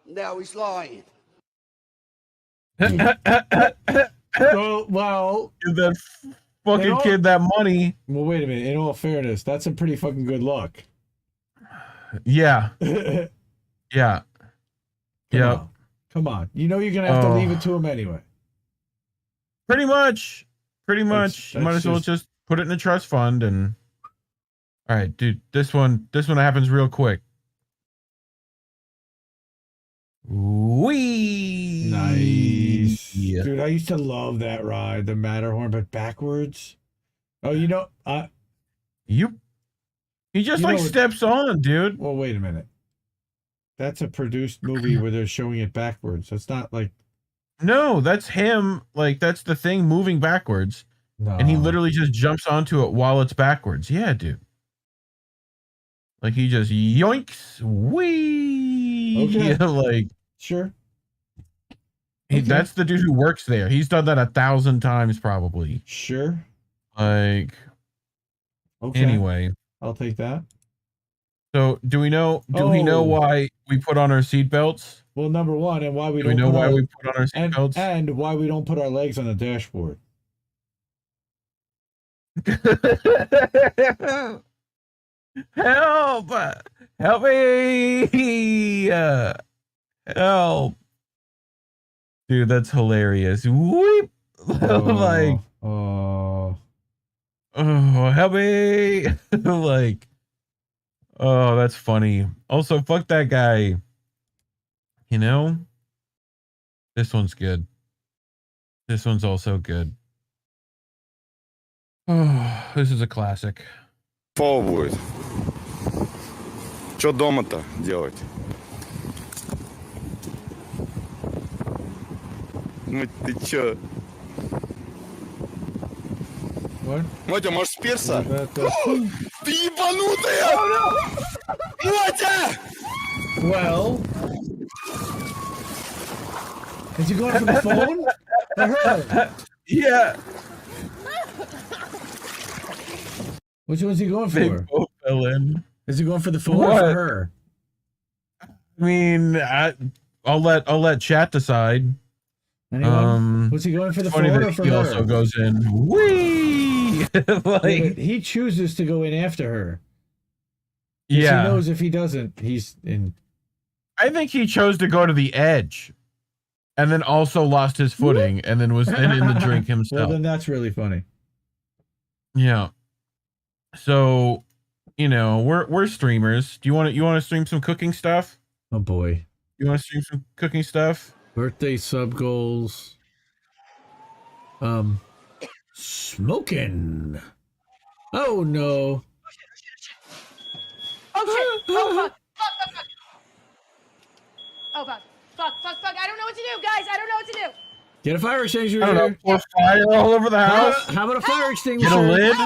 Now he's lying. Well, give that fucking kid that money. Well, wait a minute. In all fairness, that's a pretty fucking good luck. Yeah. Yeah. Yeah. Come on. You know you're gonna have to leave it to him anyway. Pretty much. That's You might as well just put it in a trust fund and. All right, dude. This one happens real quick. Wee. Nice. Yeah. Dude, I used to love that ride, the Matterhorn, but backwards. Oh, you know, he just like steps on, dude. Well, wait a minute. That's a produced movie where they're showing it backwards. That's not like. No, that's him. Like, that's the thing moving backwards. No. And he literally just jumps onto it while it's backwards. Yeah, dude. Like, he just yoinks. Wee. Okay. Yeah, like. Sure. That's the dude who works there. He's done that 1,000 times, probably. Sure. Like. Okay. Anyway. I'll take that. So, do we know why we put on our seatbelts? Well, number one, and why we Do don't we know put why our, we put on our seatbelts? and why we don't put our legs on the dashboard. Help! Help me! Help! Dude, that's hilarious. Weep! Like, oh, help me! Like, oh, that's funny. Also, fuck that guy. You know? This one's good. This one's also good. Oh, this is a classic. Пол будет. Что дома-то делать? Ну ты чё? Мотя, может, с перса? Ты ебанутая! Мотя! Well, is he going for the phone? For her? Yeah. Which one's he going for? They both fell in. Is he going for the phone or for her? I mean, I'll let chat decide. Anyone? Was he going for the phone or for he her? also goes in. Whee! Like, he chooses to go in after her. He knows if he doesn't, he's in. I think he chose to go to the edge, and then also lost his footing, and then was then in the drink himself. Well, then that's really funny. Yeah. So, you know, we're streamers. Do you want to stream some cooking stuff? Oh boy. You want to stream some cooking stuff? Birthday sub goals. Smoking. Oh no. Oh shit! Oh fuck! Fuck! Oh fuck! Fuck! I don't know what to do, guys. I don't know what to do. Get a fire extinguisher. I don't know, pour fire all over the house. How about a fire extinguisher? Get a lid.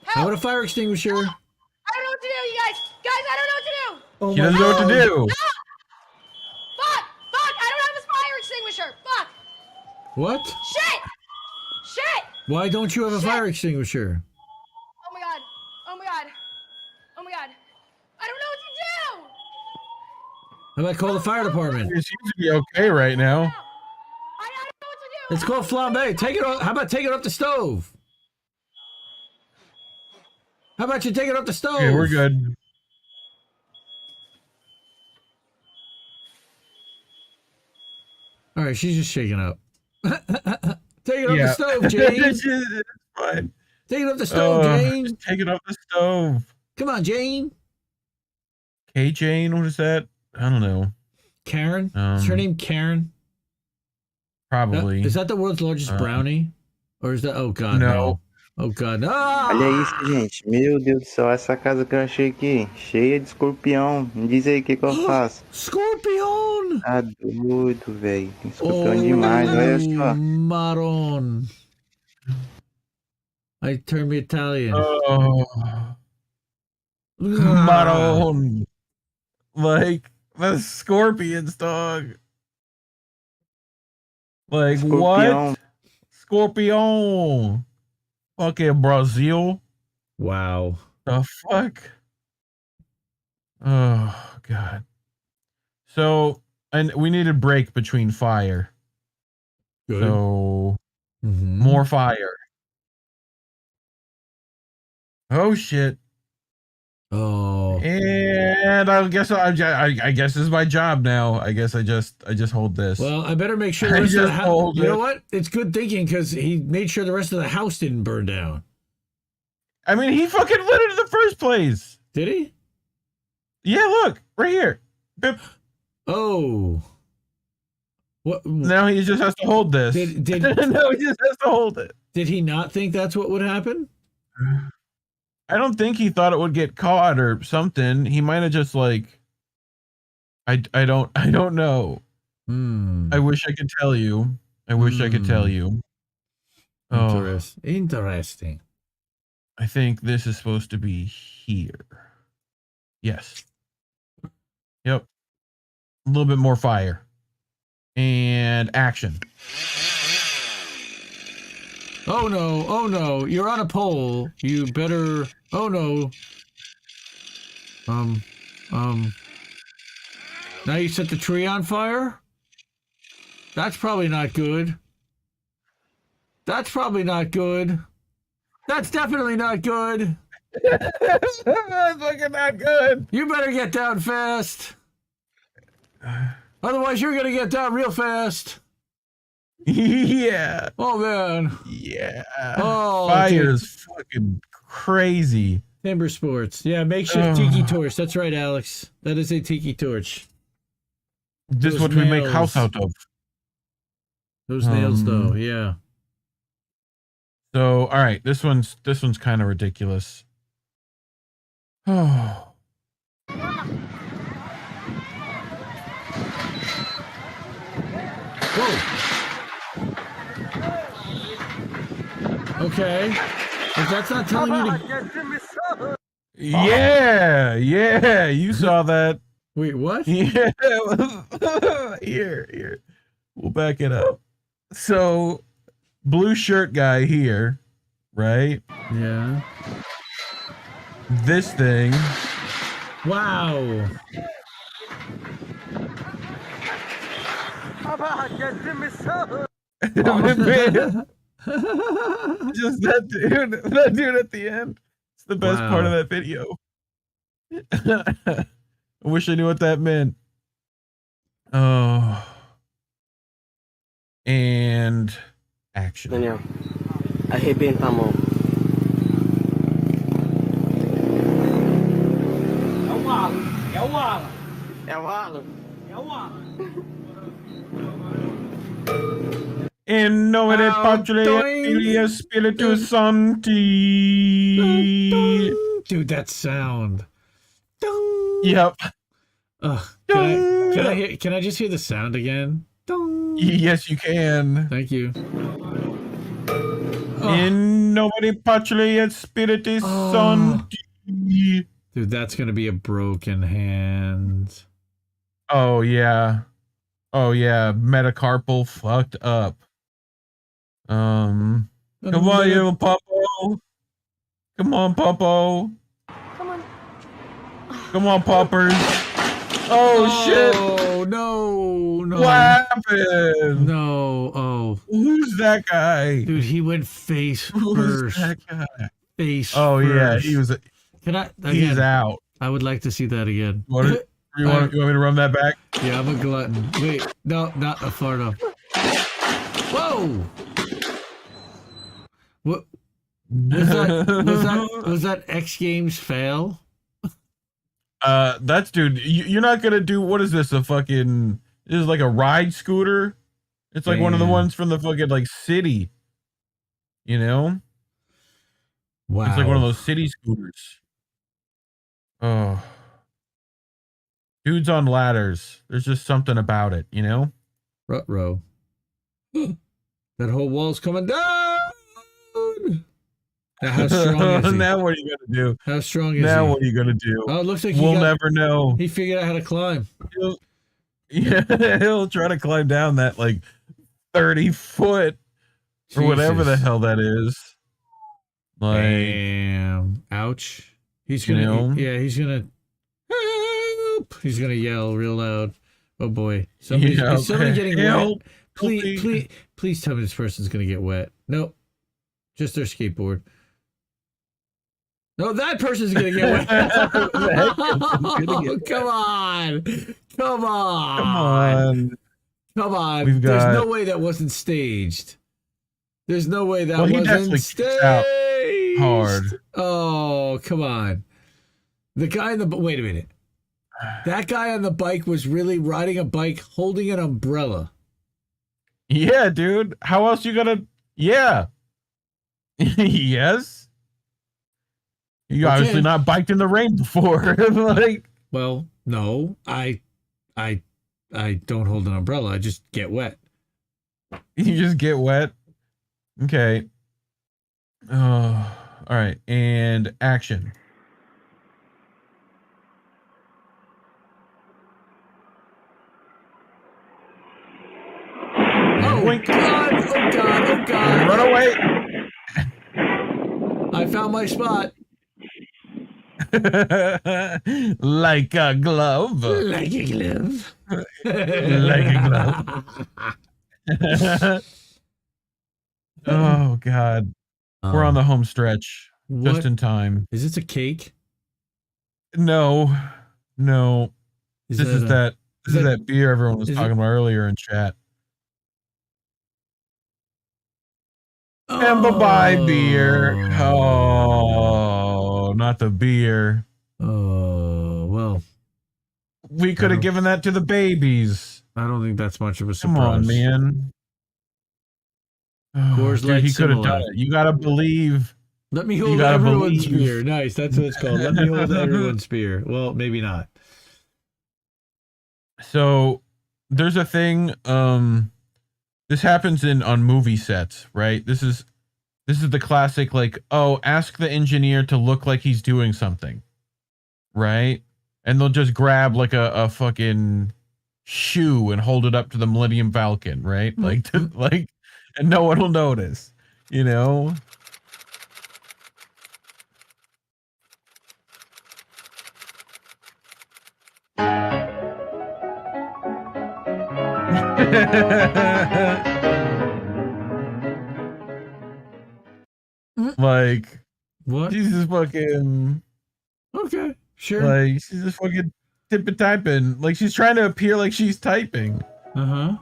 How about a fire extinguisher? I don't know what to do, you guys. Guys, I don't know what to do. Oh He doesn't know what to do. Fuck! I don't have a fire extinguisher. Fuck! What? Shit! Why don't you have a fire extinguisher? Oh my god! I don't know what to do. How about call the fire department? It seems to be okay right now. I don't know what to do. It's called flambe. Take it off. How about take it off the stove? How about you take it off the stove? Okay, we're good. All right, she's just shaking up. Take it off the stove, Jane. It's fine. Take it off the stove, Jane. Just take it off the stove. Come on, Jane. Hey, Jane, what is that? I don't know. Karen? Is her name Karen? Probably. Is that the world's largest brownie? Or is that... Oh, God, no. Oh, God, no. Olha isso, gente. Meu Deus do céu, essa casa que eu achei aqui, cheia de escorpião. Me diz aí o que eu faço. Scorpion! Tá doido, velho. Tem escorpião demais, olha só. Maron. I turned me Italian. Oh, Maroon. Like the Scorpions, dog. Like Scorpion. what? Scorpion. Fucking Brazil. Wow. The fuck? Oh god. So, and we need a break between fire. Good. So, Mhm. more fire. Oh shit. Oh. And I guess I guess this is my job now. I guess I just hold this. Well, I better make sure the I rest of the just house. hold You it. know what? It's good thinking because he made sure the rest of the house didn't burn down. I mean, he fucking lit it in the first place. Did he? Yeah, look right here. Bip. Oh. What? Now he just has to hold this. Did no, he just has to hold it. Did he not think that's what would happen? I don't think he thought it would get caught or something. He might have just like I don't know. I wish I could tell you. I wish I could tell you. Oh, Interesting. I think this is supposed to be here. Yes. Yep. A little bit more fire. And action. Oh no, oh no, you're on a pole. You better, oh no. Now you set the tree on fire? That's probably not good. That's probably not good. That's definitely not good. That's fucking not good. You better get down fast. Otherwise you're gonna get down real fast. Yeah. Oh man. Yeah. Oh, fire's fucking crazy. Timber sports. Yeah, makeshift tiki torch. That's right, Alex. That is a tiki torch. This is what we make house out of. Those nails though, yeah. So, all right, this one's kind of ridiculous. Oh. Okay. If that's not telling you to... Yeah, you saw that. Wait, what? Yeah. Here. We'll back it up. So, blue shirt guy here, right? Yeah. This thing. Wow. Just that dude at the end. It's the best part of that video. I wish I knew what that meant. Oh. And action. Daniel, arrebentamos. In nomine Patri et Filii Spiritus Sancti. Dude, that sound. Yep. Can I just hear the sound again? Yes, you can. Thank you. In nomine Patri et Spiritus Sancti. Dude, that's gonna be a broken hand. Oh yeah. Metacarpal fucked up. Come on, you Puppo. Come on, Puppo. Come on, Poppers. Oh shit. Oh no. What happened? No. Oh. Who's that guy? Dude, he went face Who's first. that guy? Face Oh first. yeah, he was. Can I? He's Again, out. I would like to see that again. You want me to run that back? Yeah, I'm a glutton. Wait, no, not a far enough. Whoa! What was that X Games fail? That's dude. You're not gonna do. What is this? A fucking? This is like a ride scooter. It's like one of the ones from the fucking like city. You know? Wow. It's like one of those city scooters. Oh. Dudes on ladders. There's just something about it, you know? Ruh-roh. That whole wall's coming down! Now, how strong is he? Now what are you gonna do? How strong is he? Now what are you gonna do? Oh, it looks like we'll never know. He figured out how to climb. He'll try to climb down that like 30 foot or whatever the hell that is. Like, damn. Ouch. He's gonna. Yeah, he's gonna. Help! He's gonna yell real loud. Oh boy. Is somebody getting wet? Please tell me this person's gonna get wet. Nope. Just their skateboard. No, that person's gonna get wet. Come on. Come on. There's no way that wasn't staged. There's no way that wasn't staged. Hard. Oh, come on. The guy in the wait a minute. That guy on the bike was really riding a bike holding an umbrella. Yeah, dude. How else you gonna? Yeah. Yes. You obviously not biked in the rain before. Like, well, no, I don't hold an umbrella. I just get wet. You just get wet. Okay. All right, and action. Oh God! Oh God! Oh God! Run away! I found my spot. Like a glove. Like a glove. Like a glove. Oh God. We're on the home stretch. What? Just in time. Is this a cake? No. This is that beer everyone was is talking about earlier in chat. And bye-bye beer. Oh, not the beer. Oh, well. We could have given that to the babies. I don't think that's much of a surprise. Come on, man. Oh, dude, he could have done it. You gotta believe. Let me hold everyone's beer. Nice, that's what it's called. Let me hold everyone's beer. Well, maybe not. So there's a thing. This happens on movie sets, right? This is the classic, like, oh, ask the engineer to look like he's doing something, right? And they'll just grab like a fucking shoe and hold it up to the Millennium Falcon, right? Like, and no one will notice, you know? Like, what? She's just fucking. Okay, sure. Like, she's just fucking typing. Like, she's trying to appear like she's typing. Uh-huh.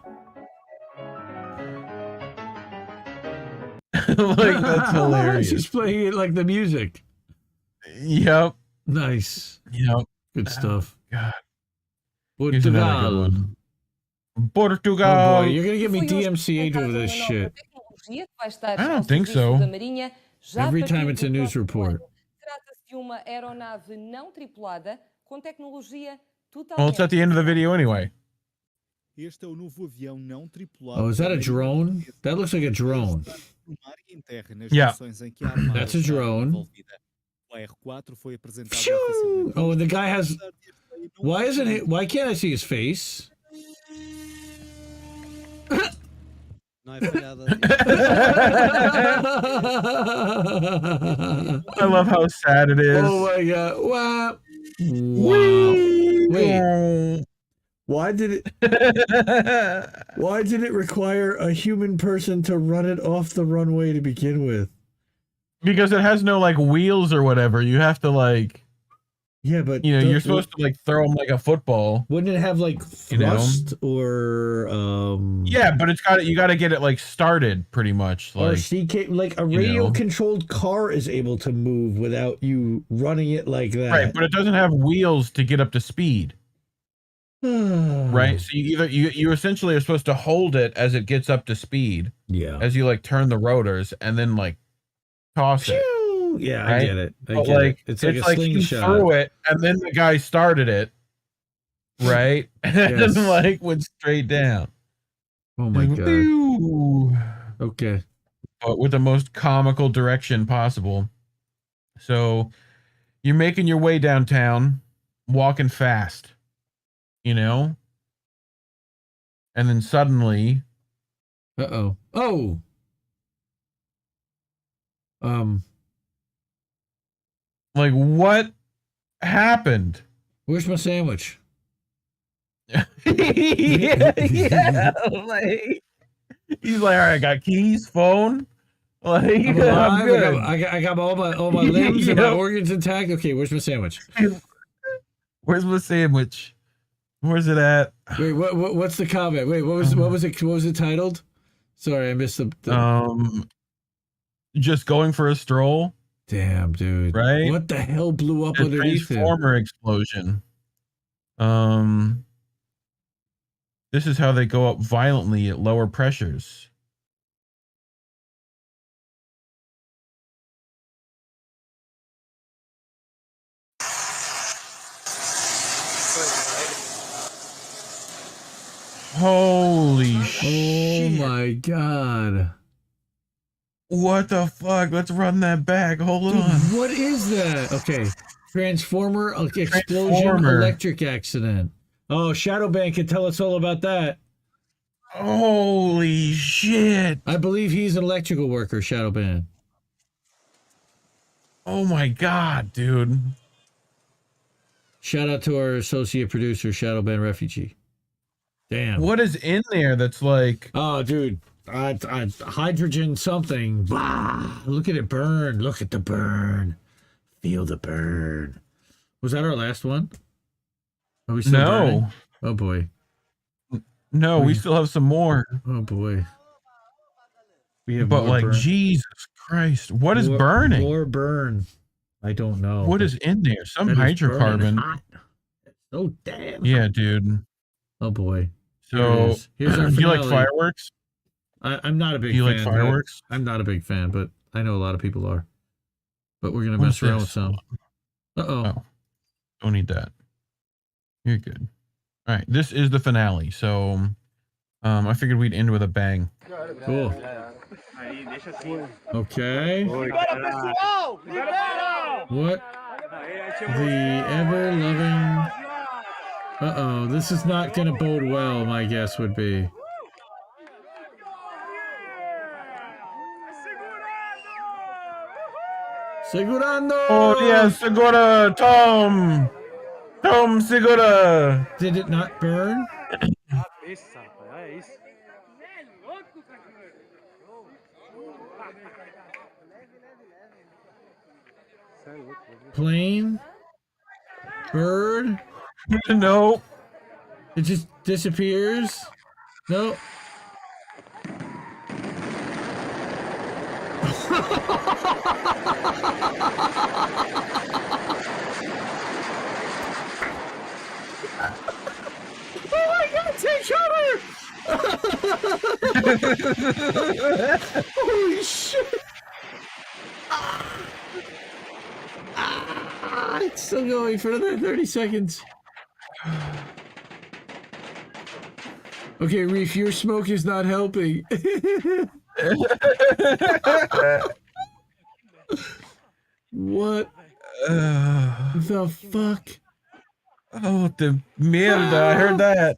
Like, that's hilarious. She's playing it like the music. Yep. Nice. Yep. Good stuff. God. Portugal. Portugal. Oh boy, you're gonna get me DMCA'd over this shit. I don't think so. Every time it's a news report. Well, it's at the end of the video anyway. Oh, is that a drone? That looks like a drone. Yeah. That's a drone. Phew! Oh, and the guy has... Why can't I see his face? I love how sad it is. Oh my god. Wow. Wait. Why did it require a human person to run it off the runway to begin with? Because it has no like wheels or whatever. You have to like... Yeah, but you're supposed to like throw them like a football. Wouldn't it have like thrust or Yeah, but you got to get it like started pretty much. Like, or CK, like a radio controlled car is able to move without you running it like that. Right, but it doesn't have wheels to get up to speed. Right, so you essentially are supposed to hold it as it gets up to speed. Yeah, as you like turn the rotors and then like toss it. Yeah, right? I get it. But like it's like a slingshot. He threw it, and then the guy started it, right? And like went straight down. Oh my god. Ooh. Okay. but with the most comical direction possible. So you're making your way downtown, walking fast, you know? And then suddenly... Uh-oh. Oh! Like, what happened? Where's my sandwich? yeah. Like, he's like, all right, I got keys, phone. Like, I'm alive. I'm good. I got all my limbs and my organs intact. Okay, where's my sandwich? Where's my sandwich? Where's it at? Wait, what's the comment? Wait, what was it titled? Sorry, I missed the just going for a stroll. Damn, dude. Right? What the hell blew up A underneath him? transformer explosion. This is how they go up violently at lower pressures. Holy shit. Oh my god. What the fuck? Let's run that back. Hold Dude, on. what is that? Okay. Transformer explosion Transformer. electric accident. Oh, Shadowban can tell us all about that. Holy shit. I believe he's an electrical worker, Shadowban. Oh my god, dude. Shout out to our associate producer, Shadowban Refugee. Damn. What is in there that's like... Oh, dude. Hydrogen something. Bah, look at it burn. Look at the burn. Feel the burn. Was that our last one? Are we still burning? Oh, boy. No, we still have some more. Oh, boy. We have But more like, burn. Jesus Christ. What is burning? More burn. I don't know. What is in there? Some That is burning hydrocarbon. hot. Oh, damn. Yeah, dude. Oh, boy. So, Here's our do you like finale. fireworks? I'm not a big Do you fan. like but- fireworks? I'm not a big fan, but I know a lot of people are. But we're going to What's mess around this? with some. Uh-oh. Oh, don't need that. You're good. All right, this is the finale. So, I figured we'd end with a bang. Cool. Okay. What? The ever-loving... Uh-oh, this is not going to bode well, my guess would be. Segurando! Oh, yes, Segura, Tom! Tom Segura! Did it not burn? Plane? Bird? No. It just disappears? No. Oh my god, take shelter! Holy shit! It's still going for another 30 seconds. Okay, Reef, your smoke is not helping. What the fuck? Oh, the mierda, I heard that.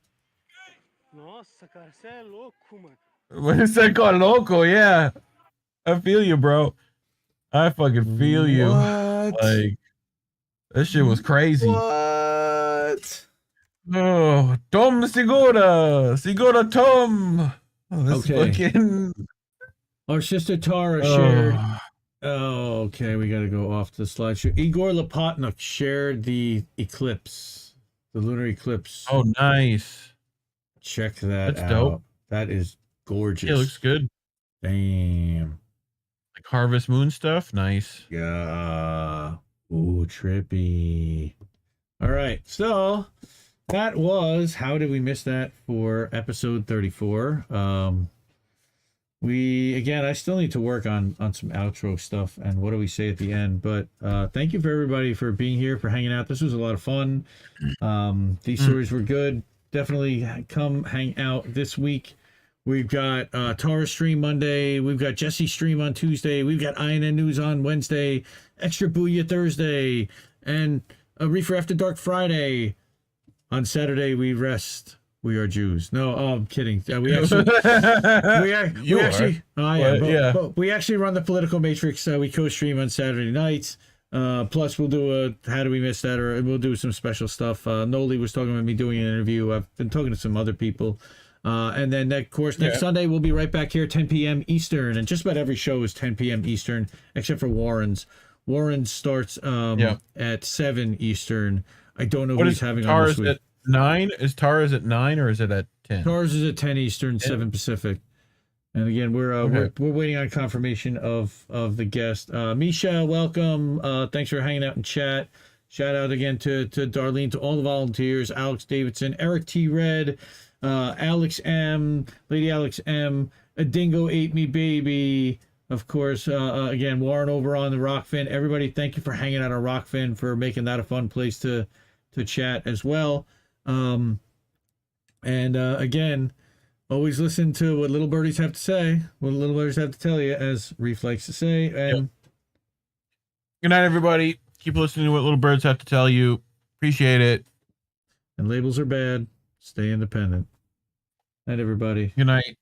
When it said called loco, yeah. I feel you, bro. I fucking feel you. What? Like, that shit was crazy. What? Oh, Tom Segura. Segura Tom. Oh, this Okay. fucking... Our sister Tara shared. Oh, okay. We got to go off the slideshow. Igor Lopatnik shared the eclipse, the lunar eclipse. Oh, nice. Check that That's out. dope. That is gorgeous. It looks good. Damn. Like Harvest Moon stuff. Nice. Yeah. Ooh, trippy. All right. So that was How Did We Miss That for episode 34. I still need to work on some outro stuff and what do we say at the end, but thank you for everybody for being here, for hanging out. This was a lot of fun. These stories were good. Definitely come hang out this week We've got Taurus stream Monday. We've got Jesse stream on Tuesday. We've got INN News on Wednesday. Extra Booyah Thursday. And a Reefer After Dark Friday. On Saturday, we rest. We are Jews. No, I'm kidding. We actually, we actually run the Political Matrix. We co-stream on Saturday nights. Plus, we'll do a How Do We Miss That, or we'll do some special stuff. Noli was talking about me doing an interview. I've been talking to some other people. And then, of course, next Sunday, we'll be right back here, 10 p.m. Eastern. And just about every show is 10 p.m. Eastern, except for Warren's. Warren starts at 7 Eastern. I don't know what he's having on this week. At 9? Is Tara's at 9 or is it at 10? Tara's is at 10 Eastern, 7 Pacific. And again, we're waiting on confirmation of the guest. Misha, welcome. Thanks for hanging out in chat. Shout out again to Darlene, to all the volunteers, Alex Davidson, Eric T. Red, Alex M, Lady Alex M, A Dingo Ate Me Baby. Of course, again, Warren over on the Rockfin. Everybody, thank you for hanging out on Rockfin, for making that a fun place to chat as well. Again, always listen to what little birdies have to say, what little birdies have to tell you, as Reef likes to say. And good night, everybody. Keep listening to what little birds have to tell you. Appreciate it. And labels are bad. Stay independent. Night, everybody. Good night.